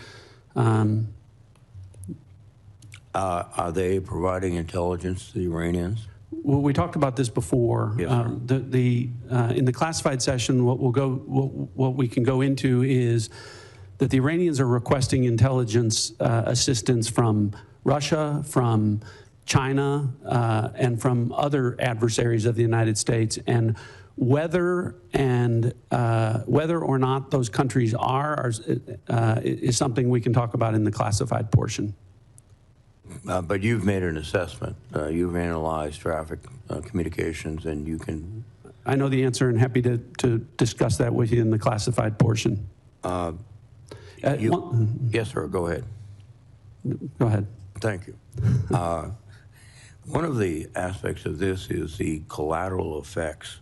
Are they providing intelligence to the Iranians? Well, we talked about this before. Yes, in the classified session, what we can go into is that the Iranians are requesting intelligence assistance from Russia, from China, and from other adversaries of the United States, and whether or not those countries are is something we can talk about in the classified portion. But you've made an assessment. You've analyzed traffic communications, and you can... I know the answer and happy to discuss that with you in the classified portion. Yes, sir, go ahead. Go ahead. Thank you. One of the aspects of this is the collateral effects,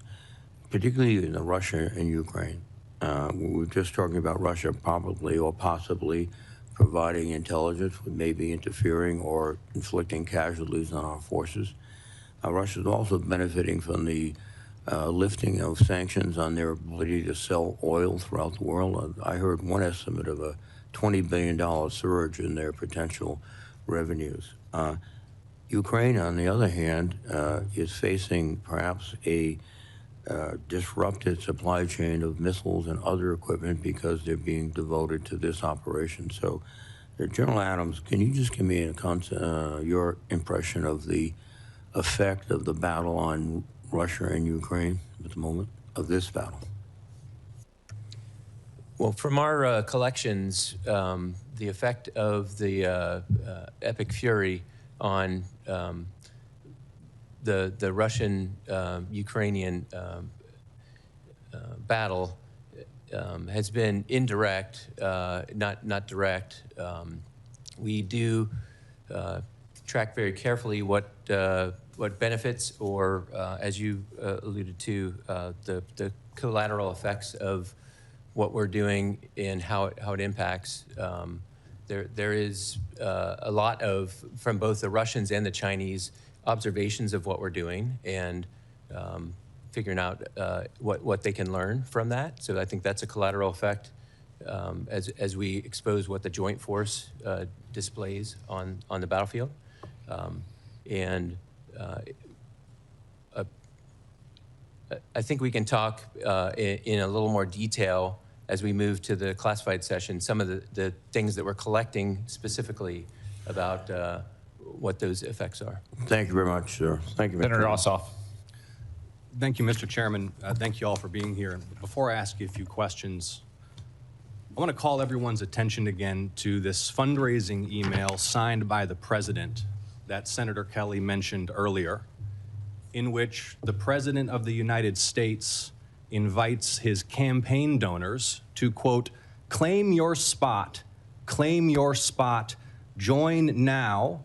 particularly in Russia and Ukraine. We were just talking about Russia probably or possibly providing intelligence, with maybe interfering or inflicting casualties on our forces. Russia is also benefiting from the lifting of sanctions on their ability to sell oil throughout the world. I heard one estimate of a $20 billion surge in their potential revenues. Ukraine, on the other hand, is facing perhaps a disrupted supply chain of missiles and other equipment because they're being devoted to this operation. So, General Adams, can you just give me your impression of the effect of the battle on Russia and Ukraine at the moment, of this battle? Well, from our collections, the effect of the epic fury on the Russian-Ukrainian battle has been indirect, not direct. We do track very carefully what benefits or, as you alluded to, the collateral effects of what we're doing and how it impacts. There is a lot of, from both the Russians and the Chinese, observations of what we're doing and figuring out what they can learn from that. So I think that's a collateral effect as we expose what the joint force displays on the battlefield. I think we can talk in a little more detail as we move to the classified session, some of the things that we're collecting specifically about what those effects are. Thank you very much, sir. Thank you, Mr. Senator Ossoff. Thank you, Mr. Chairman. Thank you all for being here. Before I ask you a few questions, I want to call everyone's attention again to this fundraising email signed by the President that Senator Kelly mentioned earlier, in which the President of the United States invites his campaign donors to, quote, claim your spot, join now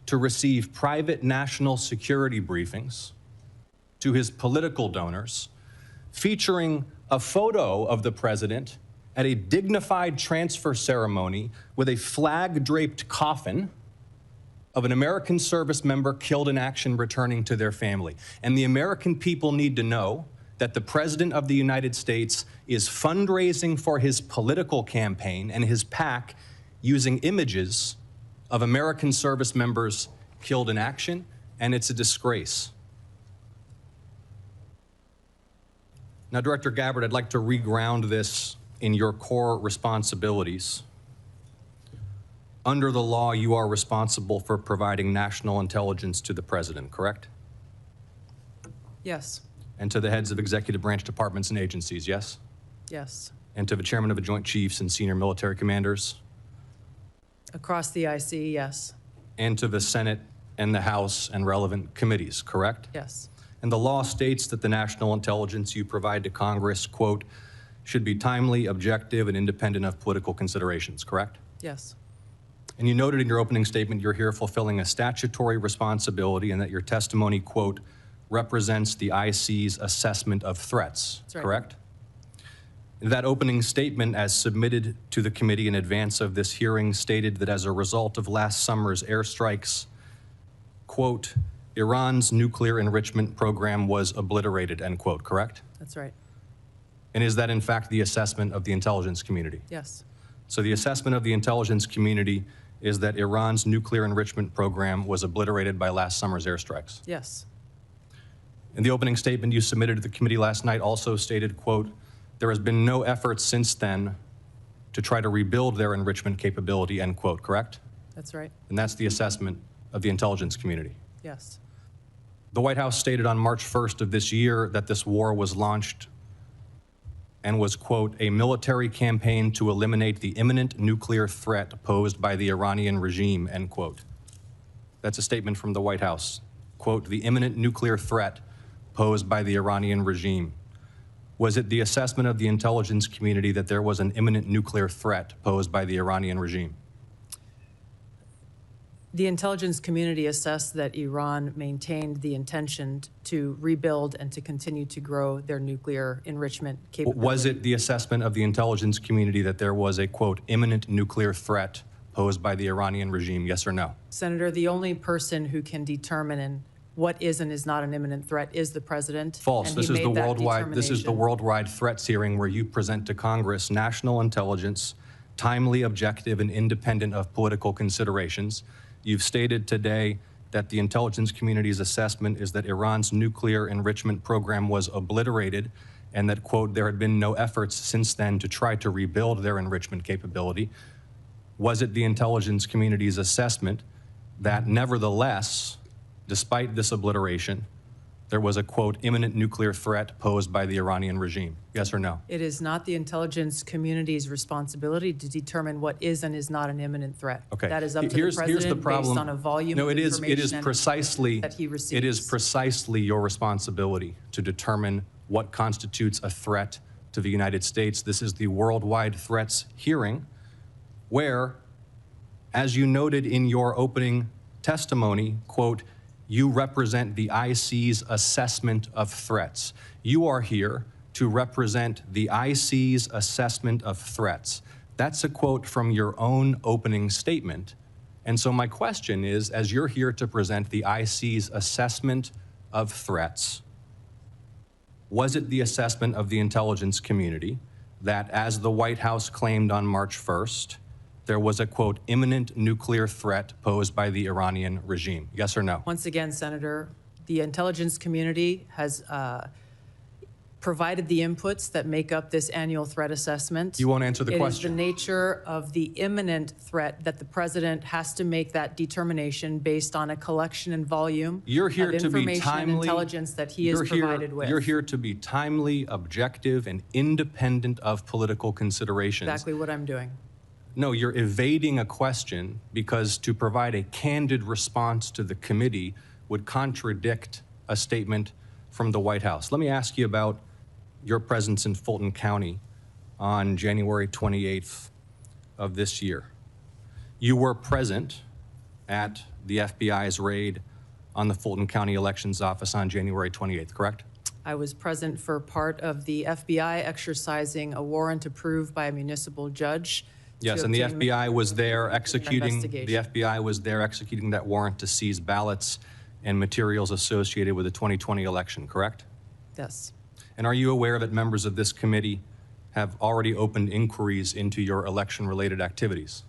to receive private national security briefings to his political donors, featuring a photo of the president at a dignified transfer ceremony with a flag-draped coffin of an American service member killed in action returning to their family. And the American people need to know that the President of the United States is fundraising for his political campaign and his PAC using images of American service members killed in action, and it's a disgrace. Now, Director Gabbard, I'd like to reground this in your core responsibilities. Under the law, you are responsible for providing national intelligence to the President, correct? Yes. And to the heads of executive branch departments and agencies, yes? Yes. And to the chairman of the Joint Chiefs and senior military commanders? Across the IC, yes. And to the Senate and the House and relevant committees, correct? Yes. And the law states that the national intelligence you provide to Congress, quote, should be timely, objective, and independent of political considerations, correct? Yes. And you noted in your opening statement you're here fulfilling a statutory responsibility and that your testimony, quote, represents the IC's assessment of threats, That's right. correct? That opening statement, as submitted to the committee in advance of this hearing, stated that as a result of last summer's airstrikes, quote, Iran's nuclear enrichment program was obliterated, end quote, correct? That's right. And is that in fact the assessment of the intelligence community? Yes. So the assessment of the intelligence community is that Iran's nuclear enrichment program was obliterated by last summer's airstrikes. Yes. And the opening statement you submitted to the committee last night also stated, quote, there has been no effort since then to try to rebuild their enrichment capability, end quote, correct? That's right. And that's the assessment of the intelligence community. Yes. The White House stated on March 1st of this year that this war was launched and was, quote, a military campaign to eliminate the imminent nuclear threat posed by the Iranian regime, end quote. That's a statement from the White House. Quote, the imminent nuclear threat posed by the Iranian regime. Was it the assessment of the intelligence community that there was an imminent nuclear threat posed by the Iranian regime? The intelligence community assessed that Iran maintained the intention to rebuild and to continue to grow their nuclear enrichment capability. Was it the assessment of the intelligence community that there was a, quote, imminent nuclear threat posed by the Iranian regime, yes or no? Senator, the only person who can determine what is and is not an imminent threat is the president. False. And this he is the made that worldwide. This is the determination. worldwide threats hearing where you present to Congress national intelligence, timely, objective, and independent of political considerations. You've stated today that the intelligence community's assessment is that Iran's nuclear enrichment program was obliterated and that, quote, there had been no efforts since then to try to rebuild their enrichment capability. Was it the intelligence community's assessment that nevertheless, despite this obliteration, there was a, quote, imminent nuclear threat posed by the Iranian regime? Yes or no? It is not the intelligence community's responsibility to determine what is and is not an imminent threat. Okay. That is up to Here's the president the problem. based on a volume no, of it is information precisely that he receives. It is precisely your responsibility to determine what constitutes a threat to the United States. This is the worldwide threats hearing where, as you noted in your opening testimony, quote, you represent the IC's assessment of threats. You are here to represent the IC's assessment of threats. That's a quote from your own opening statement. And so my question is, as you're here to present the IC's assessment of threats, was it the assessment of the intelligence community that, as the White House claimed on March 1st, there was a, quote, imminent nuclear threat posed by the Iranian regime? Yes or no? Once again, Senator, the intelligence community has provided the inputs that make up this annual threat assessment. You won't answer the question. It is the nature of the imminent threat that the president has to make that determination based on a collection and volume You're here of to be information and timely. intelligence that he is provided with. You're here to be timely, objective, and independent of political considerations. Exactly what I'm doing. No, you're evading a question because to provide a candid response to the committee would contradict a statement from the White House. Let me ask you about your presence in Fulton County on January 28th of this year. You were present at the FBI's raid on the Fulton County Elections Office on January 28th, correct? I was present for part of the FBI exercising a warrant approved by a municipal judge. Yes, and the FBI was there executing, investigation. that warrant to seize ballots and materials associated with the 2020 election, correct? Yes. And are you aware that members of this committee have already opened inquiries into your election-related activities?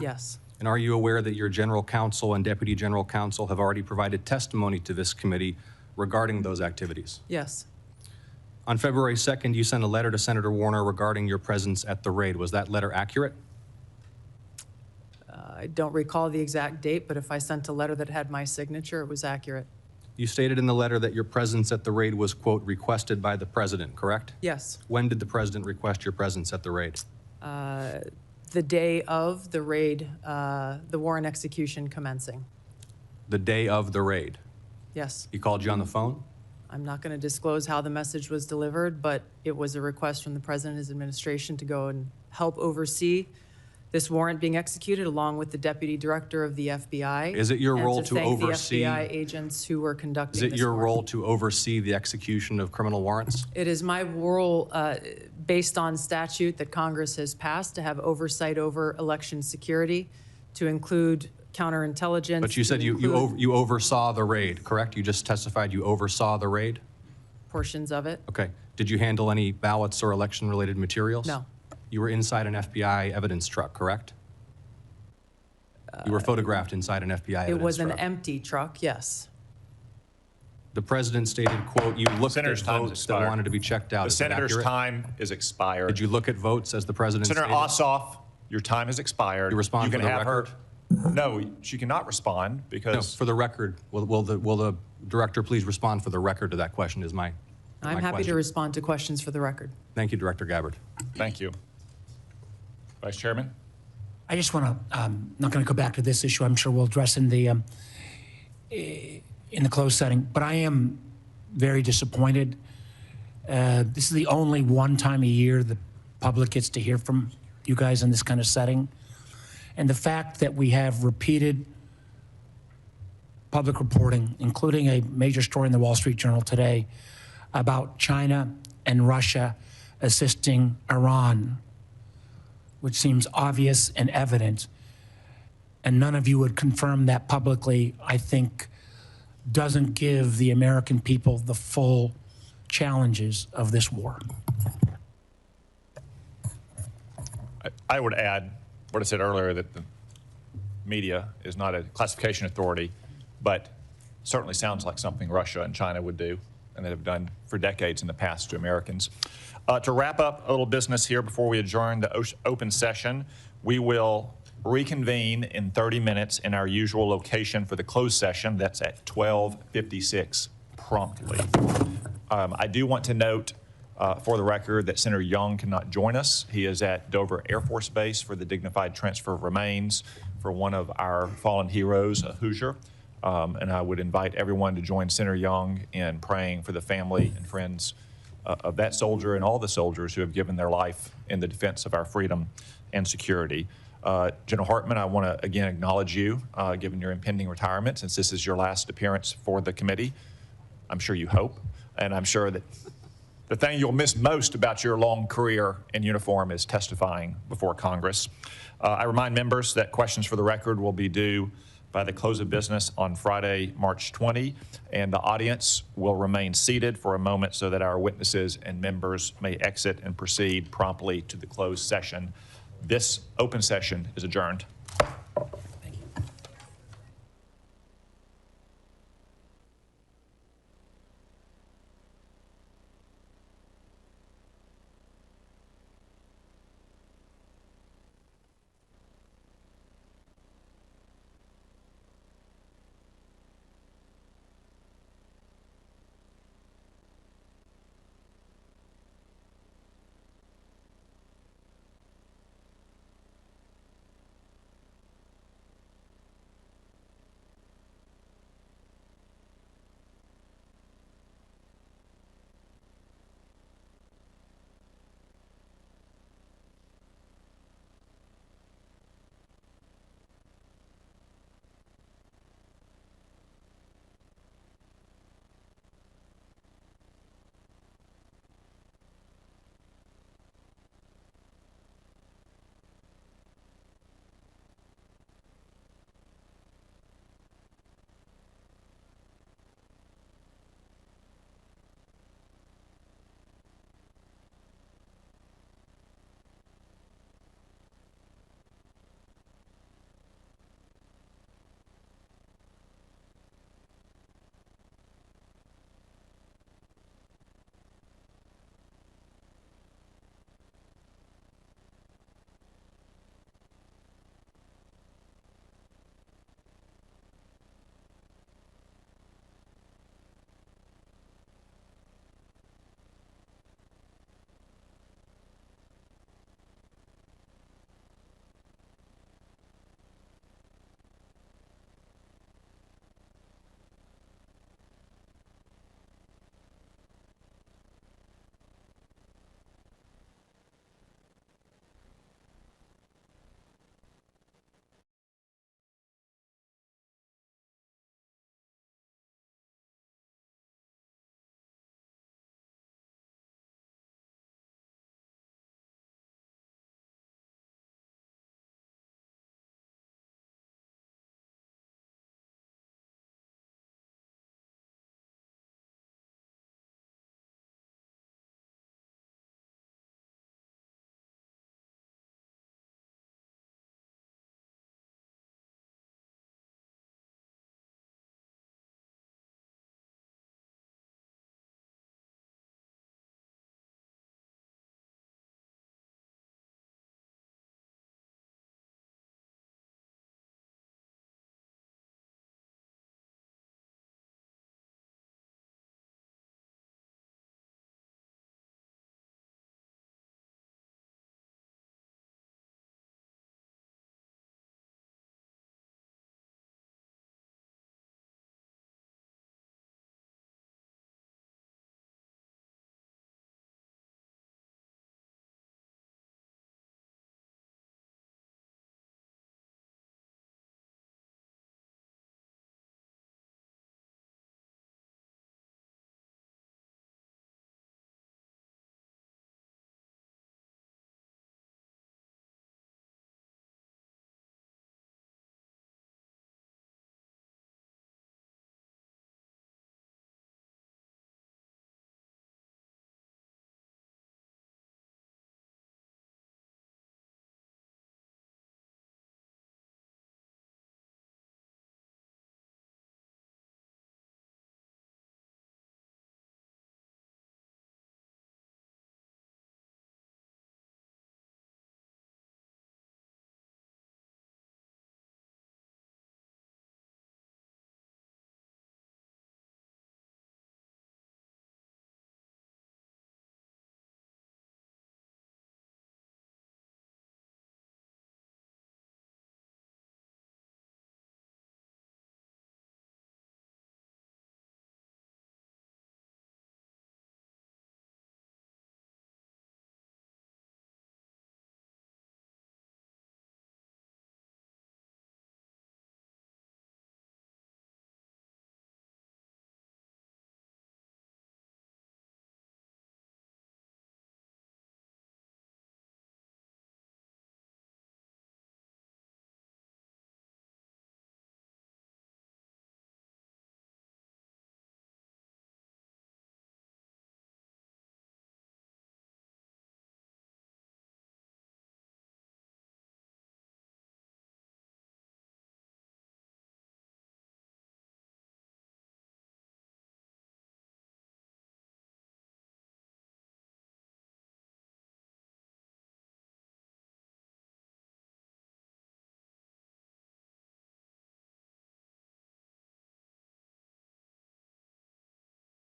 Yes. And are you aware that your general counsel and deputy general counsel have already provided testimony to this committee regarding those activities? Yes. On February 2nd, you sent a letter to Senator Warner regarding your presence at the raid. Was that letter accurate? I don't recall the exact date, but if I sent a letter that had my signature, it was accurate. You stated in the letter that your presence at the raid was, quote, requested by the president, correct? Yes. When did the president request your presence at the raid? The day of the raid, the warrant execution commencing. The day of the raid? Yes. He called you on the phone? I'm not going to disclose how the message was delivered, but it was a request from the president and his administration to go and help oversee this warrant being executed along with the deputy director of the FBI. Is it your role to oversee? And to thank the FBI agents who were conducting Is it this your warrant. role to oversee the execution of criminal warrants? It is my role, based on statute that Congress has passed, to have oversight over election security, to include counterintelligence. But you said you oversaw the raid, correct? You just testified you oversaw the raid? Portions of it. Okay. Did you handle any ballots or election-related materials? No. You were inside an FBI evidence truck, correct? You were photographed inside an FBI evidence truck. It was an empty truck, yes. The president stated, quote, you looked at Senator's time has votes that expired. wanted to be checked out. The Is that senator's accurate? time is expired. Did you look at votes as the president Senator stated? Ossoff, your time has expired. You respond can for the have record? her. No, she cannot respond No, because for the record, will the director please respond for the record to that question is my I'm happy question. to respond to questions for the record. Thank you, Director Gabbard. Thank you. Vice Chairman? I just want to, not going to go back to this issue. I'm sure we'll address in the closed setting, but I am very disappointed. This is the only one time a year the public gets to hear from you guys in this kind of setting. And the fact that we have repeated public reporting, including a major story in the Wall Street Journal today about China and Russia assisting Iran, which seems obvious and evident, and none of you would confirm that publicly, I think doesn't give the American people the full challenges of this war. I would add what I said earlier, that the media is not a classification authority, but certainly sounds like something Russia and China would do and that have done for decades in the past to Americans. To wrap up a little business here before we adjourn the open session, we will reconvene in 30 minutes in our usual location for the closed session. That's at 12:56 promptly. I do want to note for the record that Senator Young cannot join us. He is at Dover Air Force Base for the dignified transfer of remains for one of our fallen heroes, a Hoosier. And I would invite everyone to join Senator Young in praying for the family and friends of that soldier and all the soldiers who have given their life in the defense of our freedom and security. General Hartman, I want to again acknowledge you, given your impending retirement, since this is your last appearance for the committee. I'm sure you hope, and I'm sure that the thing you'll miss most about your long career in uniform is testifying before Congress. I remind members that questions for the record will be due by the close of business on Friday, March 20, and the audience will remain seated for a moment so that our witnesses and members may exit and proceed promptly to the closed session. This open session is adjourned.